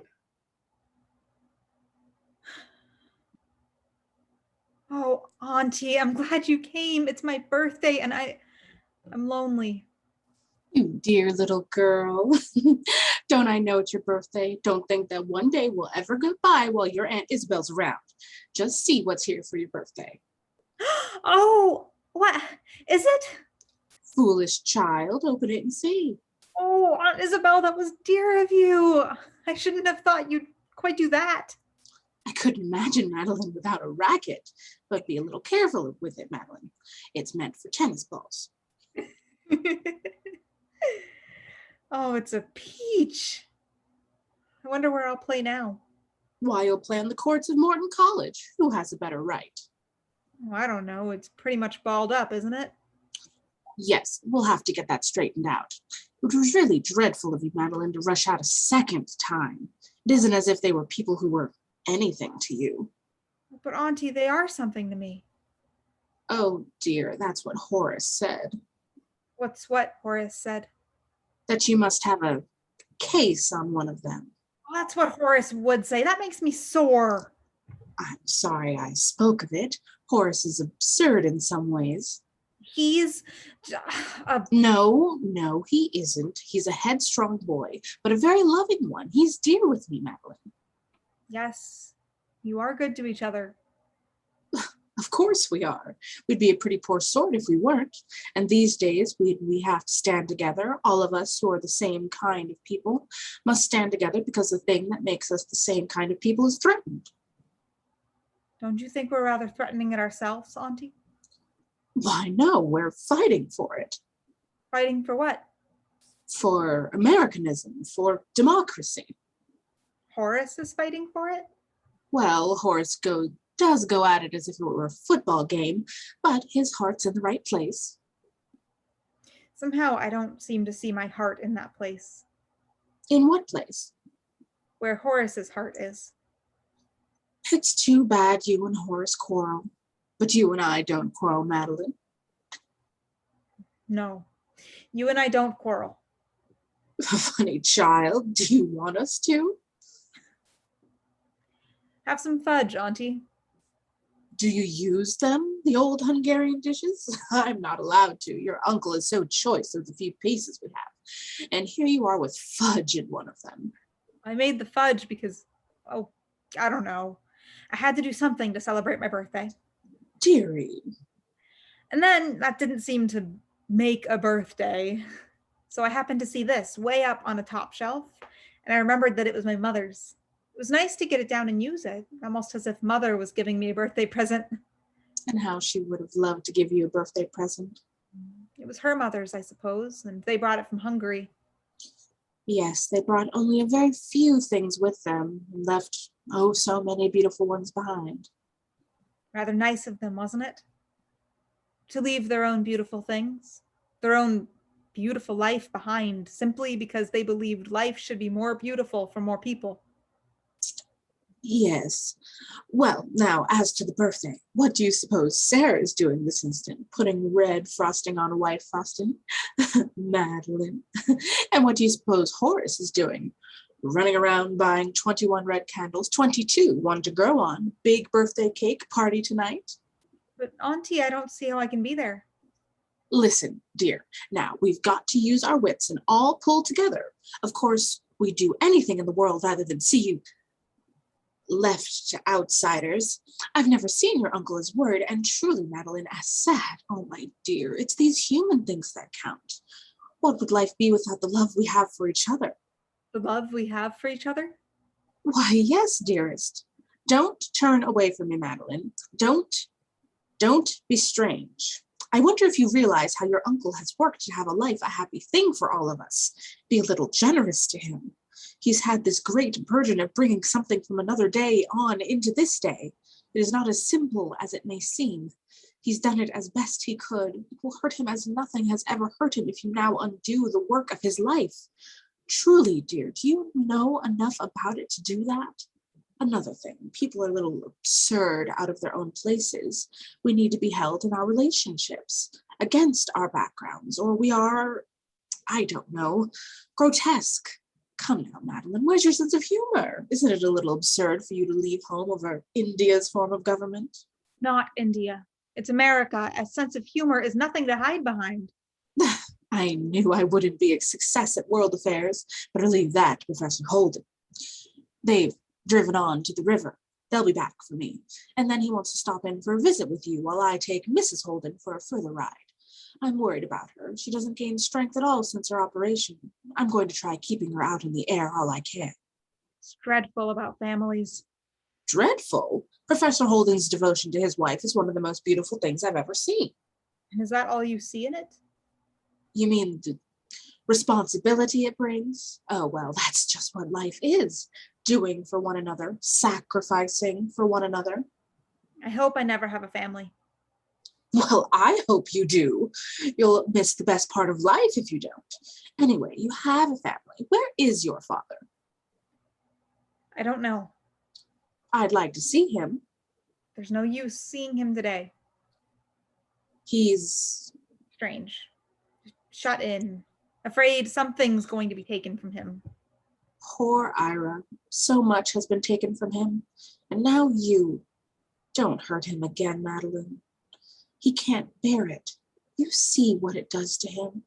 [SPEAKER 5] Oh, Auntie, I'm glad you came. It's my birthday and I'm lonely.
[SPEAKER 7] You dear little girl. Don't I know it's your birthday? Don't think that one day will ever go by while your Aunt Isabel's around. Just see what's here for your birthday.
[SPEAKER 5] Oh, what is it?
[SPEAKER 7] Foolish child, open it and see.
[SPEAKER 5] Oh, Aunt Isabel, that was dear of you. I shouldn't have thought you'd quite do that.
[SPEAKER 7] I couldn't imagine Madeline without a racket, but be a little careful with it, Madeline. It's meant for tennis balls.
[SPEAKER 5] Oh, it's a peach. I wonder where I'll play now.
[SPEAKER 7] Why, you'll play on the courts of Morton College. Who has a better right?
[SPEAKER 5] Oh, I don't know. It's pretty much balled up, isn't it?
[SPEAKER 7] Yes, we'll have to get that straightened out. It was really dreadful of you, Madeline, to rush out a second time. It isn't as if they were people who were anything to you.
[SPEAKER 5] But Auntie, they are something to me.
[SPEAKER 7] Oh dear, that's what Horace said.
[SPEAKER 5] What's what Horace said?
[SPEAKER 7] That you must have a case on one of them.
[SPEAKER 5] Well, that's what Horace would say. That makes me sore.
[SPEAKER 7] I'm sorry I spoke of it. Horace is absurd in some ways.
[SPEAKER 5] He's
[SPEAKER 7] No, he isn't. He's a headstrong boy, but a very loving one. He's dear with me, Madeline.
[SPEAKER 5] Yes, you are good to each other.
[SPEAKER 7] Of course we are. We'd be a pretty poor sort if we weren't. And these days we have to stand together. All of us who are the same kind of people must stand together because the thing that makes us the same kind of people is threatened.
[SPEAKER 5] Don't you think we're rather threatening it ourselves, Auntie?
[SPEAKER 7] Why, no, we're fighting for it.
[SPEAKER 5] Fighting for what?
[SPEAKER 7] For Americanism, for democracy.
[SPEAKER 5] Horace is fighting for it?
[SPEAKER 7] Well, Horace does go at it as if it were a football game, but his heart's in the right place.
[SPEAKER 5] Somehow I don't seem to see my heart in that place.
[SPEAKER 7] In what place?
[SPEAKER 5] Where Horace's heart is.
[SPEAKER 7] It's too bad you and Horace quarrel. But you and I don't quarrel, Madeline.
[SPEAKER 5] No, you and I don't quarrel.
[SPEAKER 7] Funny child, do you want us to?
[SPEAKER 5] Have some fudge, Auntie.
[SPEAKER 7] Do you use them, the old Hungarian dishes? I'm not allowed to. Your uncle is so choice of the few pieces we have. And here you are with fudge in one of them.
[SPEAKER 5] I made the fudge because, oh, I don't know. I had to do something to celebrate my birthday.
[SPEAKER 7] Dearie.
[SPEAKER 5] And then that didn't seem to make a birthday. So I happened to see this way up on a top shelf, and I remembered that it was my mother's. It was nice to get it down and use it, almost as if Mother was giving me a birthday present.
[SPEAKER 7] And how she would have loved to give you a birthday present.
[SPEAKER 5] It was her mother's, I suppose, and they brought it from Hungary.
[SPEAKER 7] Yes, they brought only a very few things with them and left, oh, so many beautiful ones behind.
[SPEAKER 5] Rather nice of them, wasn't it? To leave their own beautiful things, their own beautiful life behind, simply because they believed life should be more beautiful for more people.
[SPEAKER 7] Yes. Well, now, as to the birthday, what do you suppose Sarah is doing this instant? Putting red frosting on white frosting? Madeline. And what do you suppose Horace is doing? running around buying 21 red candles, 22, one to grow on, big birthday cake, party tonight.
[SPEAKER 5] But Auntie, I don't see how I can be there.
[SPEAKER 7] Listen, dear, now we've got to use our wits and all pull together. Of course, we'd do anything in the world rather than see you left to outsiders. I've never seen your uncle as worried, and truly, Madeline, as sad. Oh, my dear, it's these human things that count. What would life be without the love we have for each other?
[SPEAKER 5] The love we have for each other?
[SPEAKER 7] Why, yes, dearest. Don't turn away from me, Madeline. Don't be strange. I wonder if you realize how your uncle has worked to have a life a happy thing for all of us. Be a little generous to him. He's had this great burden of bringing something from another day on into this day. It is not as simple as it may seem. He's done it as best he could. It will hurt him as nothing has ever hurt him if you now undo the work of his life. Truly, dear, do you know enough about it to do that? Another thing, people are a little absurd out of their own places. We need to be held in our relationships against our backgrounds, or we are, I don't know, grotesque. Come now, Madeline, where's your sense of humor? Isn't it a little absurd for you to leave home over India's form of government?
[SPEAKER 5] Not India. It's America. A sense of humor is nothing to hide behind.
[SPEAKER 7] I knew I wouldn't be a success at world affairs, but I'll leave that to Professor Holden. They've driven on to the river. They'll be back for me. And then he wants to stop in for a visit with you while I take Mrs. Holden for a further ride. I'm worried about her. She doesn't gain strength at all since her operation. I'm going to try keeping her out in the air all I can.
[SPEAKER 5] It's dreadful about families.
[SPEAKER 7] Dreadful? Professor Holden's devotion to his wife is one of the most beautiful things I've ever seen.
[SPEAKER 5] And is that all you see in it?
[SPEAKER 7] You mean the responsibility it brings? Oh, well, that's just what life is. Doing for one another, sacrificing for one another.
[SPEAKER 5] I hope I never have a family.
[SPEAKER 7] Well, I hope you do. You'll miss the best part of life if you don't. Anyway, you have a family. Where is your father?
[SPEAKER 5] I don't know.
[SPEAKER 7] I'd like to see him.
[SPEAKER 5] There's no use seeing him today.
[SPEAKER 7] He's
[SPEAKER 5] strange. Shut in. Afraid something's going to be taken from him.
[SPEAKER 7] Poor Ira. So much has been taken from him. And now you. Don't hurt him again, Madeline. He can't bear it. You see what it does to him.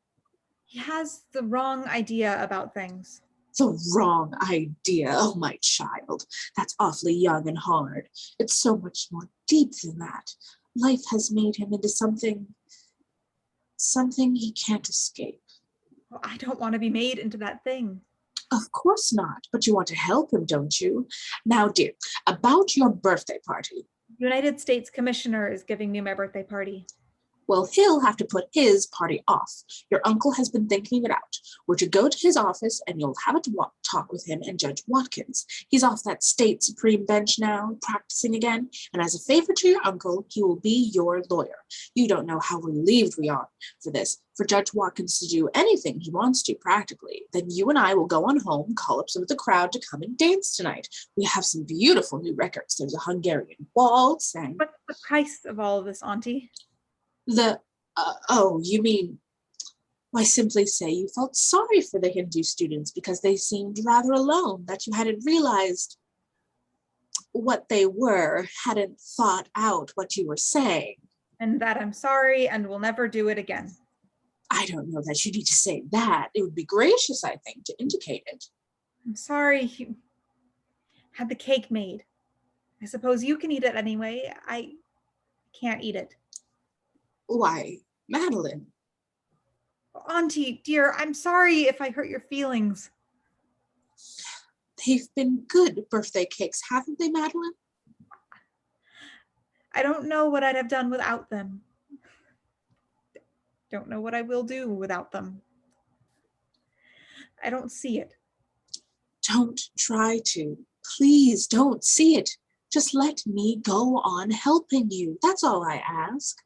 [SPEAKER 5] He has the wrong idea about things.
[SPEAKER 7] The wrong idea. Oh, my child. That's awfully young and hard. It's so much more deep than that. Life has made him into something he can't escape.
[SPEAKER 5] Well, I don't want to be made into that thing.
[SPEAKER 7] Of course not, but you want to help him, don't you? Now, dear, about your birthday party.
[SPEAKER 5] United States Commissioner is giving me my birthday party.
[SPEAKER 7] Well, he'll have to put his party off. Your uncle has been thinking it out. We're to go to his office and you'll have a talk with him and Judge Watkins. He's off that state Supreme Bench now, practicing again. And as a favor to your uncle, he will be your lawyer. You don't know how relieved we are for this, for Judge Watkins to do anything he wants to practically. Then you and I will go on home, call up some of the crowd to come and dance tonight. We have some beautiful new records. There's a Hungarian waltz and...
[SPEAKER 5] What's the price of all of this, Auntie?
[SPEAKER 7] You mean, why simply say you felt sorry for the Hindu students because they seemed rather alone, that you hadn't realized what they were, hadn't thought out what you were saying.
[SPEAKER 5] And that I'm sorry and will never do it again.
[SPEAKER 7] I don't know that you need to say that. It would be gracious, I think, to indicate it.
[SPEAKER 5] I'm sorry you had the cake made. I suppose you can eat it anyway. I can't eat it.
[SPEAKER 7] Why, Madeline?
[SPEAKER 5] Auntie, dear, I'm sorry if I hurt your feelings.
[SPEAKER 7] They've been good birthday cakes, haven't they, Madeline?
[SPEAKER 5] I don't know what I'd have done without them. Don't know what I will do without them. I don't see it.
[SPEAKER 7] Don't try to. Please don't see it. Just let me go on helping you. That's all I ask.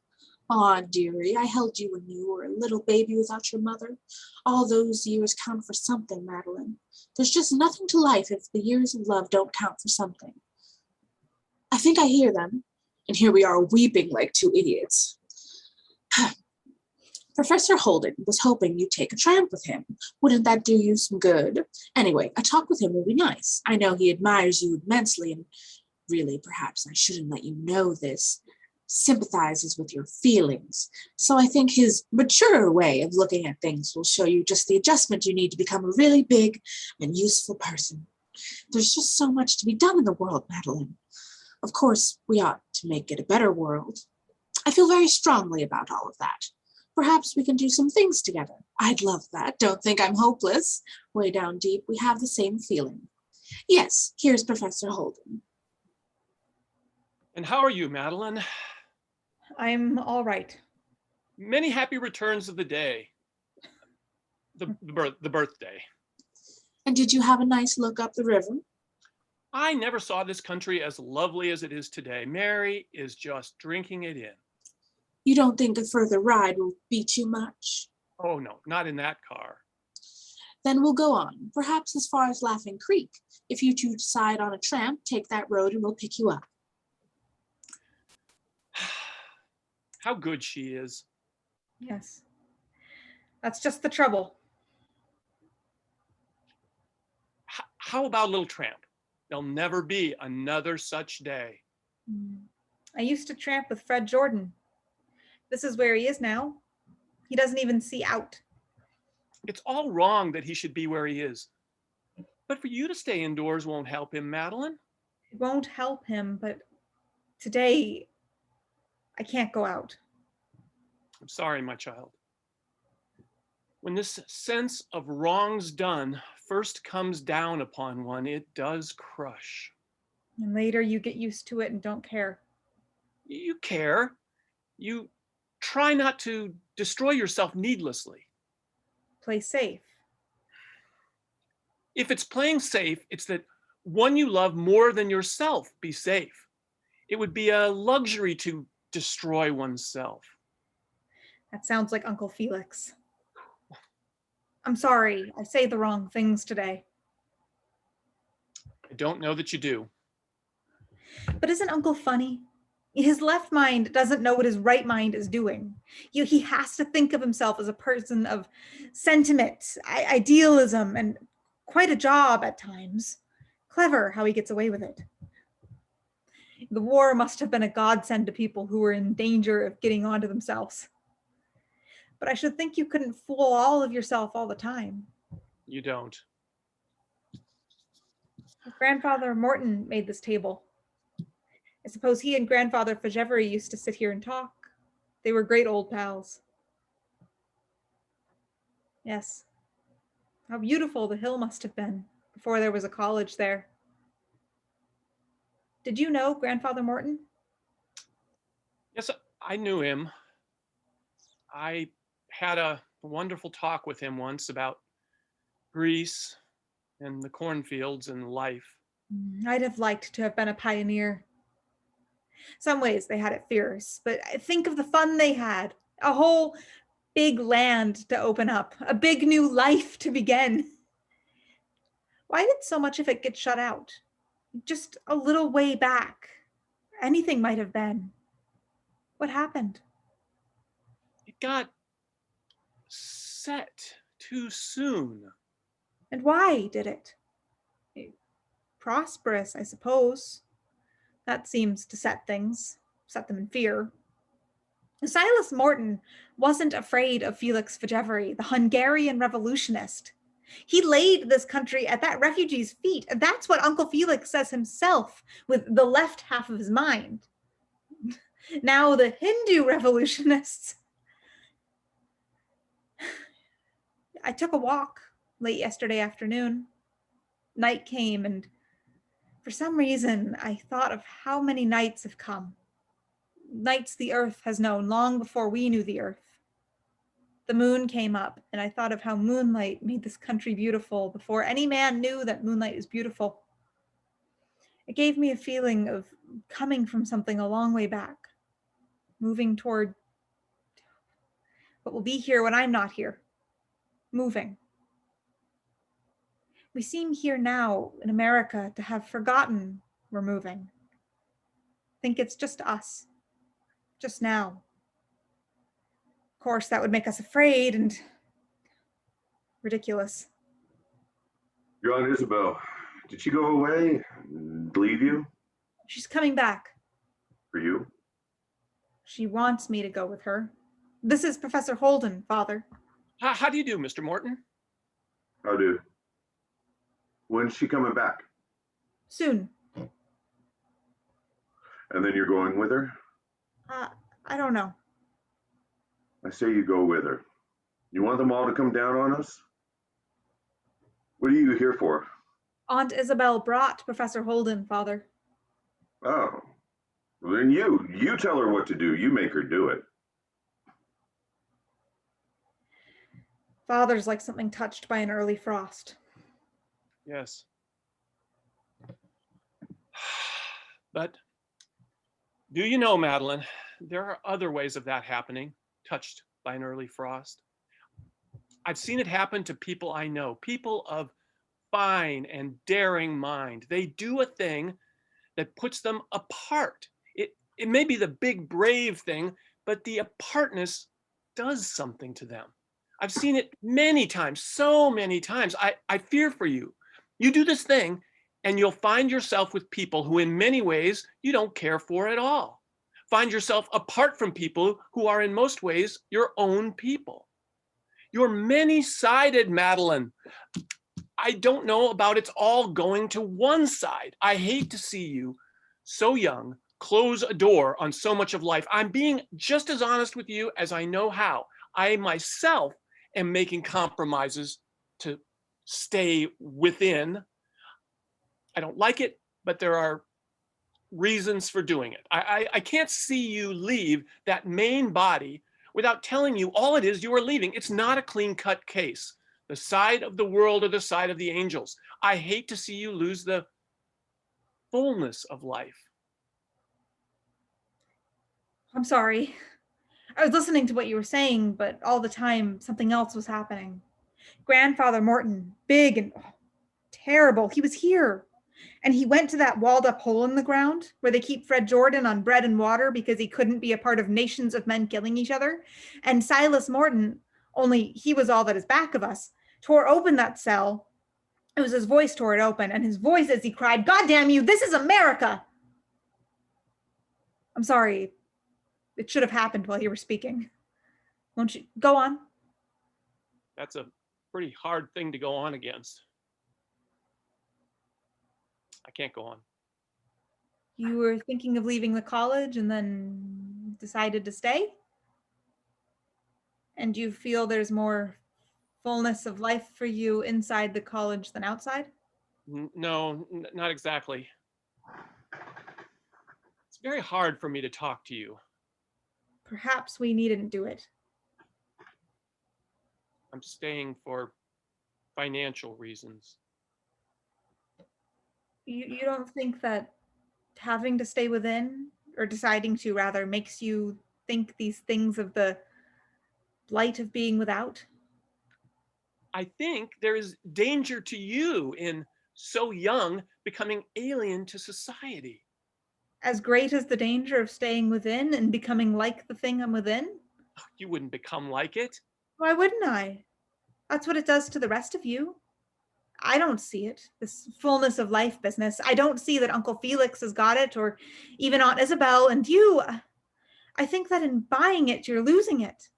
[SPEAKER 7] Aw, dearie, I held you when you were a little baby without your mother. All those years count for something, Madeline. There's just nothing to life if the years of love don't count for something. I think I hear them, and here we are weeping like two idiots. Professor Holden was hoping you'd take a tramp with him. Wouldn't that do you some good? Anyway, a talk with him will be nice. I know he admires you immensely, and really, perhaps I shouldn't let you know this, sympathizes with your feelings. So I think his mature way of looking at things will show you just the adjustment you need to become a really big and useful person. There's just so much to be done in the world, Madeline. Of course, we ought to make it a better world. I feel very strongly about all of that. Perhaps we can do some things together. I'd love that. Don't think I'm hopeless. Way down deep, we have the same feeling. Yes, here's Professor Holden.
[SPEAKER 8] And how are you, Madeline?
[SPEAKER 5] I'm all right.
[SPEAKER 8] Many happy returns of the day. The birthday.
[SPEAKER 7] And did you have a nice look up the river?
[SPEAKER 8] I never saw this country as lovely as it is today. Mary is just drinking it in.
[SPEAKER 7] You don't think a further ride will be too much?
[SPEAKER 8] Oh no, not in that car.
[SPEAKER 7] Then we'll go on, perhaps as far as Laughing Creek. If you two decide on a tramp, take that road and we'll pick you up.
[SPEAKER 8] How good she is.
[SPEAKER 5] Yes. That's just the trouble.
[SPEAKER 8] How about a little tramp? There'll never be another such day.
[SPEAKER 5] I used to tramp with Fred Jordan. This is where he is now. He doesn't even see out.
[SPEAKER 8] It's all wrong that he should be where he is. But for you to stay indoors won't help him, Madeline.
[SPEAKER 5] It won't help him, but today I can't go out.
[SPEAKER 8] I'm sorry, my child. When this sense of wrongs done first comes down upon one, it does crush.
[SPEAKER 5] And later you get used to it and don't care.
[SPEAKER 8] You care. You try not to destroy yourself needlessly.
[SPEAKER 5] Play safe.
[SPEAKER 8] If it's playing safe, it's that one you love more than yourself be safe. It would be a luxury to destroy oneself.
[SPEAKER 5] That sounds like Uncle Felix. I'm sorry, I say the wrong things today.
[SPEAKER 8] I don't know that you do.
[SPEAKER 5] But isn't Uncle funny? His left mind doesn't know what his right mind is doing. He has to think of himself as a person of sentiment, idealism, and quite a job at times. Clever how he gets away with it. The war must have been a godsend to people who were in danger of getting onto themselves. But I should think you couldn't fool all of yourself all the time.
[SPEAKER 8] You don't.
[SPEAKER 5] Grandfather Morton made this table. I suppose he and Grandfather Fajevery used to sit here and talk. They were great old pals. Yes. How beautiful the hill must have been before there was a college there. Did you know Grandfather Morton?
[SPEAKER 8] Yes, I knew him. I had a wonderful talk with him once about Greece and the cornfields and life.
[SPEAKER 5] I'd have liked to have been a pioneer. Some ways they had it fierce, but think of the fun they had. A whole big land to open up, a big new life to begin. Why did so much of it get shut out? Just a little way back. Anything might have been. What happened?
[SPEAKER 8] It got set too soon.
[SPEAKER 5] And why did it? Prosperous, I suppose. That seems to set things, set them in fear. Silas Morton wasn't afraid of Felix Fajevery, the Hungarian revolutionist. He laid this country at that refugee's feet. And that's what Uncle Felix says himself with the left half of his mind. Now the Hindu revolutionists. I took a walk late yesterday afternoon. Night came, and for some reason, I thought of how many nights have come. Nights the earth has known long before we knew the earth. The moon came up, and I thought of how moonlight made this country beautiful before any man knew that moonlight is beautiful. It gave me a feeling of coming from something a long way back, moving toward what will be here when I'm not here, moving. We seem here now in America to have forgotten we're moving. Think it's just us, just now. course, that would make us afraid and ridiculous.
[SPEAKER 3] Your Aunt Isabel, did she go away and leave you?
[SPEAKER 5] She's coming back.
[SPEAKER 3] For you?
[SPEAKER 5] She wants me to go with her. This is Professor Holden, Father.
[SPEAKER 8] How do you do, Mr. Morton?
[SPEAKER 3] How do? When's she coming back?
[SPEAKER 5] Soon.
[SPEAKER 3] And then you're going with her?
[SPEAKER 5] I don't know.
[SPEAKER 3] I say you go with her. You want them all to come down on us? What are you here for?
[SPEAKER 5] Aunt Isabel brought Professor Holden, Father.
[SPEAKER 3] Oh, well, then you tell her what to do. You make her do it.
[SPEAKER 5] Father's like something touched by an early frost.
[SPEAKER 8] Yes. But do you know, Madeline, there are other ways of that happening, touched by an early frost. I've seen it happen to people I know, people of fine and daring mind. They do a thing that puts them apart. It may be the big brave thing, but the apartness does something to them. I've seen it many times, so many times. I fear for you. You do this thing and you'll find yourself with people who in many ways you don't care for at all. Find yourself apart from people who are in most ways your own people. You're many-sided, Madeline. I don't know about it's all going to one side. I hate to see you so young close a door on so much of life. I'm being just as honest with you as I know how. I myself am making compromises to stay within. I don't like it, but there are reasons for doing it. I can't see you leave that main body without telling you all it is you are leaving. It's not a clean-cut case. The side of the world or the side of the angels. I hate to see you lose the fullness of life.
[SPEAKER 5] I'm sorry. I was listening to what you were saying, but all the time something else was happening. Grandfather Morton, big and terrible, he was here. And he went to that walled up hole in the ground where they keep Fred Jordan on bread and water because he couldn't be a part of nations of men killing each other. And Silas Morton, only he was all that is back of us, tore open that cell. It was his voice tore it open, and his voice as he cried, "God damn you, this is America!" I'm sorry. It should have happened while you were speaking. Won't you go on?
[SPEAKER 8] That's a pretty hard thing to go on against. I can't go on.
[SPEAKER 5] You were thinking of leaving the college and then decided to stay? And you feel there's more fullness of life for you inside the college than outside?
[SPEAKER 8] No, not exactly. It's very hard for me to talk to you.
[SPEAKER 5] Perhaps we needn't do it.
[SPEAKER 8] I'm staying for financial reasons.
[SPEAKER 5] You don't think that having to stay within, or deciding to rather, makes you think these things of the blight of being without?
[SPEAKER 8] I think there is danger to you in so young becoming alien to society.
[SPEAKER 5] As great as the danger of staying within and becoming like the thing I'm within?
[SPEAKER 8] You wouldn't become like it.
[SPEAKER 5] Why wouldn't I? That's what it does to the rest of you. I don't see it, this fullness of life business. I don't see that Uncle Felix has got it, or even Aunt Isabel, and you. I think that in buying it, you're losing it.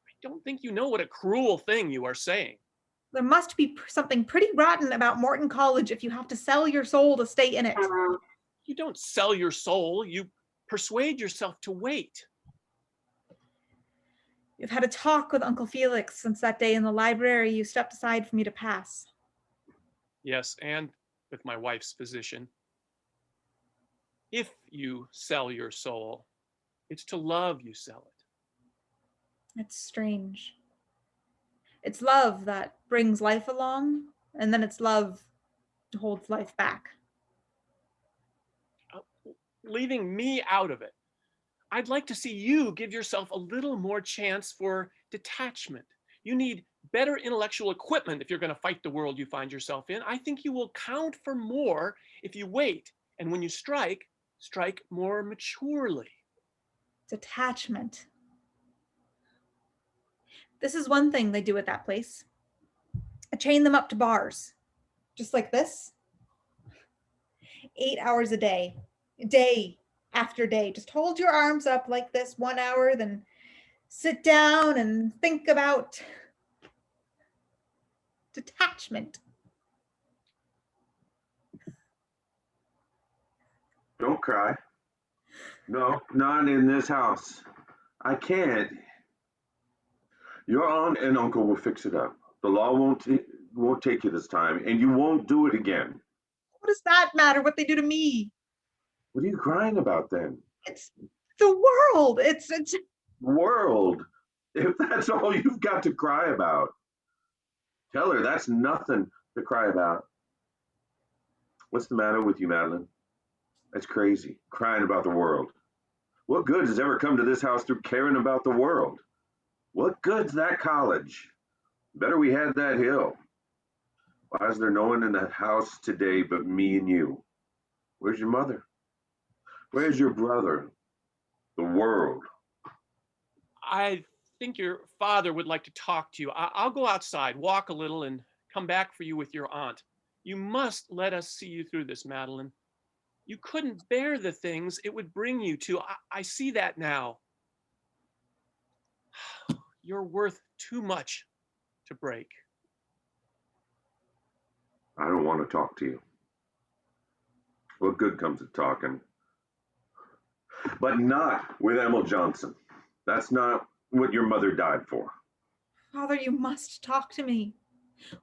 [SPEAKER 8] I don't think you know what a cruel thing you are saying.
[SPEAKER 5] There must be something pretty rotten about Morton College if you have to sell your soul to stay in it.
[SPEAKER 8] You don't sell your soul, you persuade yourself to wait.
[SPEAKER 5] You've had a talk with Uncle Felix since that day in the library you stepped aside for me to pass.
[SPEAKER 8] Yes, and with my wife's physician. If you sell your soul, it's to love you sell it.
[SPEAKER 5] It's strange. It's love that brings life along, and then it's love that holds life back.
[SPEAKER 8] Leaving me out of it. I'd like to see you give yourself a little more chance for detachment. You need better intellectual equipment if you're going to fight the world you find yourself in. I think you will count for more if you wait. And when you strike more maturely.
[SPEAKER 5] Detachment. This is one thing they do at that place. I chain them up to bars, just like this. 8 hours a day, day after day. Just hold your arms up like this 1 hour, then sit down and think about detachment.
[SPEAKER 3] Don't cry. No, not in this house. I can't. Your aunt and uncle will fix it up. The law won't take you this time, and you won't do it again.
[SPEAKER 5] What does that matter what they do to me?
[SPEAKER 3] What are you crying about then?
[SPEAKER 5] It's the world. It's
[SPEAKER 3] World. If that's all you've got to cry about, tell her that's nothing to cry about. What's the matter with you, Madeline? That's crazy, crying about the world. What good has ever come to this house through caring about the world? What good's that college? Better we had that hill. Why is there no one in the house today but me and you? Where's your mother? Where's your brother? The world.
[SPEAKER 8] I think your father would like to talk to you. I'll go outside, walk a little, and come back for you with your aunt. You must let us see you through this, Madeline. You couldn't bear the things it would bring you to. I see that now. You're worth too much to break.
[SPEAKER 3] I don't want to talk to you. What good comes of talking? But not with Emil Johnson. That's not what your mother died for.
[SPEAKER 5] Father, you must talk to me.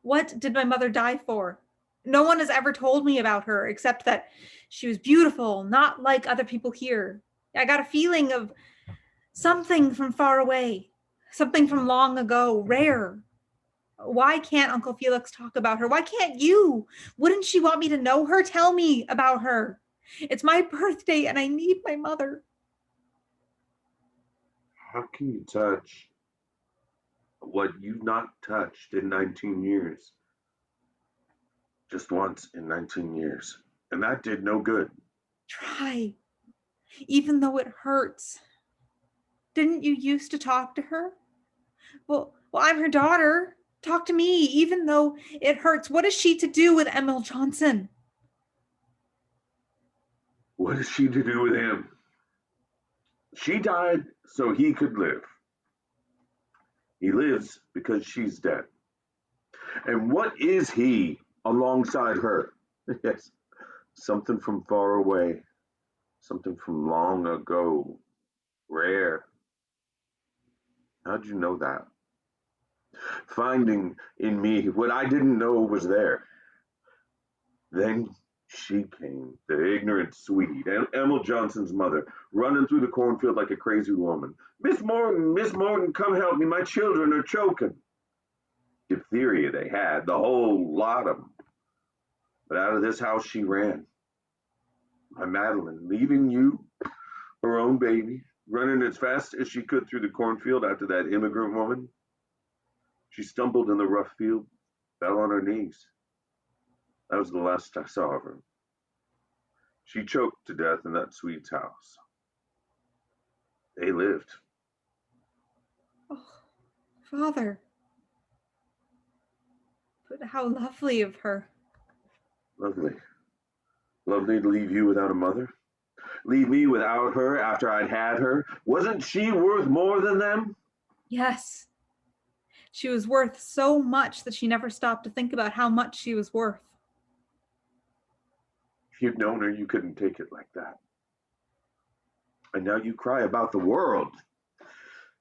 [SPEAKER 5] What did my mother die for? No one has ever told me about her except that she was beautiful, not like other people here. I got a feeling of something from far away, something from long ago, rare. Why can't Uncle Felix talk about her? Why can't you? Wouldn't she want me to know her? Tell me about her. It's my birthday and I need my mother.
[SPEAKER 3] How can you touch what you've not touched in 19 years? Just once in 19 years. And that did no good.
[SPEAKER 5] Try, even though it hurts. Didn't you used to talk to her? Well, I'm her daughter. Talk to me, even though it hurts. What is she to do with Emil Johnson?
[SPEAKER 3] What is she to do with him? She died so he could live. He lives because she's dead. And what is he alongside her? Yes, something from far away, something from long ago, rare. How'd you know that? Finding in me what I didn't know was there. Then she came, the ignorant Swede, Emil Johnson's mother, running through the cornfield like a crazy woman. Miss Morton, come help me, my children are choking. Diphtheria they had, the whole lot of them. But out of this house she ran. My Madeline, leaving you, her own baby, running as fast as she could through the cornfield after that immigrant woman. She stumbled in the rough field, fell on her knees. That was the last I saw of her. She choked to death in that Swede's house. They lived.
[SPEAKER 5] Oh, Father. But how lovely of her.
[SPEAKER 3] Lovely. Lovely to leave you without a mother? Leave me without her after I'd had her? Wasn't she worth more than them?
[SPEAKER 5] Yes. She was worth so much that she never stopped to think about how much she was worth.
[SPEAKER 3] If you'd known her, you couldn't take it like that. And now you cry about the world.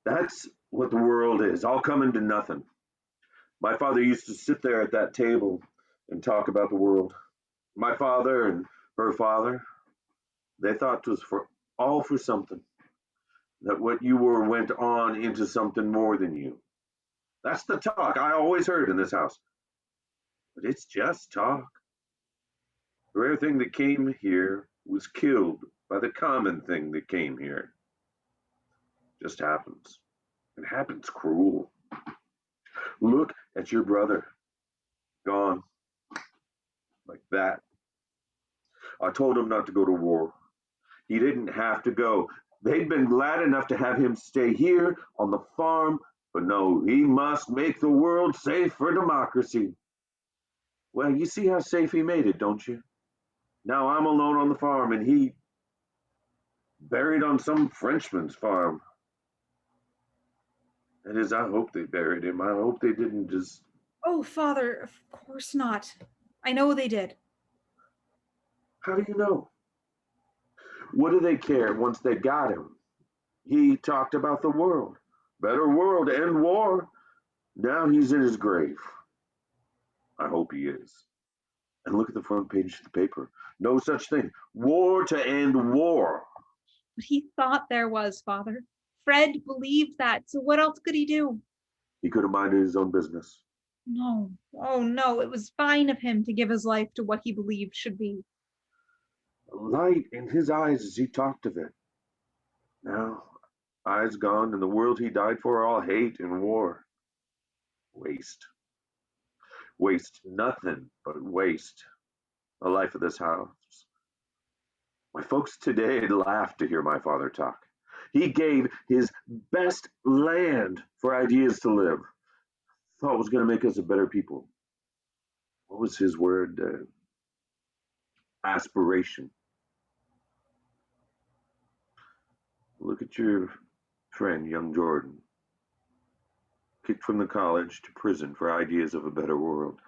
[SPEAKER 3] That's what the world is, all coming to nothing. My father used to sit there at that table and talk about the world. My father and her father, they thought it was all for something. That what you were went on into something more than you. That's the talk I always heard in this house. But it's just talk. The rare thing that came here was killed by the common thing that came here. Just happens. It happens cruel. Look at your brother. Gone. Like that. I told him not to go to war. He didn't have to go. They'd been glad enough to have him stay here on the farm, But no, he must make the world safe for democracy. Well, you see how safe he made it, don't you? Now I'm alone on the farm and he buried on some Frenchman's farm. That is, I hope they buried him. I hope they didn't just...
[SPEAKER 5] Oh, Father, of course not. I know they did.
[SPEAKER 3] How do you know? What do they care once they got him? He talked about the world. Better world, end war. Now he's in his grave. I hope he is. And look at the front page of the paper. No such thing. War to end war.
[SPEAKER 5] But he thought there was, Father. Fred believed that. So what else could he do?
[SPEAKER 3] He could have minded his own business.
[SPEAKER 5] No. Oh, no. It was fine of him to give his life to what he believed should be.
[SPEAKER 3] A light in his eyes as he talked of it. Now, eyes gone, and the world he died for all hate and war. Waste. Waste. Nothing but waste. The life of this house. My folks today laughed to hear my father talk. He gave his best land for ideas to live. Thought it was going to make us a better people. What was his word? Aspiration. Look at your friend, young Jordan. Kicked from the college to prison for ideas of a better world.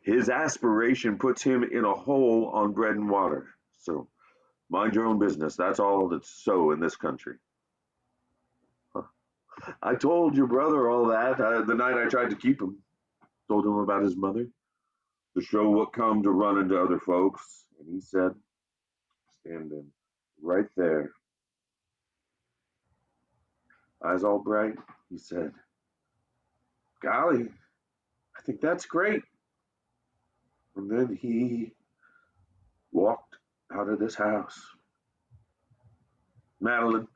[SPEAKER 3] His aspiration puts him in a hole on bread and water. So mind your own business. That's all that's so in this country. I told your brother all that the night I tried to keep him. Told him about his mother, to show what come to run into other folks. And he said, standing right there, eyes all bright, he said, golly, I think that's great. And then he walked out of this house. Madeline,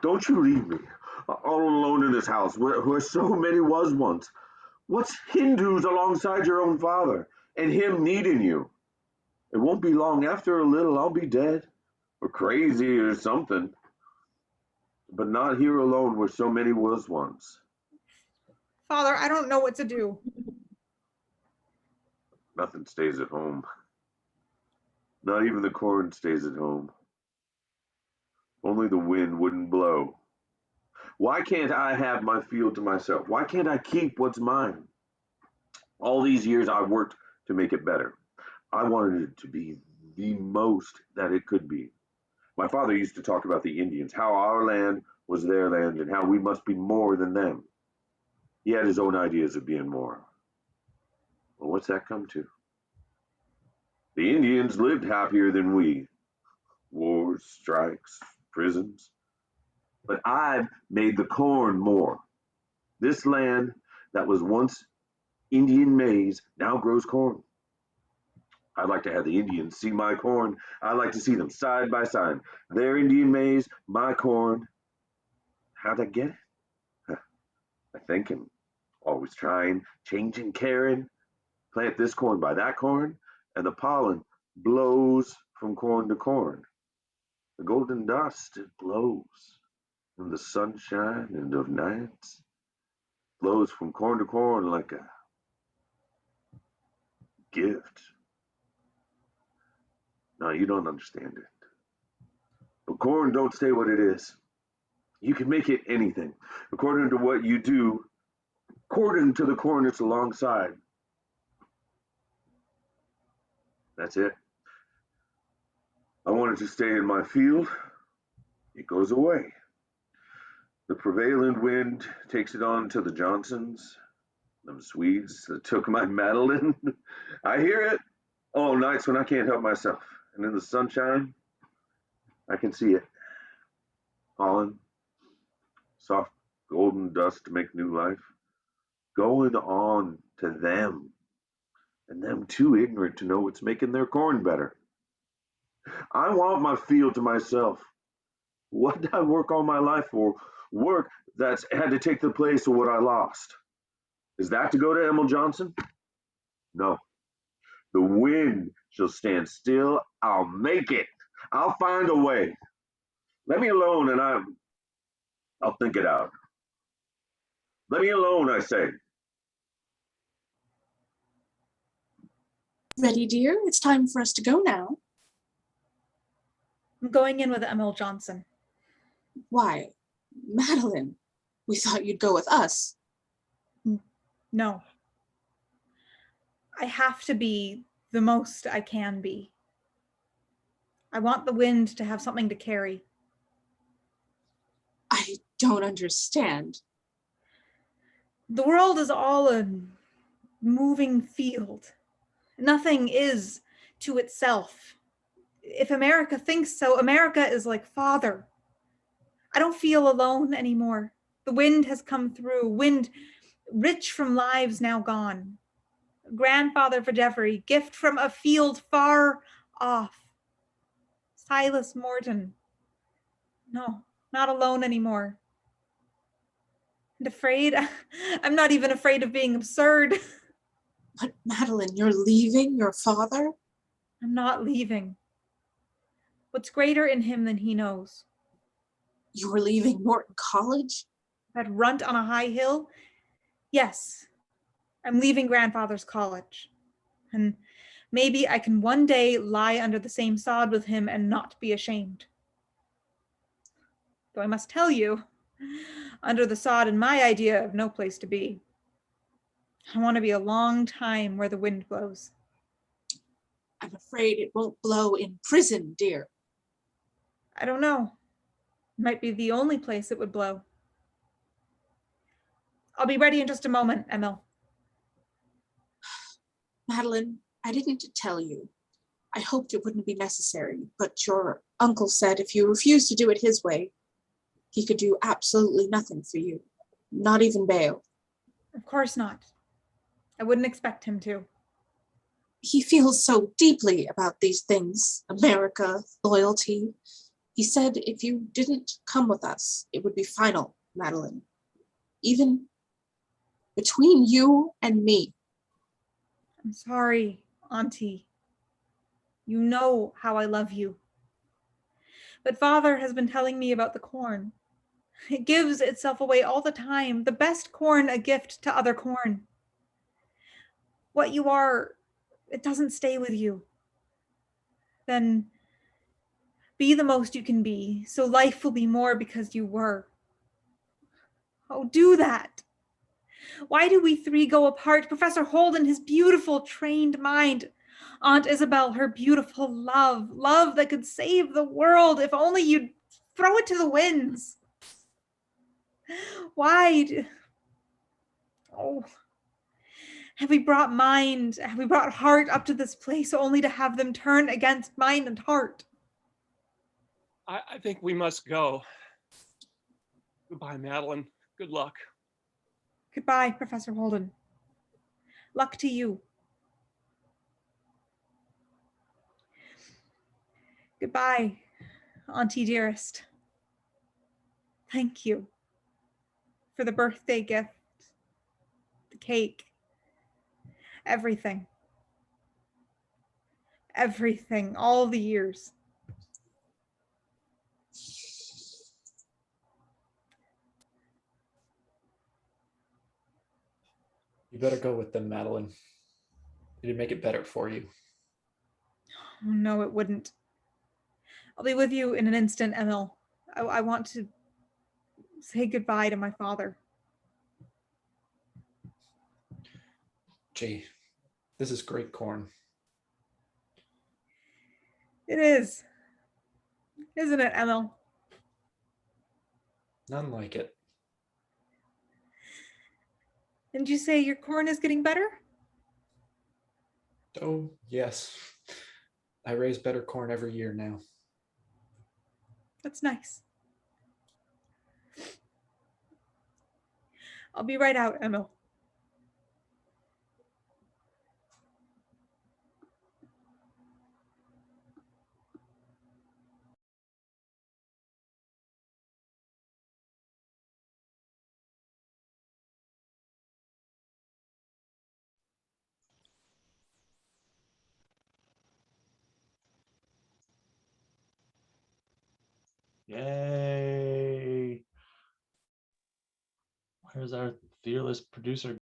[SPEAKER 3] don't you leave me all alone in this house where so many was once. What's Hindus alongside your own father and him needing you? It won't be long. After a little, I'll be dead or crazy or something. But not here alone where so many was once.
[SPEAKER 5] Father, I don't know what to do.
[SPEAKER 3] Nothing stays at home. Not even the corn stays at home. Only the wind wouldn't blow. Why can't I have my field to myself? Why can't I keep what's mine? All these years I've worked to make it better. I wanted it to be the most that it could be. My father used to talk about the Indians, how our land was their land and how we must be more than them. He had his own ideas of being more. Well, what's that come to? The Indians lived happier than we. Wars, strikes, prisons. But I've made the corn more. This land that was once Indian maize now grows corn. I'd like to have the Indians see my corn. I'd like to see them side by side. Their Indian maize, my corn. How'd I get it? By thinking, always trying, changing, caring. Plant this corn by that corn, and the pollen blows from corn to corn. The golden dust, it blows from the sunshine and of nights. Blows from corn to corn like a gift. No, you don't understand it. But corn don't stay what it is. You can make it anything, according to what you do, according to the corn it's alongside. That's it. I want it to stay in my field. It goes away. The prevailing wind takes it on to the Johnsons, them Swedes that took my Madeline. I hear it all nights when I can't help myself. And in the sunshine, I can see it. Pollen, soft golden dust to make new life, going on to them. And them too ignorant to know what's making their corn better. I want my field to myself. What did I work all my life for? Work that's had to take the place of what I lost. Is that to go to Emil Johnson? No. The wind shall stand still. I'll make it. I'll find a way. Let me alone and I'll think it out. Let me alone, I say.
[SPEAKER 7] Ready, dear? It's time for us to go now.
[SPEAKER 5] I'm going in with Emil Johnson.
[SPEAKER 7] Why, Madeline, we thought you'd go with us.
[SPEAKER 5] No. I have to be the most I can be. I want the wind to have something to carry.
[SPEAKER 7] I don't understand.
[SPEAKER 5] The world is all a moving field. Nothing is to itself. If America thinks so, America is like father. I don't feel alone anymore. The wind has come through, wind rich from lives now gone. Grandfather for Jeffrey, gift from a field far off. Silas Morton. No, not alone anymore. And afraid? I'm not even afraid of being absurd.
[SPEAKER 7] But Madeline, you're leaving your father?
[SPEAKER 5] I'm not leaving. What's greater in him than he knows?
[SPEAKER 7] You were leaving Morton College?
[SPEAKER 5] That runt on a high hill? Yes, I'm leaving grandfather's college. And maybe I can one day lie under the same sod with him and not be ashamed. Though I must tell you, under the sod in my idea of no place to be. I want to be a long time where the wind blows.
[SPEAKER 7] I'm afraid it won't blow in prison, dear.
[SPEAKER 5] I don't know. It might be the only place it would blow. I'll be ready in just a moment, Emil.
[SPEAKER 7] Madeline, I didn't tell you. I hoped it wouldn't be necessary, but your uncle said if you refused to do it his way, he could do absolutely nothing for you, not even bail.
[SPEAKER 5] Of course not. I wouldn't expect him to.
[SPEAKER 7] He feels so deeply about these things, America, loyalty. He said if you didn't come with us, it would be final, Madeline. Even between you and me.
[SPEAKER 5] I'm sorry, Auntie. You know how I love you. But Father has been telling me about the corn. It gives itself away all the time. The best corn a gift to other corn. What you are, it doesn't stay with you. Then be the most you can be, so life will be more because you were. Oh, do that. Why do we three go apart? Professor Holden, his beautiful trained mind. Aunt Isabel, her beautiful love. Love that could save the world if only you'd throw it to the winds. Why? Oh, have we brought heart up to this place only to have them turn against mind and heart?
[SPEAKER 8] I think we must go. Goodbye, Madeline. Good luck.
[SPEAKER 5] Goodbye, Professor Holden. Luck to you. Goodbye, Auntie dearest. Thank you for the birthday gift, the cake, everything. Everything, all the years.
[SPEAKER 6] You better go with them, Madeline. It'd make it better for you.
[SPEAKER 5] Oh, no, it wouldn't. I'll be with you in an instant, Emil. I want to say goodbye to my father.
[SPEAKER 6] Gee, this is great corn.
[SPEAKER 5] It is. Isn't it, Emil?
[SPEAKER 6] None like it.
[SPEAKER 5] Didn't you say your corn is getting better?
[SPEAKER 6] Oh, yes. I raise better corn every year now.
[SPEAKER 5] That's nice. I'll be right out, Emil.
[SPEAKER 4] Yay. Where's our fearless producer